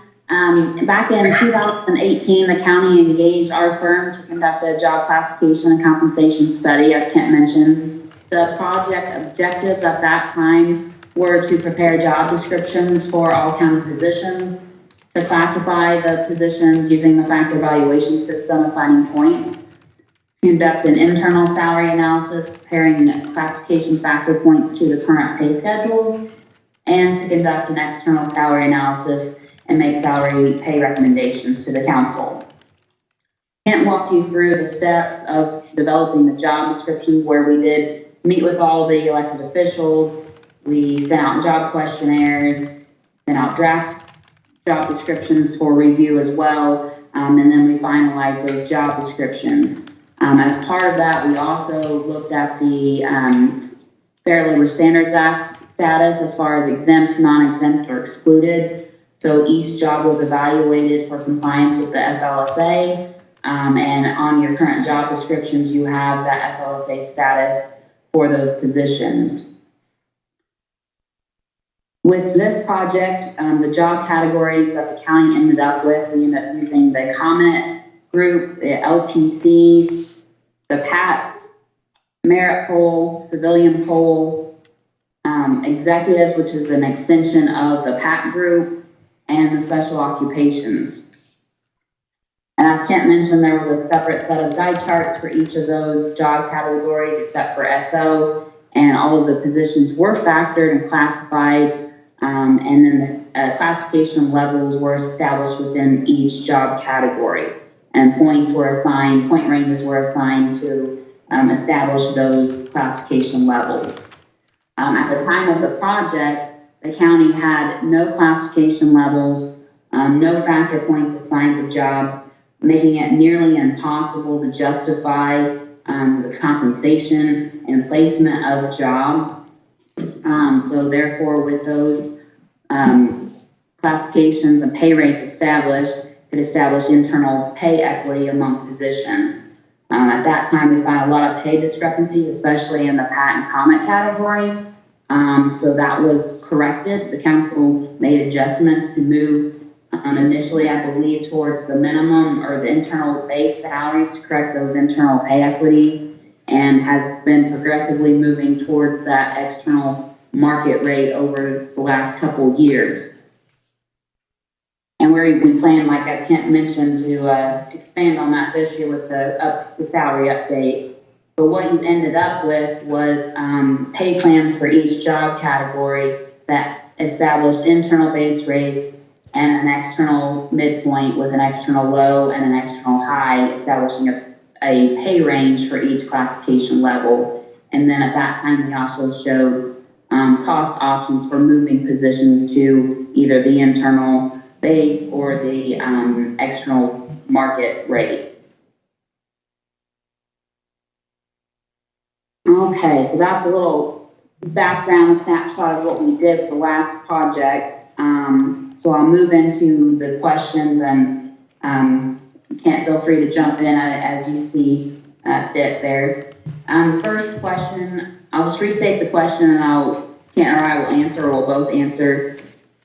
Speaker 13: Back in 2018, the county engaged our firm to conduct a job classification and compensation study, as Kent mentioned. The project objectives at that time were to prepare job descriptions for all county positions, to classify the positions using the factor evaluation system, assigning points, conduct an internal salary analysis, comparing classification factor points to the current pay schedules, and to conduct an external salary analysis and make salary pay recommendations to the council. Kent walked you through the steps of developing the job descriptions, where we did meet with all the elected officials. We sent out job questionnaires, sent out draft job descriptions for review as well, and then we finalized those job descriptions. As part of that, we also looked at the Fair Labor Standards Act status as far as exempt, non-exempt, or excluded. So each job was evaluated for compliance with the FLSA, and on your current job descriptions, you have that FLSA status for those positions. With this project, the job categories that the county ended up with, we ended up using the comment group, the LTCs, the PATs, merit poll, civilian poll, executives, which is an extension of the PAT group, and the special occupations. And as Kent mentioned, there was a separate set of guide charts for each of those job categories except for SO, and all of the positions were factored and classified, and then the classification levels were established within each job category, and points were assigned, point ranges were assigned to establish those classification levels. At the time of the project, the county had no classification levels, no factor points assigned to jobs, making it nearly impossible to justify the compensation and placement of jobs. So therefore, with those classifications and pay rates established, could establish internal pay equity among positions. At that time, we found a lot of pay discrepancies, especially in the PAT and comment category. So that was corrected. The council made adjustments to move initially, I believe, towards the minimum or the internal base salaries to correct those internal pay equities, and has been progressively moving towards that external market rate over the last couple years. And we plan, like as Kent mentioned, to expand on that this year with the salary update. But what you ended up with was pay plans for each job category that established internal base rates and an external midpoint with an external low and an external high, establishing a pay range for each classification level. And then at that time, we also showed cost options for moving positions to either the internal base or the external market rate. Okay, so that's a little background snapshot of what we did with the last project. So I'll move into the questions, and Kent, feel free to jump in as you see fit there. First question, I'll just restate the question, and Kent or I will answer, or we'll both answer.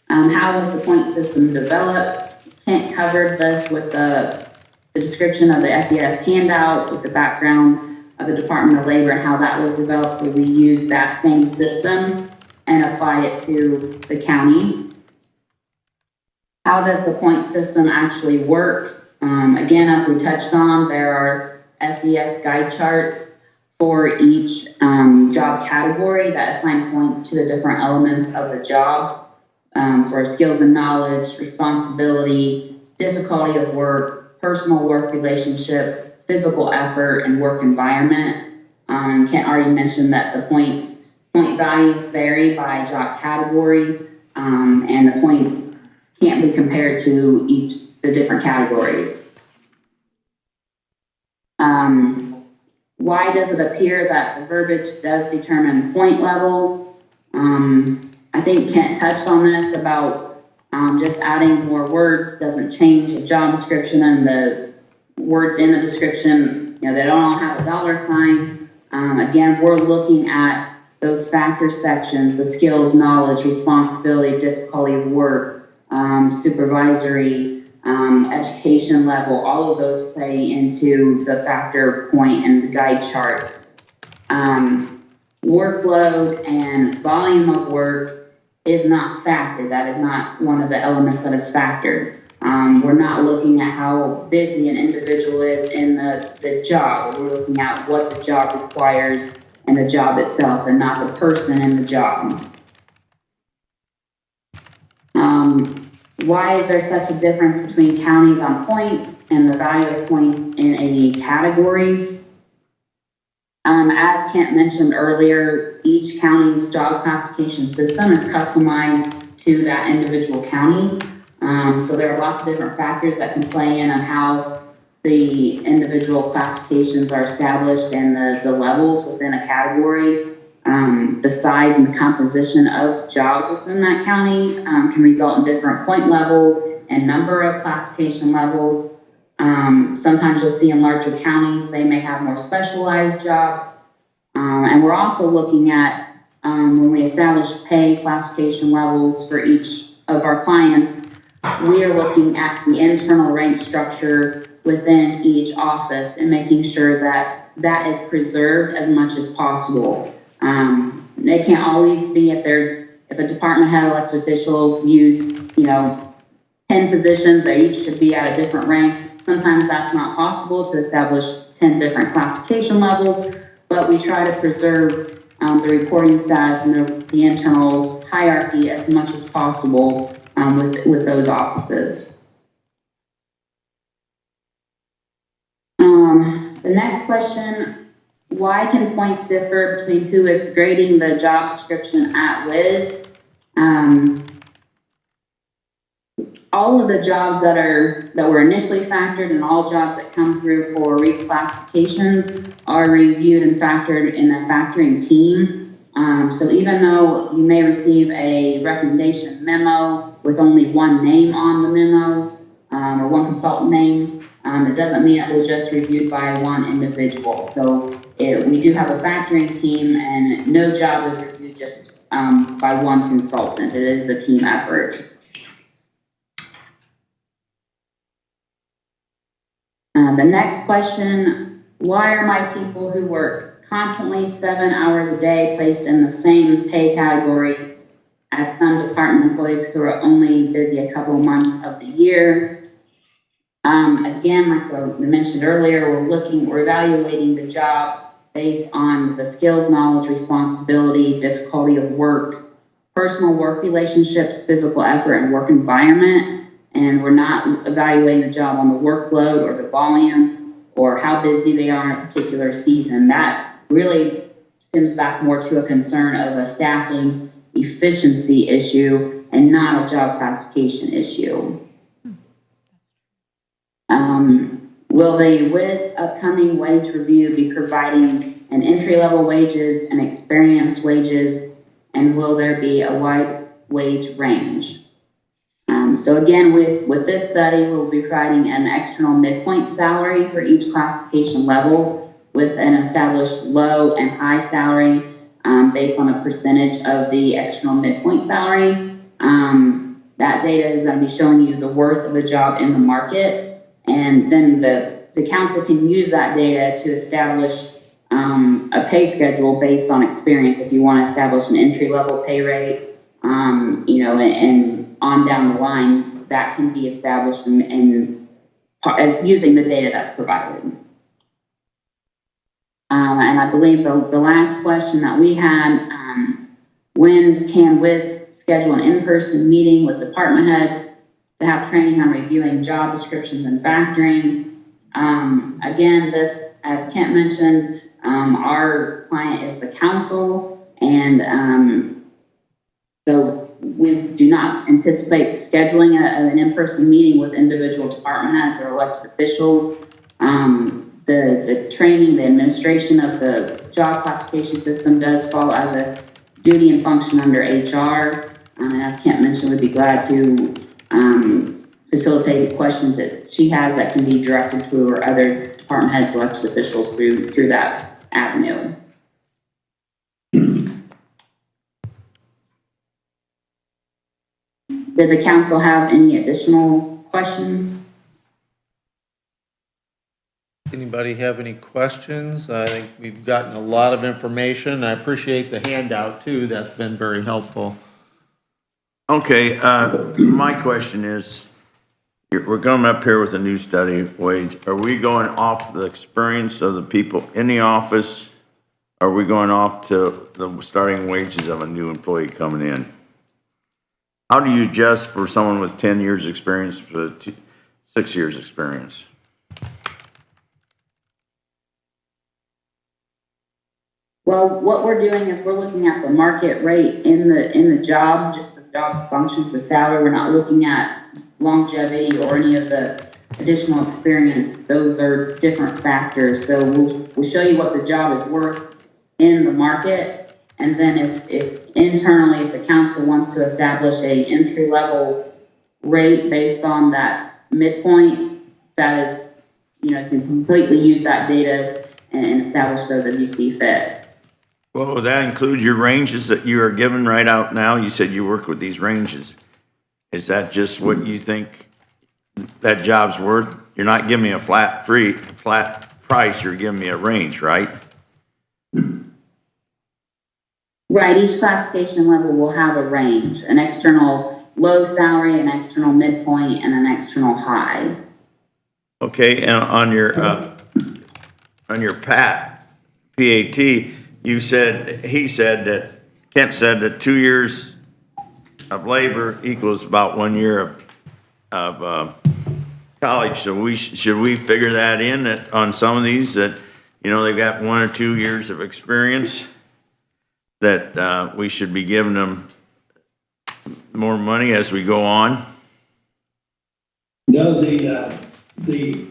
Speaker 13: How was the point system developed? Kent covered this with the description of the FES handout, with the background of the Department of Labor and how that was developed. So we use that same system and apply it to the county. How does the point system actually work? Again, as we touched on, there are FES guide charts for each job category that assign points to the different elements of the job, for skills and knowledge, responsibility, difficulty of work, personal work relationships, physical effort, and work environment. Kent already mentioned that the point values vary by job category, and the points can't be compared to the different categories. Why does it appear that the verbiage does determine point levels? I think Kent touched on this about just adding more words doesn't change the job description, and the words in the description, they don't all have a dollar sign. Again, we're looking at those factor sections, the skills, knowledge, responsibility, difficulty of work, supervisory, education level, all of those play into the factor point and the guide charts. Workload and volume of work is not factored. That is not one of the elements that is factored. We're not looking at how busy an individual is in the job. We're looking at what the job requires and the job itself, and not the person in the job. Why is there such a difference between counties on points and the value of points in a category? As Kent mentioned earlier, each county's job classification system is customized to that individual county. So there are lots of different factors that can play in on how the individual classifications are established and the levels within a category. The size and the composition of jobs within that county can result in different point levels and number of classification levels. Sometimes you'll see in larger counties, they may have more specialized jobs. And we're also looking at, when we establish pay classification levels for each of our clients, we are looking at the internal rank structure within each office and making sure that that is preserved as much as possible. It can't always be if a department head elected official views, 10 positions, they each should be at a different rank. Sometimes that's not possible to establish 10 different classification levels, but we try to preserve the reporting status and the internal hierarchy as much as possible with those offices. The next question, why can points differ between who is grading the job description at WIS? All of the jobs that were initially factored and all jobs that come through for reclassifications are reviewed and factored in a factoring team. So even though you may receive a recommendation memo with only one name on the memo, or one consultant name, it doesn't mean it was just reviewed by one individual. So we do have a factoring team, and no job is reviewed just by one consultant. It is a team effort. The next question, why are my people who work constantly 7 hours a day placed in the same pay category as some department employees who are only busy a couple of months of the year? Again, like we mentioned earlier, we're evaluating the job based on the skills, knowledge, responsibility, difficulty of work, personal work relationships, physical effort, and work environment. And we're not evaluating the job on the workload or the volume or how busy they are in a particular season. That really stems back more to a concern of a staffing efficiency issue and not a job classification issue. Will the WIS upcoming wage review be providing and entry-level wages and experienced wages, and will there be a wide wage range? So again, with this study, we'll be providing an external midpoint salary for each classification level with an established low and high salary based on a percentage of the external midpoint salary. That data is going to be showing you the worth of the job in the market, and then the council can use that data to establish a pay schedule based on experience. If you want to establish an entry-level pay rate, and on down the line, that can be established as using the data that's provided. And I believe the last question that we had, when can WIS schedule an in-person meeting with department heads to have training on reviewing job descriptions and factoring? Again, this, as Kent mentioned, our client is the council, and so we do not anticipate scheduling an in-person meeting with individual department heads or elected officials. The training, the administration of the job classification system does fall as a duty and function under HR. And as Kent mentioned, we'd be glad to facilitate questions that she has that can be directed to her other department heads, elected officials through that avenue. Did the council have any additional questions?
Speaker 4: Anybody have any questions? I think we've gotten a lot of information. I appreciate the handout too. That's been very helpful.
Speaker 8: Okay, my question is, we're coming up here with a new study wage. Are we going off the experience of the people in the office? Or are we going off to the starting wages of a new employee coming in? How do you adjust for someone with 10 years experience for 6 years experience?
Speaker 13: Well, what we're doing is we're looking at the market rate in the job, just the job functions, the salary. We're not looking at longevity or any of the additional experience. Those are different factors. So we'll show you what the job is worth in the market, and then if internally, if the council wants to establish a entry-level rate based on that midpoint, that is, can completely use that data and establish those as you see fit.
Speaker 8: Well, would that include your ranges that you are given right out now? You said you work with these ranges. Is that just what you think that job's worth? You're not giving me a flat price, you're giving me a range, right?
Speaker 13: Right, each classification level will have a range, an external low salary, an external midpoint, and an external high.
Speaker 8: Okay, and on your PAT, he said that, Kent said that 2 years of labor equals about 1 year of college. So should we figure that in that on some of these that, they've got 1 or 2 years of experience, that we should be giving them more money as we go on?
Speaker 14: No, the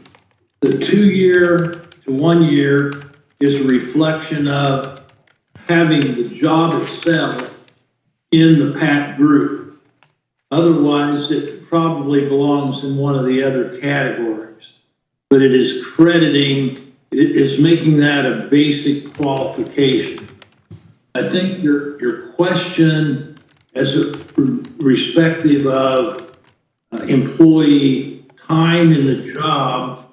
Speaker 14: 2 year to 1 year is a reflection of having the job itself in the PAT group. Otherwise, it probably belongs in one of the other categories. But it is crediting, it is making that a basic qualification. I think your question as a respective of employee time in the job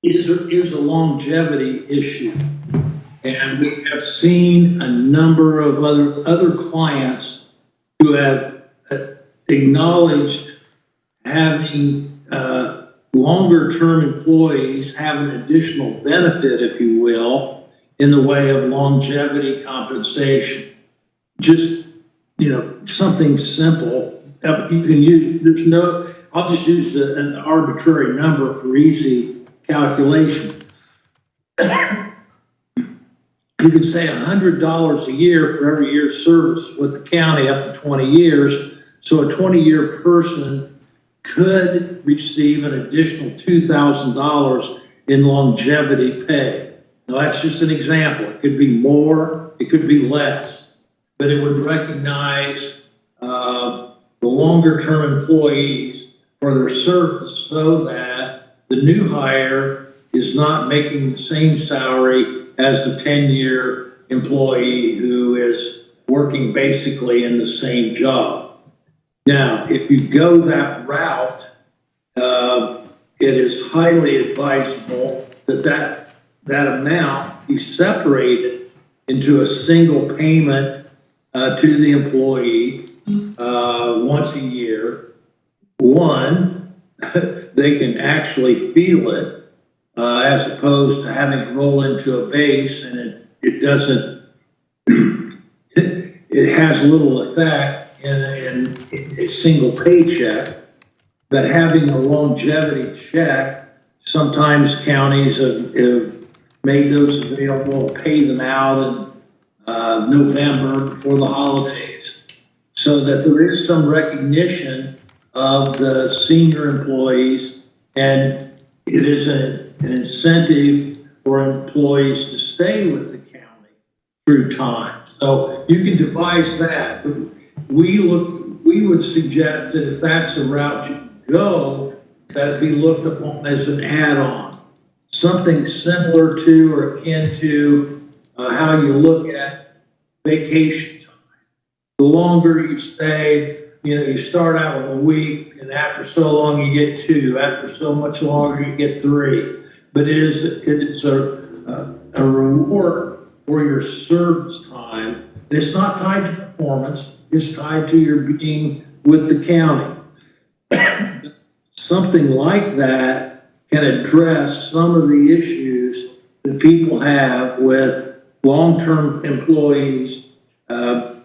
Speaker 14: is a longevity issue. And we have seen a number of other clients who have acknowledged having longer-term employees have an additional benefit, if you will, in the way of longevity compensation. Just, something simple. You can use, I'll just use an arbitrary number for easy calculation. You could say $100 a year for every year's service with the county up to 20 years. So a 20-year person could receive an additional $2,000 in longevity pay. Now, that's just an example. It could be more, it could be less, but it would recognize the longer-term employees for their service so that the new hire is not making the same salary as the 10-year employee who is working basically in the same job. Now, if you go that route, it is highly advisable that amount be separated into a single payment to the employee once a year. One, they can actually feel it as opposed to having to roll into a base, and it doesn't, it has little effect in a single paycheck. But having a longevity check, sometimes counties have made those available, pay them out in November before the holidays, so that there is some recognition of the senior employees, and it is an incentive for employees to stay with the county through time. So you can devise that. But we would suggest that if that's the route you go, that it be looked upon as an add-on, something similar to or akin to how you look at vacation time. The longer you stay, you start out with a week, and after so long you get 2, after so much longer you get 3. But it is a reward for your service time. And it's not tied to performance, it's tied to your being with the county. Something like that can address some of the issues that people have with long-term employees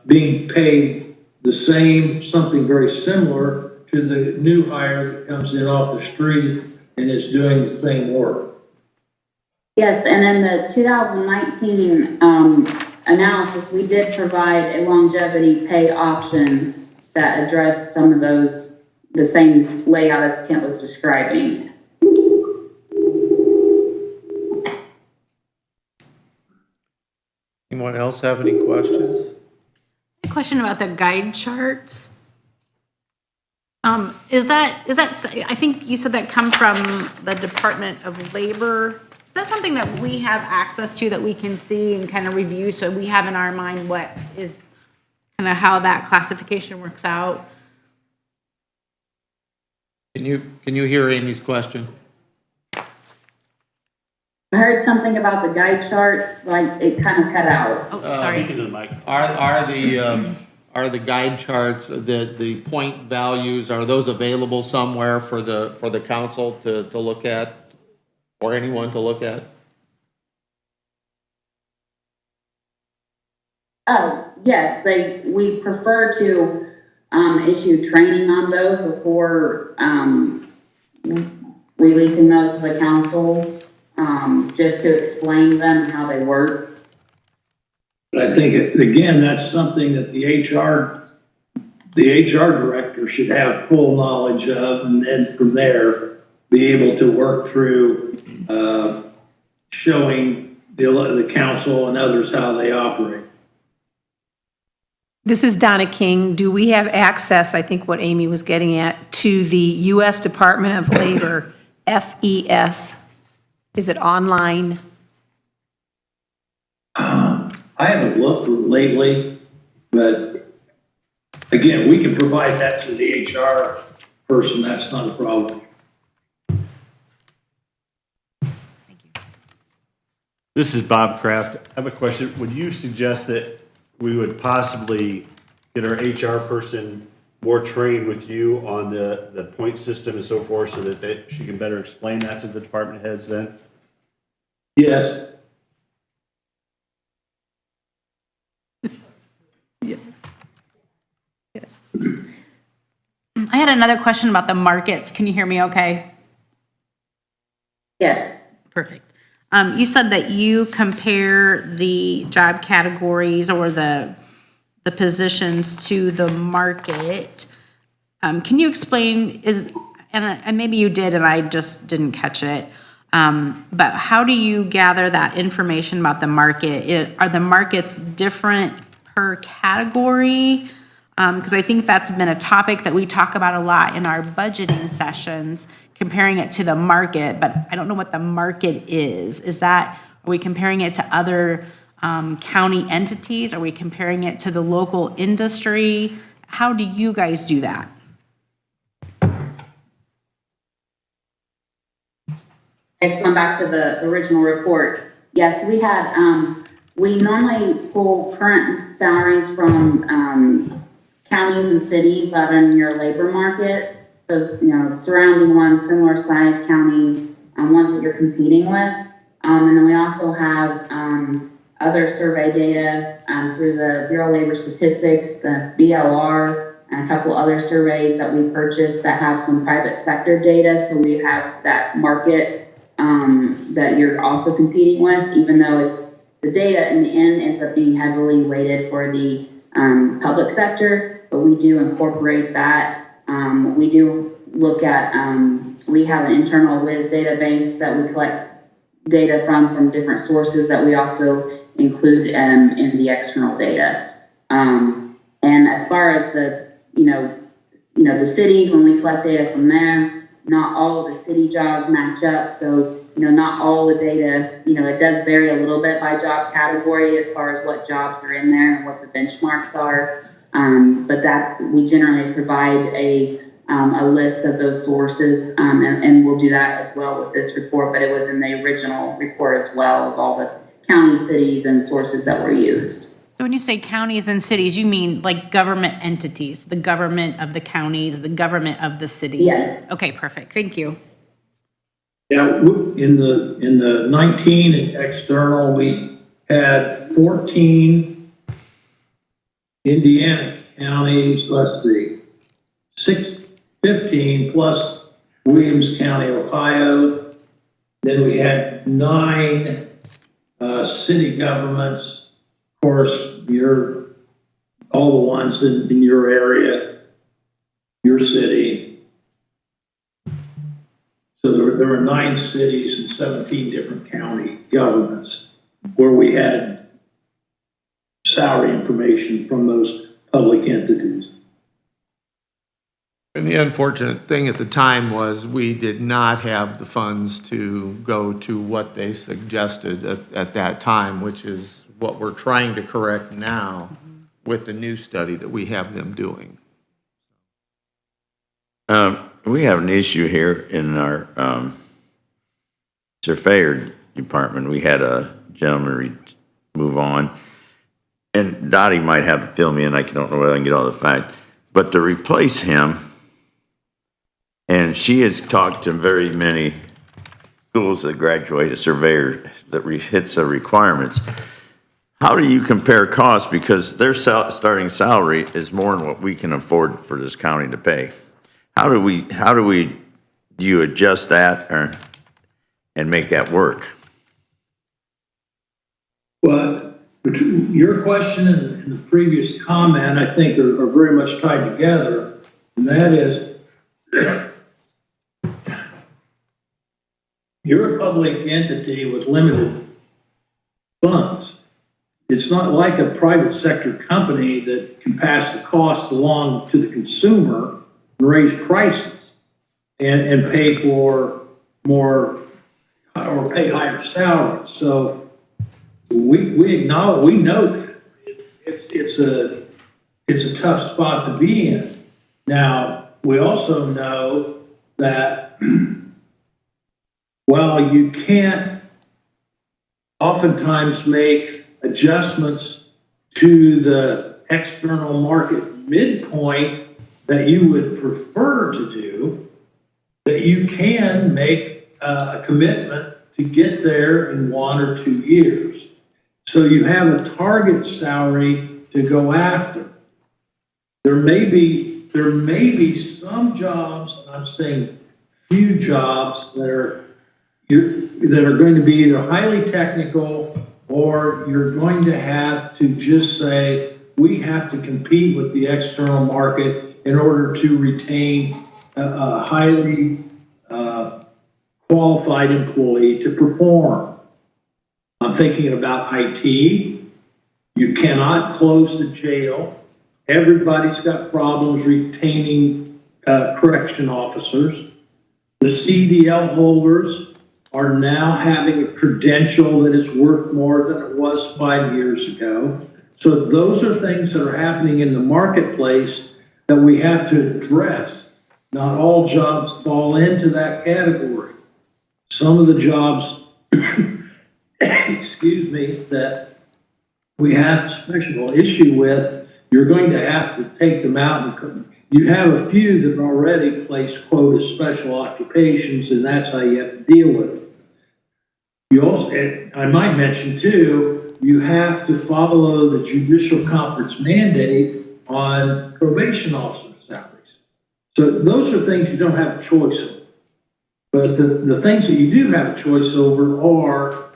Speaker 14: being paid the same, something very similar to the new hire that comes in off the street and is doing the same work.
Speaker 13: Yes, and in the 2019 analysis, we did provide a longevity pay option that addressed some of those, the same layout as Kent was describing.
Speaker 4: Anyone else have any questions?
Speaker 1: A question about the guide charts. Is that, I think you said that come from the Department of Labor. Is that something that we have access to, that we can see and kind of review, so we have in our mind what is kind of how that classification works out?
Speaker 4: Can you hear Amy's question?
Speaker 13: I heard something about the guide charts, like it kind of cut out.
Speaker 1: Oh, sorry.
Speaker 4: Are the guide charts, the point values, are those available somewhere for the council to look at, or anyone to look at?
Speaker 13: Oh, yes, we prefer to issue training on those before releasing those to the council, just to explain them and how they work.
Speaker 14: But I think, again, that's something that the HR director should have full knowledge of, and then from there, be able to work through showing the council and others how they operate.
Speaker 5: This is Donna King. Do we have access, I think what Amy was getting at, to the U.S. Department of Labor, FES? Is it online?
Speaker 14: I haven't looked lately, but again, we can provide that to the HR person. That's not a problem.
Speaker 6: This is Bob Kraft. I have a question. Would you suggest that we would possibly get our HR person more trained with you on the point system and so forth, so that she can better explain that to the department heads then?
Speaker 14: Yes.
Speaker 1: I had another question about the markets. Can you hear me okay?
Speaker 13: Yes.
Speaker 1: Perfect. You said that you compare the job categories or the positions to the market. Can you explain, and maybe you did and I just didn't catch it, But how do you gather that information about the market? Are the markets different per category? Because I think that's been a topic that we talk about a lot in our budgeting sessions, comparing it to the market, but I don't know what the market is. Are we comparing it to other county entities? Are we comparing it to the local industry? How do you guys do that?
Speaker 13: Just going back to the original report, yes, we had, we normally pull current salaries from counties and cities that are in your labor market. So, surrounding ones, similar size counties, ones that you're competing with. And then we also have other survey data through the Bureau of Labor Statistics, the BLR, and a couple other surveys that we purchased that have some private sector data. So we have that market that you're also competing with, even though the data in the end ends up being heavily weighted for the public sector, but we do incorporate that. We do look at, we have an internal WIS database that we collect data from different sources that we also include in the external data. And as far as the cities, when we collect data from there, not all of the city jobs match up. So, not all the data, it does vary a little bit by job category as far as what jobs are in there and what the benchmarks are. But we generally provide a list of those sources, and we'll do that as well with this report, but it was in the original report as well of all the counties, cities, and sources that were used.
Speaker 1: So when you say counties and cities, you mean like government entities, the government of the counties, the government of the cities?
Speaker 13: Yes.
Speaker 1: Okay, perfect. Thank you.
Speaker 14: Yeah, in the 19 external, we had 14 Indiana counties, 15 plus Williams County, Ohio. Then we had 9 city governments. Of course, all the ones in your area, your city. So there were 9 cities and 17 different county governments where we had salary information from those public entities.
Speaker 4: And the unfortunate thing at the time was we did not have the funds to go to what they suggested at that time, which is what we're trying to correct now with the new study that we have them doing.
Speaker 15: We have an issue here in our surveyor department. We had a gentleman move on, and Dottie might have to fill me in. I don't know whether I can get all the facts, but to replace him, and she has talked to very many schools that graduate a surveyor that hits the requirements. How do you compare costs? Because their starting salary is more than what we can afford for this county to pay. How do you adjust that and make that work?
Speaker 14: Well, your question and the previous comment, I think, are very much tied together. And that is, you're a public entity with limited funds. It's not like a private sector company that can pass the cost along to the consumer and raise prices and pay for more or pay higher salaries. So we acknowledge, we know that it's a tough spot to be in. Now, we also know that while you can't oftentimes make adjustments to the external market midpoint that you would prefer to do, that you can make a commitment to get there in 1 or 2 years. So you have a target salary to go after. There may be some jobs, and I'm saying few jobs, that are going to be either highly technical, or you're going to have to just say, we have to compete with the external market in order to retain a highly qualified employee to perform. I'm thinking about IT. You cannot close the jail. Everybody's got problems retaining correction officers. The CDL holders are now having a credential that is worth more than it was 5 years ago. So those are things that are happening in the marketplace that we have to address. Not all jobs fall into that category. Some of the jobs, excuse me, that we have a special issue with, you're going to have to take them out and you have a few that already place quote as special occupations, and that's how you have to deal with it. You also, and I might mention too, you have to follow the judicial conference mandate on probation officer salaries. So those are things you don't have a choice over. But the things that you do have a choice over are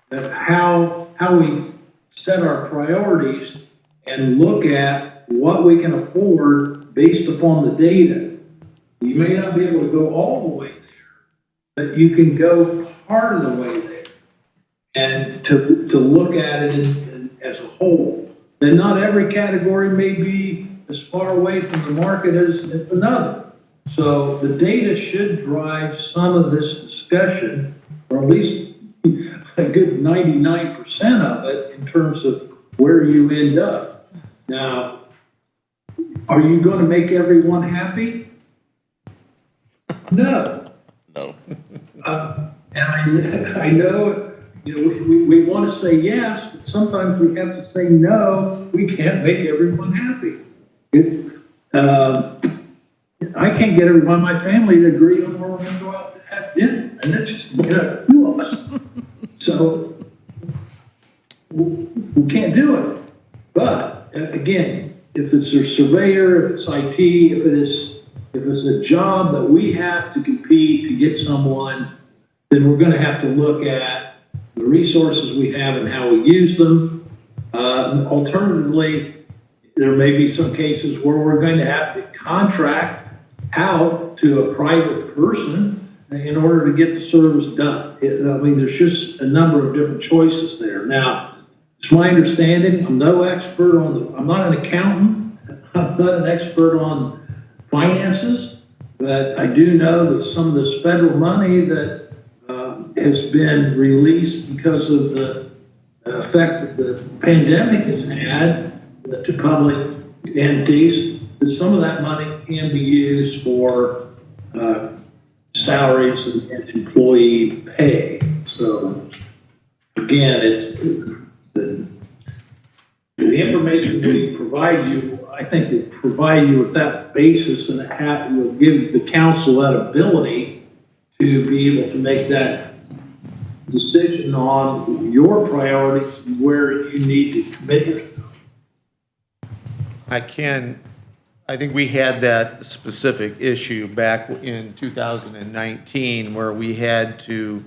Speaker 14: that how we set our priorities and look at what we can afford based upon the data. You may not be able to go all the way there, but you can go part of the way there and to look at it as a whole. And not every category may be as far away from the market as another. So the data should drive some of this discussion, or at least a good 99% of it in terms of where you end up. Now, are you going to make everyone happy? No.
Speaker 7: No.
Speaker 14: And I know, we want to say yes, but sometimes we have to say no. We can't make everyone happy. I can't get everyone in my family to agree on where we're going to go out to have dinner, and that's just a few of us. So we can't do it. But again, if it's a surveyor, if it's IT, if it's a job that we have to compete to get someone, then we're going to have to look at the resources we have and how we use them. Alternatively, there may be some cases where we're going to have to contract out to a private person in order to get the service done. There's just a number of different choices there. Now, it's my understanding, I'm no expert I'm not an accountant, I'm not an expert on finances, but I do know that some of this federal money that has been released because of the effect that the pandemic has had to public entities, that some of that money can be used for salaries and employee pay. So again, it's the information we provide you, I think will provide you with that basis and will give the council that ability to be able to make that decision on your priorities and where you need to commit yourself.
Speaker 4: I think we had that specific issue back in 2019 where we had to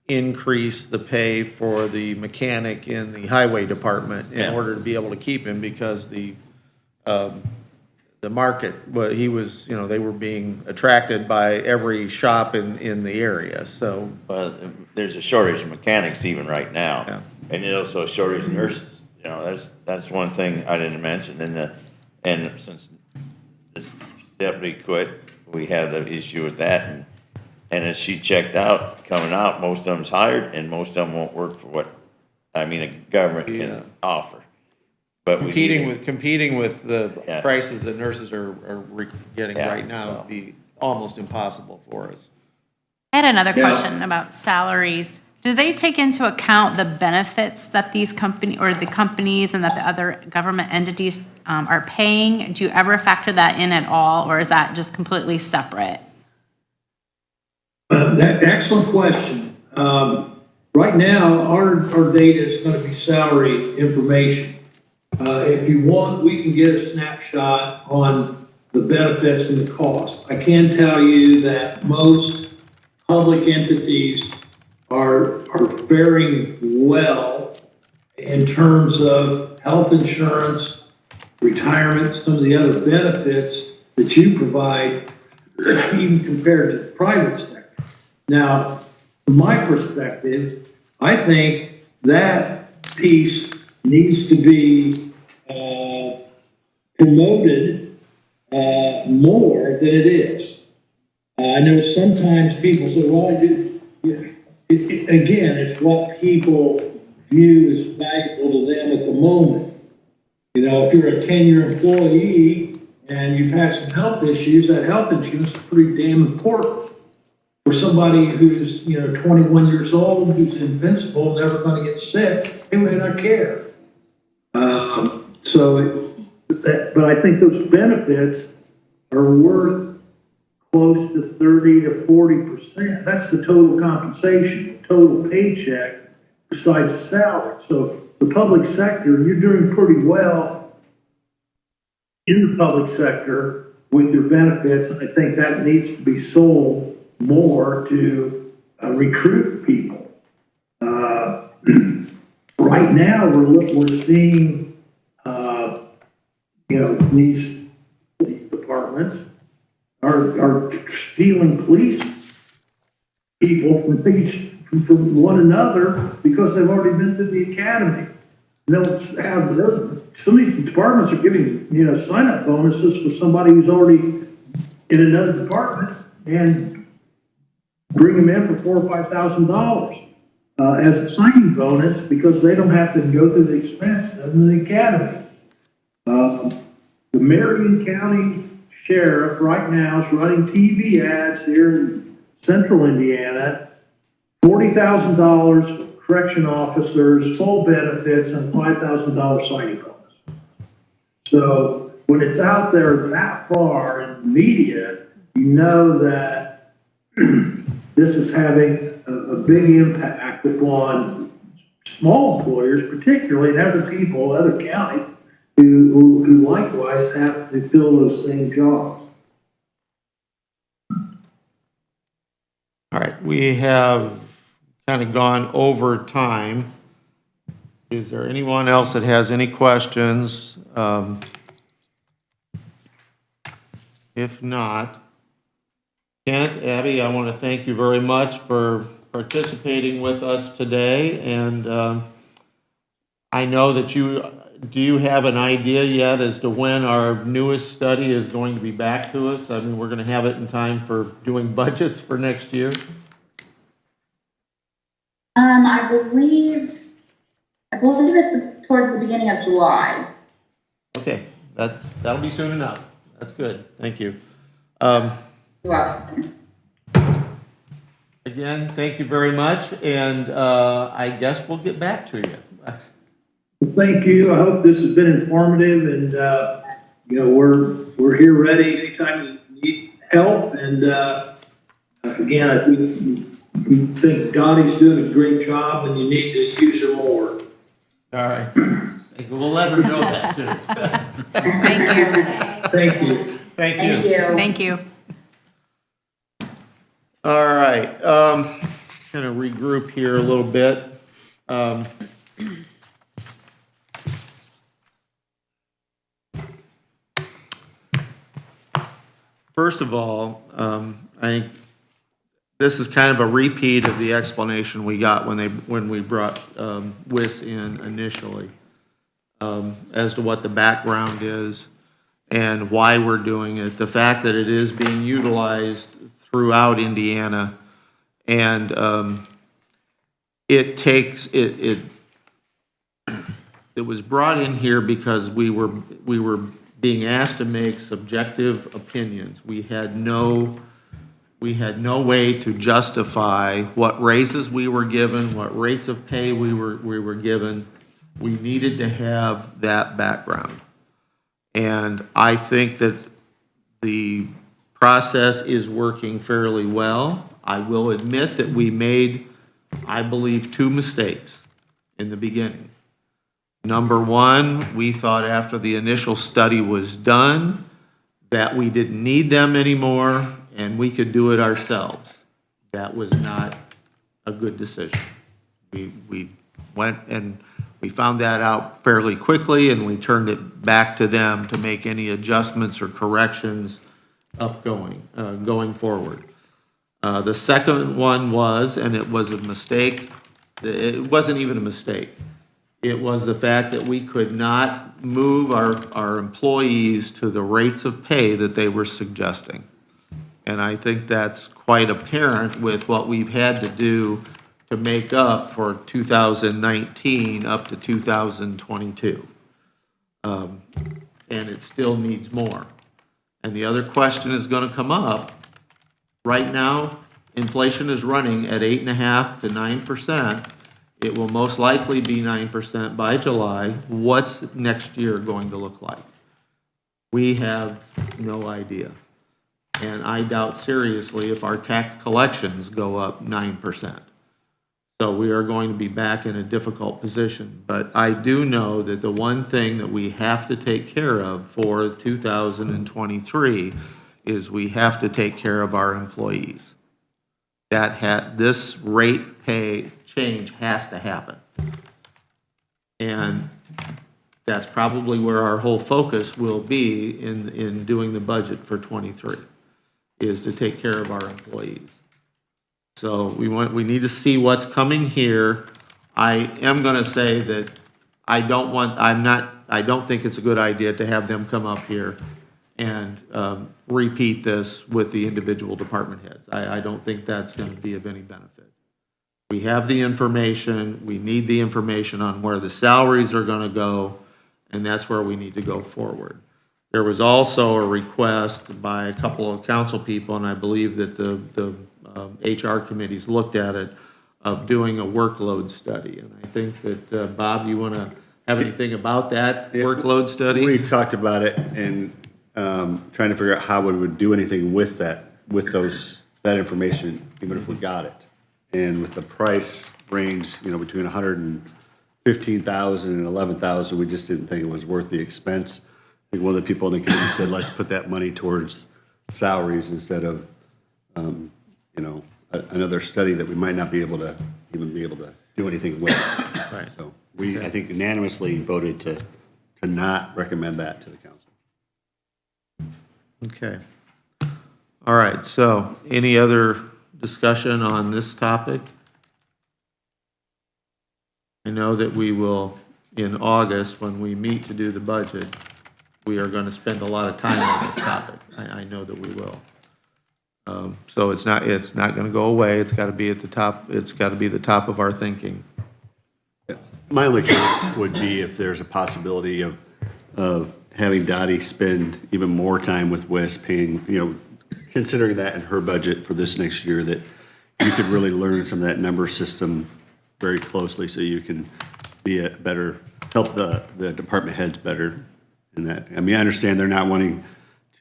Speaker 4: increase the pay for the mechanic in the highway department in order to be able to keep him because the market, they were being attracted by every shop in the area, so.
Speaker 16: There's a shortage of mechanics even right now, and there's also a shortage of nurses. That's one thing I didn't mention. And since this deputy quit, we had an issue with that. And as she checked out, coming out, most of them's hired, and most of them won't work for what a government can offer. But
Speaker 4: competing with the prices that nurses are getting right now would be almost impossible for us.
Speaker 1: I had another question about salaries. Do they take into account the benefits that these companies and that the other government entities are paying? Do you ever factor that in at all, or is that just completely separate?
Speaker 14: Excellent question. Right now, our data is going to be salary information. If you want, we can get a snapshot on the benefits and the cost. I can tell you that most public entities are faring well in terms of health insurance, retirement, some of the other benefits that you provide, even compared to the private sector. Now, from my perspective, I think that piece needs to be promoted more than it is. I know sometimes people say, well, I do. Again, it's what people view as valuable to them at the moment. You know, if you're a 10-year employee and you've had some health issues, that health insurance is pretty damn important. For somebody who's, 21 years old, who's invincible, never going to get sick, they may not care. But I think those benefits are worth close to 30 to 40%. That's the total compensation, the total paycheck, besides the salary. So the public sector, you're doing pretty well in the public sector with your benefits. And I think that needs to be sold more to recruit people. Right now, we're seeing, these departments are stealing police people from one another because they've already been through the academy. They'll have some of these departments are giving sign-up bonuses for somebody who's already in another department and bring them in for $4,000 or $5,000 as a signing bonus because they don't have to go through the expense of the academy. The Marion County Sheriff right now is running TV ads here in central Indiana, $40,000 for correction officers, full benefits, and $5,000 signing bonus. So when it's out there that far in the media, you know that this is having a big impact upon small employers, particularly, and other people, other counties, who likewise have to fill those same jobs.
Speaker 4: All right, we have kind of gone over time. Is there anyone else that has any questions? If not, Kent, Abby, I want to thank you very much for participating with us today. And I know that do you have an idea yet as to when our newest study is going to be back to us? I mean, we're going to have it in time for doing budgets for next year?
Speaker 13: I believe it's towards the beginning of July.
Speaker 4: Okay, that'll be soon enough. That's good. Thank you.
Speaker 13: You're welcome.
Speaker 4: Again, thank you very much, and I guess we'll get back to you.
Speaker 14: Thank you. I hope this has been informative, and we're here ready anytime you need help. And again, I think Dottie's doing a great job, and you need to use her more.
Speaker 4: All right. We'll let her know that too.
Speaker 3: Thank you.
Speaker 14: Thank you.
Speaker 4: Thank you.
Speaker 3: Thank you.
Speaker 4: All right. Kind of regroup here a little bit. First of all, I think this is kind of a repeat of the explanation we got when we brought WIS in initially, as to what the background is and why we're doing it. The fact that it is being utilized throughout Indiana, and it was brought in here because we were being asked to make subjective opinions. We had no way to justify what raises we were given, what rates of pay we were given. We needed to have that background. And I think that the process is working fairly well. I will admit that we made, I believe, 2 mistakes in the beginning. Number one, we thought after the initial study was done that we didn't need them anymore and we could do it ourselves. That was not a good decision. We went and we found that out fairly quickly, and we turned it back to them to make any adjustments or corrections going forward. The second one was, and it was a mistake, it wasn't even a mistake. It was the fact that we could not move our employees to the rates of pay that they were suggesting. And I think that's quite apparent with what we've had to do to make up for 2019 up to 2022. And it still needs more. And the other question is going to come up. Right now, inflation is running at 8.5% to 9%. It will most likely be 9% by July. What's next year going to look like? We have no idea. And I doubt seriously if our tax collections go up 9%. So we are going to be back in a difficult position. But I do know that the one thing that we have to take care of for 2023 is we have to take care of our employees. This rate pay change has to happen. And that's probably where our whole focus will be in doing the budget for 23, is to take care of our employees. So we need to see what's coming here. I am going to say that I don't think it's a good idea to have them come up here and repeat this with the individual department heads. I don't think that's going to be of any benefit. We have the information, we need the information on where the salaries are going to go, and that's where we need to go forward. There was also a request by a couple of council people, and I believe that the HR committees looked at it, of doing a workload study. And I think that, Bob, you want to have anything about that workload study?
Speaker 6: We talked about it and trying to figure out how we would do anything with that information, even if we got it. And with the price range, between 115,000 and 11,000, we just didn't think it was worth the expense. I think one of the people in the committee said, let's put that money towards salaries instead of, another study that we might not be able to do anything with.
Speaker 4: Right.
Speaker 6: So I think unanimously voted to not recommend that to the council.
Speaker 4: Okay. All right, so any other discussion on this topic? I know that we will, in August, when we meet to do the budget, we are going to spend a lot of time on this topic. I know that we will. So it's not going to go away. It's got to be at the top. It's got to be the top of our thinking.
Speaker 6: My only comment would be if there's a possibility of having Dottie spend even more time with Wes, paying, considering that in her budget for this next year, that you could really learn some of that number system very closely, so you can be help the department heads better in that. I mean, I understand they're not wanting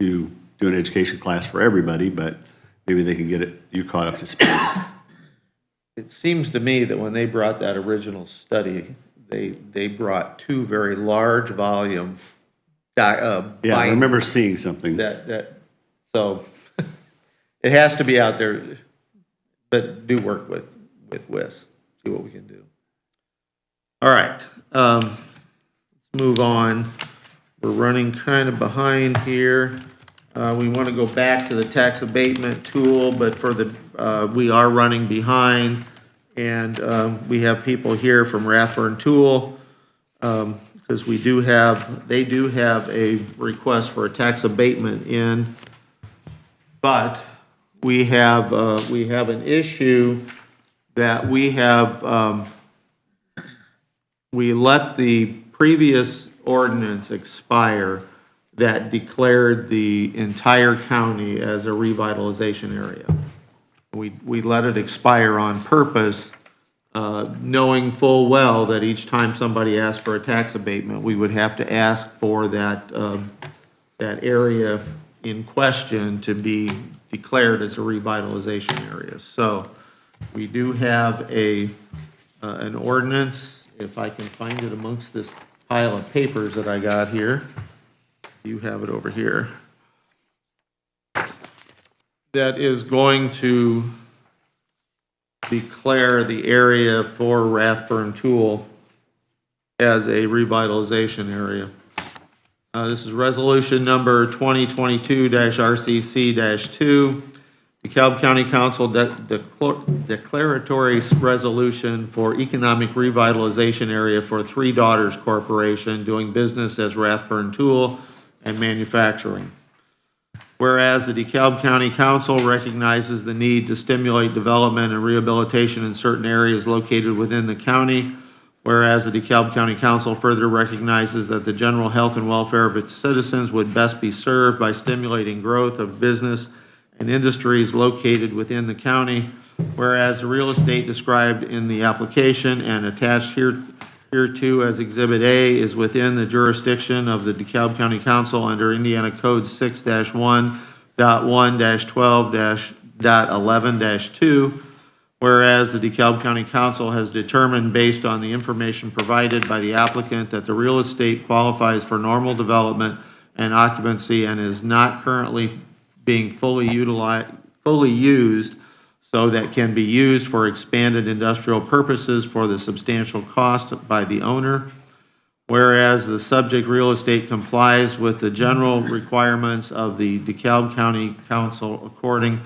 Speaker 6: to do an education class for everybody, but maybe they can get you caught up to speed.
Speaker 4: It seems to me that when they brought that original study, they brought two very large volume.
Speaker 6: Yeah, I remember seeing something.
Speaker 4: So it has to be out there, but do work with WIS, see what we can do. All right, let's move on. We're running kind of behind here. We want to go back to the tax abatement tool, but we are running behind, and we have people here from Rathburn Tool, because they do have a request for a tax abatement in, but we have an issue that we let the previous ordinance expire that declared the entire county as a revitalization area. We let it expire on purpose, knowing full well that each time somebody asked for a tax abatement, we would have to ask for that area in question to be declared as a revitalization area. So we do have an ordinance, if I can find it amongst this pile of papers that I got here. You have it over here. That is going to declare the area for Rathburn Tool as a revitalization area. This is resolution number 2022-RCC-2, DeKalb County Council declaratory resolution for economic revitalization area for Three Daughters Corporation doing business as Rathburn Tool and Manufacturing. Whereas the DeKalb County Council recognizes the need to stimulate development and rehabilitation in certain areas located within the county, whereas the DeKalb County Council further recognizes that the general health and welfare of its citizens would best be served by stimulating growth of business and industries located within the county, whereas the real estate described in the application and attached hereto as Exhibit A is within the jurisdiction of the DeKalb County Council under Indiana Code 6-1.1-12-11-2, whereas the DeKalb County Council has determined based on the information provided by the applicant that the real estate qualifies for normal development and occupancy and is not currently being fully used so that can be used for expanded industrial purposes for the substantial cost by the owner. Whereas the subject real estate complies with the general requirements of the DeKalb County Council according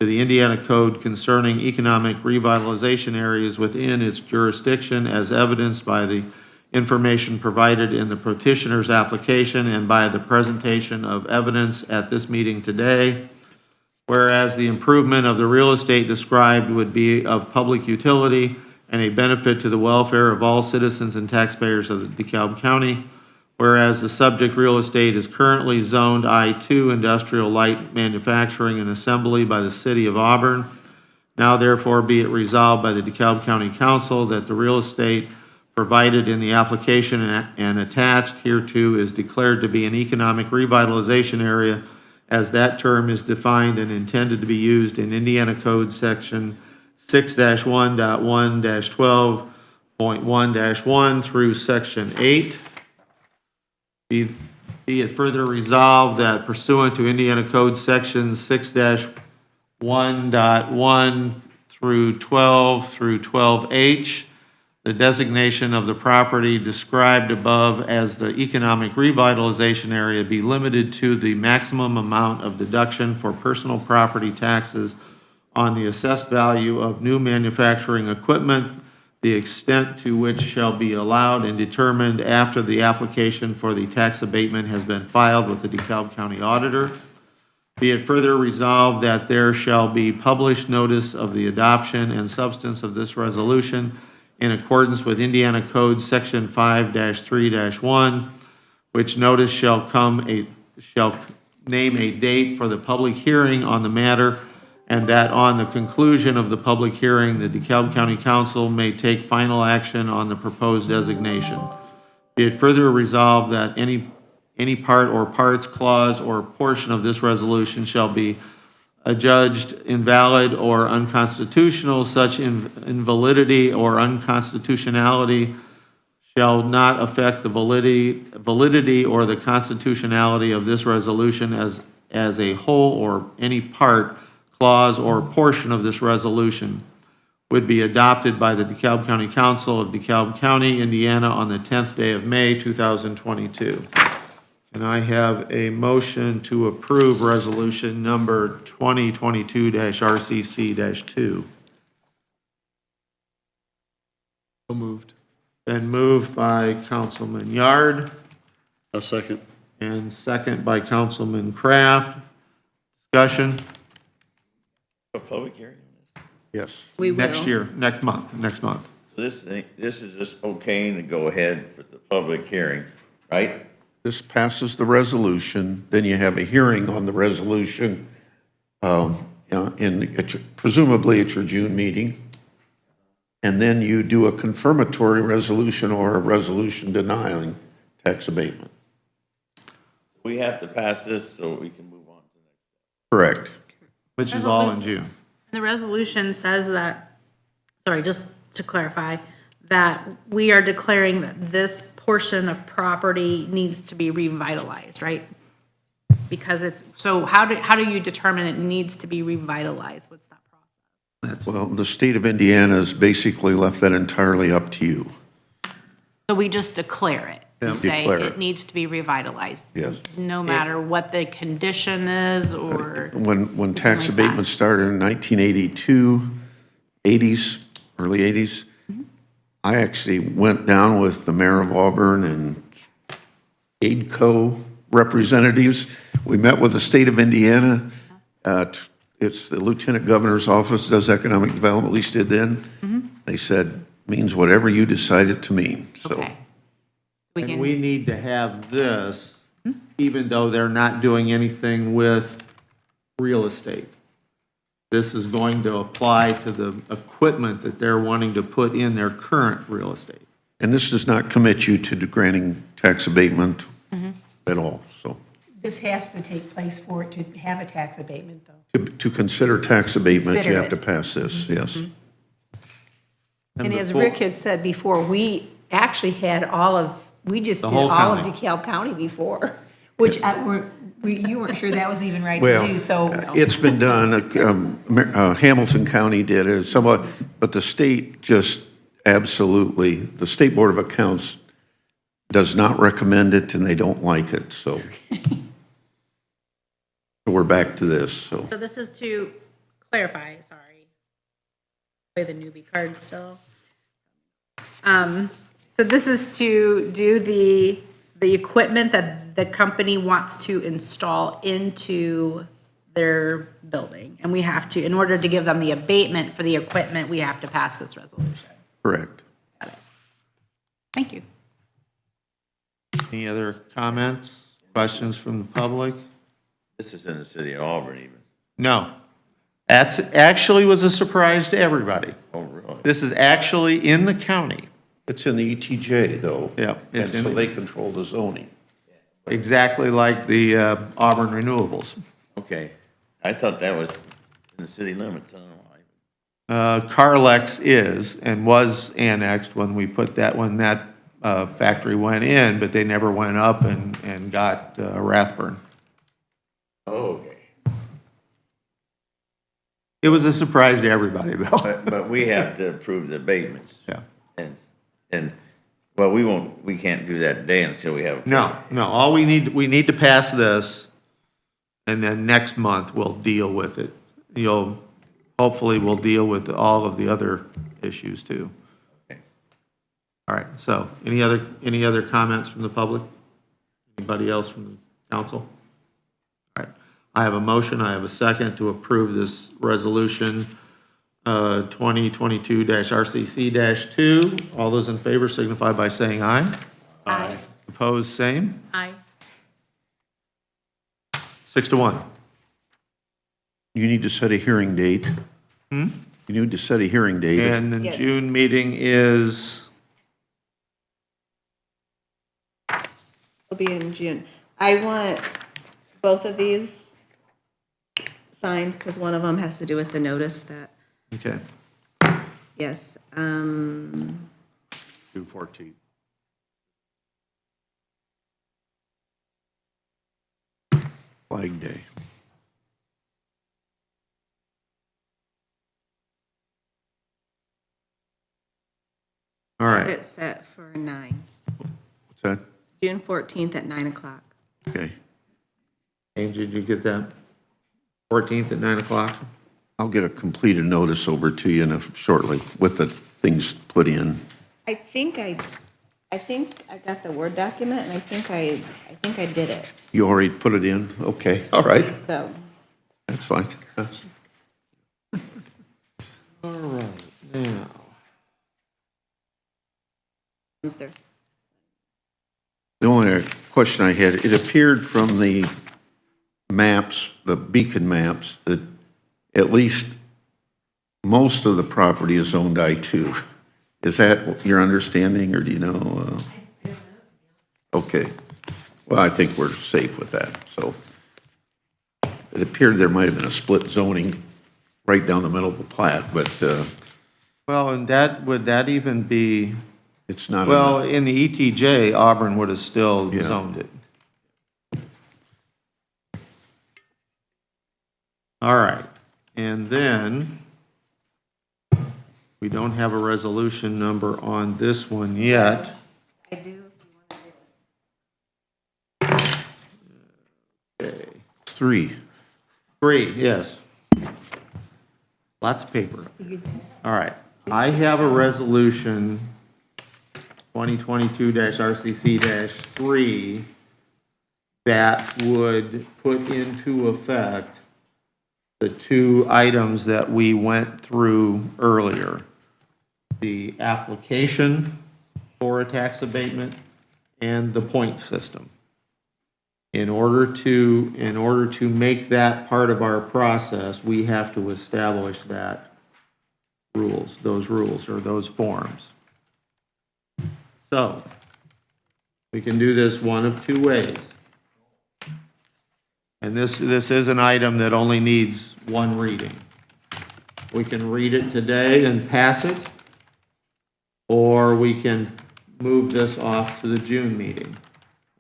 Speaker 4: to the Indiana Code concerning economic revitalization areas within its jurisdiction as evidenced by the information provided in the petitioner's application and by the presentation of evidence at this meeting today. Whereas the improvement of the real estate described would be of public utility and a benefit to the welfare of all citizens and taxpayers of the DeKalb County. Whereas the subject real estate is currently zoned I-2 Industrial Light Manufacturing and Assembly by the City of Auburn. Now therefore be it resolved by the DeKalb County Council that the real estate provided in the application and attached hereto is declared to be an economic revitalization area as that term is defined and intended to be used in Indiana Code Section 6-1.1-12.1-1 through Section 8. Be it further resolved that pursuant to Indiana Code Sections 6-1.1 through 12 through 12H, the designation of the property described above as the economic revitalization area be limited to the maximum amount of deduction for personal property taxes on the assessed value of new manufacturing equipment, the extent to which shall be allowed and determined after the application for the tax abatement has been filed with the DeKalb County Auditor. Be it further resolved that there shall be published notice of the adoption and substance of this resolution in accordance with Indiana Code Section 5-3-1, which notice shall name a date for the public hearing on the matter, and that on the conclusion of the public hearing, the DeKalb County Council may take final action on the proposed designation. Be it further resolved that any part or parts, clause, or portion of this resolution shall be adjudged invalid or unconstitutional. Such invalidity or unconstitutionality shall not affect the validity or the constitutionality of this resolution as a whole, or any part, clause, or portion of this resolution would be adopted by the DeKalb County Council of DeKalb County, Indiana on the 10th day of May, 2022. And I have a motion to approve resolution number 2022-RCC-2.
Speaker 6: So moved.
Speaker 4: Been moved by Councilman Yard.
Speaker 6: A second.
Speaker 4: And second by Councilman Kraft. Discussion?
Speaker 16: A public hearing on this.
Speaker 4: Yes.
Speaker 3: We will.
Speaker 4: Next year, next month.
Speaker 16: So this is just okaying to go ahead for the public hearing, right?
Speaker 7: This passes the resolution, then you have a hearing on the resolution, presumably at your June meeting. And then you do a confirmatory resolution or a resolution denying tax abatement.
Speaker 16: We have to pass this so we can move on to the next.
Speaker 7: Correct.
Speaker 4: Which is all in June.
Speaker 1: The resolution says that, sorry, just to clarify, that we are declaring that this portion of property needs to be revitalized, right? Because it's, so how do you determine it needs to be revitalized? What's that process?
Speaker 7: Well, the state of Indiana has basically left that entirely up to you.
Speaker 1: So we just declare it? and say
Speaker 7: Declare
Speaker 1: it
Speaker 7: it.
Speaker 1: needs to be revitalized.
Speaker 7: Yes.
Speaker 1: No matter what the condition is or.
Speaker 7: When tax
Speaker 1: like that.
Speaker 7: abatement started in 1982, 80s, early 80s, I actually went down with the mayor of Auburn and AIDCO representatives. We met with the state of Indiana. It's the lieutenant governor's office does economic development, at least did then. They said, means whatever you decide it to mean, so.
Speaker 1: Okay.
Speaker 4: And we need to have this, even though they're not doing anything with real estate. This is going to apply to the equipment that they're wanting to put in their current real estate.
Speaker 7: And this does not commit you to granting tax abatement at all, so.
Speaker 5: This has to take place for it to have a tax abatement, though.
Speaker 7: To consider tax abatement, you
Speaker 5: Consider
Speaker 7: have to
Speaker 5: it.
Speaker 7: pass this, yes.
Speaker 5: And as
Speaker 4: before-
Speaker 5: Rick has said before, we actually had we just
Speaker 4: The
Speaker 5: did
Speaker 4: whole
Speaker 5: all of
Speaker 4: county.
Speaker 5: DeKalb County before, which you weren't sure that was even right to
Speaker 7: Well,
Speaker 5: do, so.
Speaker 7: it's been done, Hamilton County did it, somewhat, but the state just absolutely, the State Board of Accounts does not recommend it and they don't like it, so. We're back to this, so.
Speaker 1: So this is to clarify, sorry. Play the newbie card still. So this is to do the equipment that the company wants to install into their building. And we have to, in order to give them the abatement for the equipment, we have to pass this resolution.
Speaker 7: Correct.
Speaker 1: Got it. Thank you.
Speaker 4: Any other comments, questions from the public?
Speaker 16: This is in the city of Auburn even.
Speaker 4: No. That's actually was a surprise to everybody.
Speaker 16: Oh, really?
Speaker 4: This is actually in the county.
Speaker 7: It's in the ETJ, though.
Speaker 4: Yeah,
Speaker 7: And
Speaker 4: it's
Speaker 7: so
Speaker 4: in,
Speaker 7: they control the zoning.
Speaker 4: exactly like the Auburn renewables.
Speaker 16: Okay. I thought that was in the city limits. I don't know.
Speaker 4: Carlex is and was annexed when we put that, when that factory went in, but they never went up and got Rathburn.
Speaker 16: Oh, okay.
Speaker 4: It was a surprise to everybody, Bill.
Speaker 16: But we have to approve the abatements.
Speaker 4: Yeah.
Speaker 16: And, well, we can't do that today until we have.
Speaker 4: No, all we need to pass this, and then next month we'll deal with it. Hopefully we'll deal with all of the other issues too.
Speaker 16: Okay.
Speaker 4: All right, so any other comments from the public? Anybody else from the council? All right, I have a motion, I have a second to approve this resolution 2022-RCC-2. All those in favor signify by saying aye.
Speaker 1: Aye.
Speaker 4: Opposed, same.
Speaker 1: Aye.
Speaker 4: 6-1.
Speaker 7: You need to set a hearing date. You need to set a hearing date.
Speaker 4: And the
Speaker 5: Yes.
Speaker 4: June meeting is,
Speaker 2: It'll be in June. I want both of these signed because one of them has to do with the notice that,
Speaker 4: okay.
Speaker 2: yes.
Speaker 6: June 14th.
Speaker 7: Flag Day.
Speaker 4: All right,
Speaker 2: It's set for 9,
Speaker 7: What's that?
Speaker 2: June 14th at 9 o'clock.
Speaker 7: Okay.
Speaker 4: Angie, did you get that? 14th at 9 o'clock?
Speaker 7: I'll get a completed notice over to you shortly with the things put in.
Speaker 2: I think I got the Word document and I think I did it,
Speaker 7: You already put it in? Okay, all right,
Speaker 2: so.
Speaker 7: that's fine.
Speaker 4: All right, now.
Speaker 2: There's
Speaker 7: The only question I had, it appeared from the maps, the beacon maps, that at least most of the property is owned I-2. Is that your understanding, or do you know? Okay. Well, I think we're safe with that, so. It appeared there might have been a split zoning right down the middle of the plat, but
Speaker 4: Well, and would that even be,
Speaker 7: it's not.
Speaker 4: well, in the ETJ, Auburn would have still
Speaker 7: Yeah.
Speaker 4: zoned it. All right, and then we don't have a resolution number on this one yet.
Speaker 2: I do.
Speaker 7: 3.
Speaker 4: 3, yes. Lots of paper. All right. I have a resolution 2022-RCC-3 that would put into effect the 2 items that we went through earlier. The application for a tax abatement and the point system. In order to make that part of our process, we have to establish those rules or those forms. So, we can do this one of 2 ways. And this is an item that only needs 1 reading. We can read it today and pass it, or we can move this off to the June meeting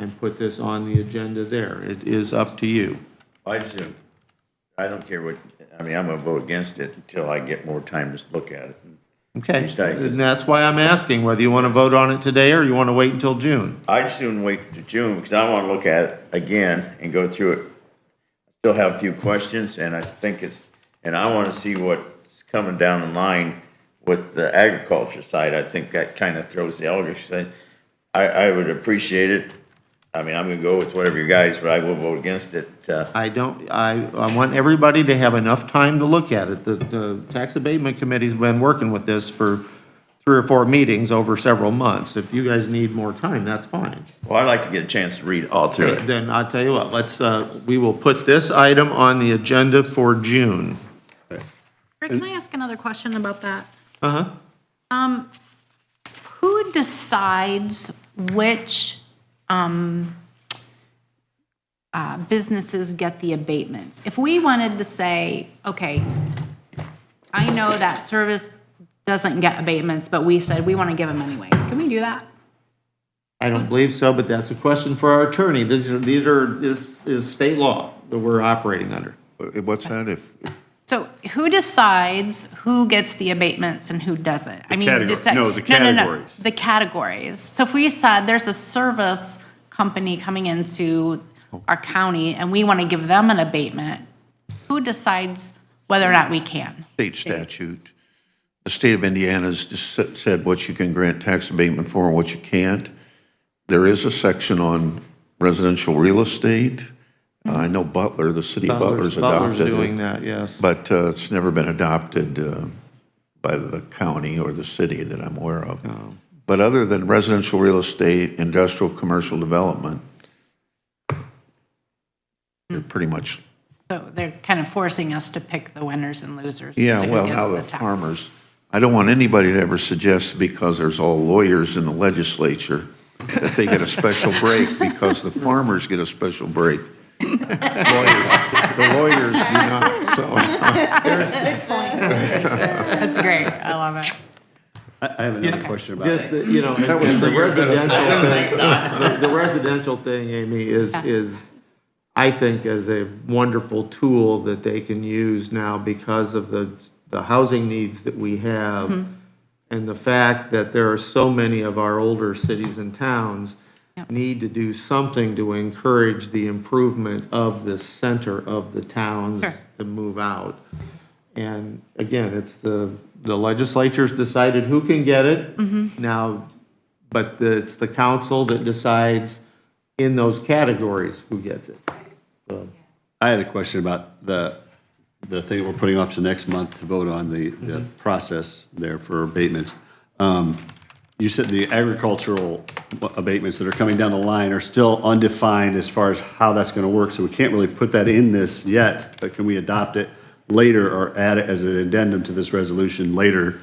Speaker 4: and put this on the agenda there. It is up to you.
Speaker 16: I assume, I don't care what, I mean, I'm gonna vote against it until I get more time to look at it.
Speaker 4: Okay, and that's why I'm asking whether you want to vote on it today or you want to wait until June.
Speaker 16: I'd soon wait to June, because I wanna look at it again and go through it. Still have a few questions, and I think and I wanna see what's coming down the line with the agriculture side. I think that kind of throws the agriculture side. I would appreciate it. I mean, I'm gonna go with whatever you guys, but I will vote against it.
Speaker 4: I want everybody to have enough time to look at it. The Tax Abatement Committee's been working with this for 3 or 4 meetings over several months. If you guys need more time, that's fine.
Speaker 16: Well, I'd like to get a chance to read all through it.
Speaker 4: Then I'll tell you what, we will put this item on the agenda for June.
Speaker 1: Rick, can I ask another question about that?
Speaker 4: Uh-huh.
Speaker 1: Who decides which businesses get the abatements? If we wanted to say, okay, I know that service doesn't get abatements, but we said we want to give them anyway, can we do that?
Speaker 4: I don't believe so, but that's a question for our attorney. This is state law that we're operating under.
Speaker 7: What's that?
Speaker 1: So who decides who gets the abatements and who doesn't? I mean,
Speaker 6: the categories.
Speaker 1: The categories. So if we said there's a service company coming into our county and we want to give them an abatement, who decides whether or not we can?
Speaker 7: State statute. The state of Indiana's just said what you can grant tax abatement for and what you can't. There is a section on residential real estate. I know Butler, the city of Butler's adopted it.
Speaker 4: Doing that, yes.
Speaker 7: But it's never been adopted by the county or the city that I'm aware of.
Speaker 4: No.
Speaker 7: But other than residential real estate, industrial, commercial development, they're pretty much.
Speaker 1: So they're kind of forcing us to pick the winners and losers.
Speaker 7: Yeah,
Speaker 1: as to who
Speaker 7: well,
Speaker 1: gets
Speaker 7: now the
Speaker 1: tax.
Speaker 7: farmers. I don't want anybody to ever suggest because there's all lawyers in the legislature that they get a special break because the farmers get a special break. The lawyers do not, so.
Speaker 1: That's great. I love it.
Speaker 6: I have another question about
Speaker 4: Just,
Speaker 6: that.
Speaker 4: the residential thing, Amy, is, I think, is a wonderful tool that they can use now because of the housing needs that we have and the fact that there are so many of our older cities and towns need to do something to encourage the improvement of the center of the towns to move out. And again, it's the legislature's decided who can get it now, but it's the council that decides in those categories who gets it. So.
Speaker 6: I had a question about the thing we're putting off to next month to vote on, the process there for abatements. You said the agricultural abatements that are coming down the line are still undefined as far as how that's going to work, so we can't really put that in this yet, but can we adopt it later or add it as an addendum to this resolution later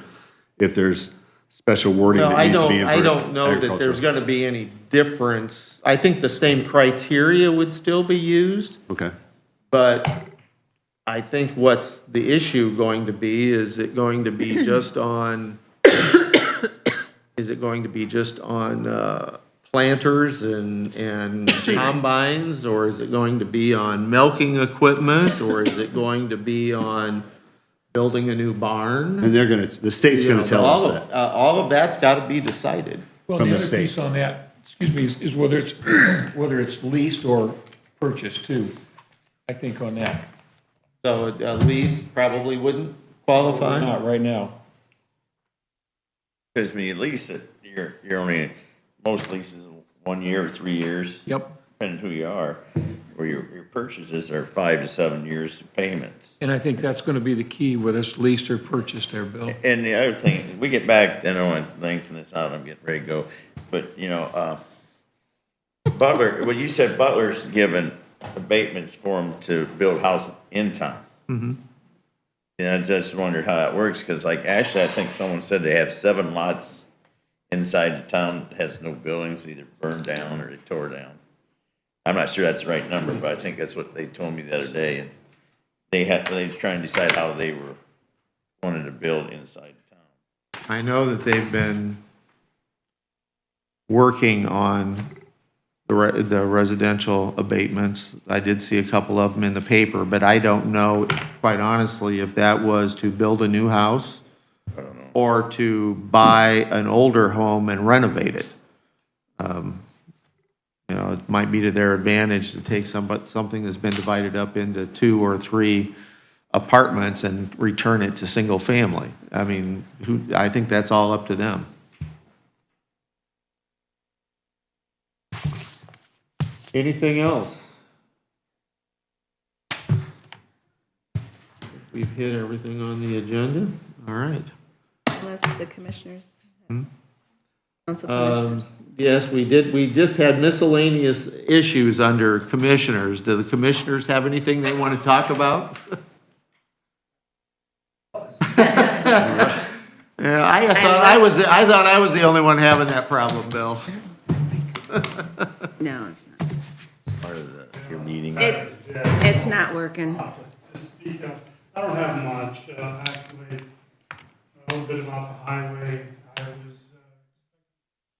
Speaker 6: if there's special wording that needs to be in for
Speaker 4: I don't know that there's going to be any difference. I think the same criteria would still be used.
Speaker 6: Okay.
Speaker 4: But I think what's the issue going to be, is it going to be just on, planters and combines, or is it going to be on milking equipment, or is it going to be on building a new barn?
Speaker 6: And the state's going to tell us that.
Speaker 4: All of that's got to be decided.
Speaker 10: Well, the other piece on that, excuse me, is whether it's leased or purchased too. I think, on that.
Speaker 4: So a lease probably wouldn't qualify?
Speaker 10: Not right now.
Speaker 16: Because when you lease it, you're only, most leases 1 year or 3 years.
Speaker 10: Yep.
Speaker 16: Depending who you are, where your purchases are 5 to 7 years of payments.
Speaker 10: And I think that's going to be the key, whether it's leased or purchased there, Bill.
Speaker 16: And the other thing, we get back, I don't want to lengthen this out, I'm getting ready to go, but, you know, Butler, well, you said Butler's given abatements for them to build houses in town.
Speaker 4: Mm-hmm.
Speaker 16: And I just wondered how that works, because like Ashley, I think someone said they have 7 lots inside the town that has no buildings, either burned down or they tore down. I'm not sure that's the right number, but I think that's what they told me the other day, and they was trying to decide how they were wanting to build inside town.
Speaker 4: I know that they've been working on the residential abatements. I did see a couple of them in the paper, but I don't know, quite honestly, if that was to build a new house or to buy an older home and renovate it. You know, it might be to their advantage to take something that's been divided up into 2 or 3 apartments and return it to single family. I mean, I think that's all up to them. Anything else? We've hit everything on the agenda. All right.
Speaker 2: Unless the commissioners, council commissioners.
Speaker 4: Yes, we did. We just had miscellaneous issues under commissioners. Do the commissioners have anything they want to talk about? Yeah, I thought I was the only one having that problem, Bill.
Speaker 2: No, it's not.
Speaker 16: Part of your meeting.
Speaker 2: It's not working.
Speaker 17: To speak up, I don't have much, actually, a little bit about the highway. I was,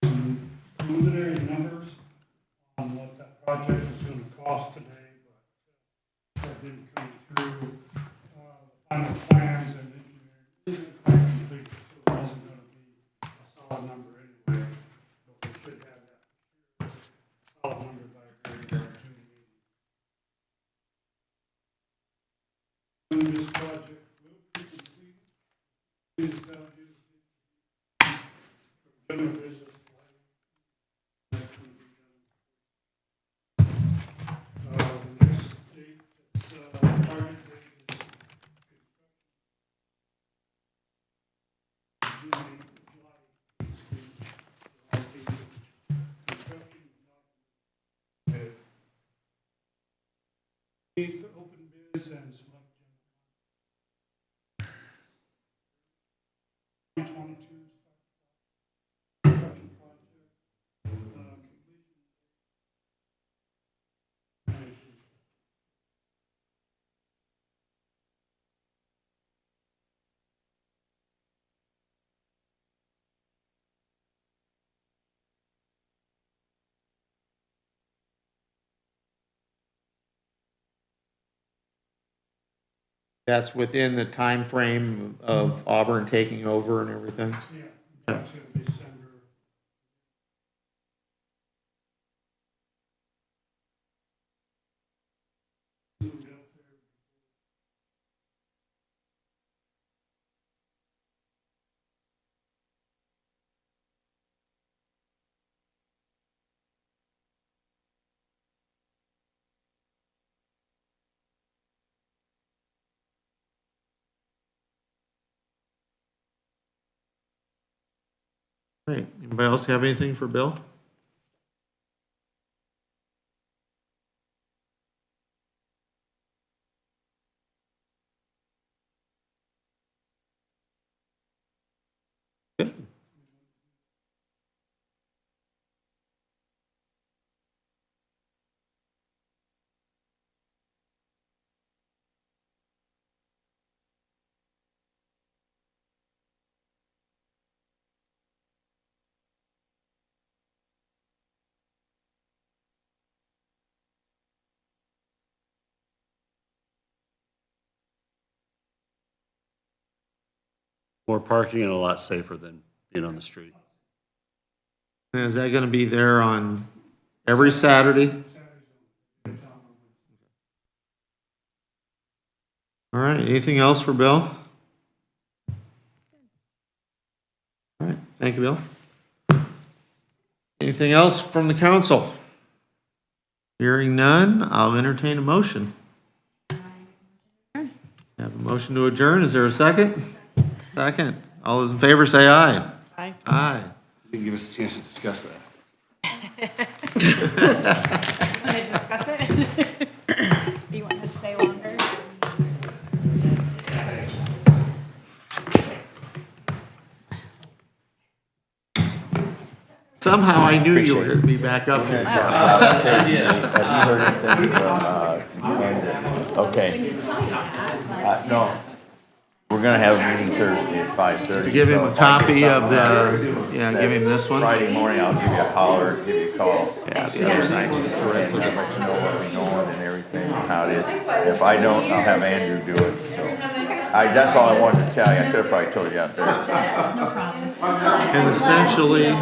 Speaker 17: some preliminary numbers on what that project is going to cost today, but that didn't come through. The final plans and engineering isn't quite complete, so it wasn't going to be a solid number anyway, but we should have that solid number by the June meeting. This project will be complete. Please tell you, general business. Next date, it's, target date is July 18th. Open bids and select 2022 construction project, completion.
Speaker 4: That's within the time frame of Auburn taking over and everything?
Speaker 17: Yeah, that's in December.
Speaker 4: Right. Anybody else have anything for Bill? Good.
Speaker 6: More parking and a lot safer than being on the street.
Speaker 4: And is that going to be there on every Saturday? All right, anything else for Bill? All right, thank you, Bill. Anything else from the council? Hearing none, I'll entertain a motion. Have a motion to adjourn. Is there a second? Second. All those in favor say aye.
Speaker 1: Aye.
Speaker 4: Aye.
Speaker 6: You didn't give us a chance to discuss that.
Speaker 1: Want to discuss it? Do you want to stay longer?
Speaker 4: Somehow I knew you were going to be back up here.
Speaker 16: Have you heard anything from, okay. No, we're gonna have a meeting Thursday at 5:30.
Speaker 4: Give him
Speaker 16: so
Speaker 4: a
Speaker 16: if I
Speaker 4: copy
Speaker 16: get
Speaker 4: of
Speaker 16: something
Speaker 4: the,
Speaker 16: there,
Speaker 4: yeah, give him this one.
Speaker 16: Friday morning, I'll give you a holler, give you a call.
Speaker 4: Yeah, the other side.
Speaker 16: And let you know what we're doing and everything, how it is. If I don't, I'll have Andrew do it, so. That's all I wanted to tell you. I could have probably told you out there.
Speaker 4: And essentially,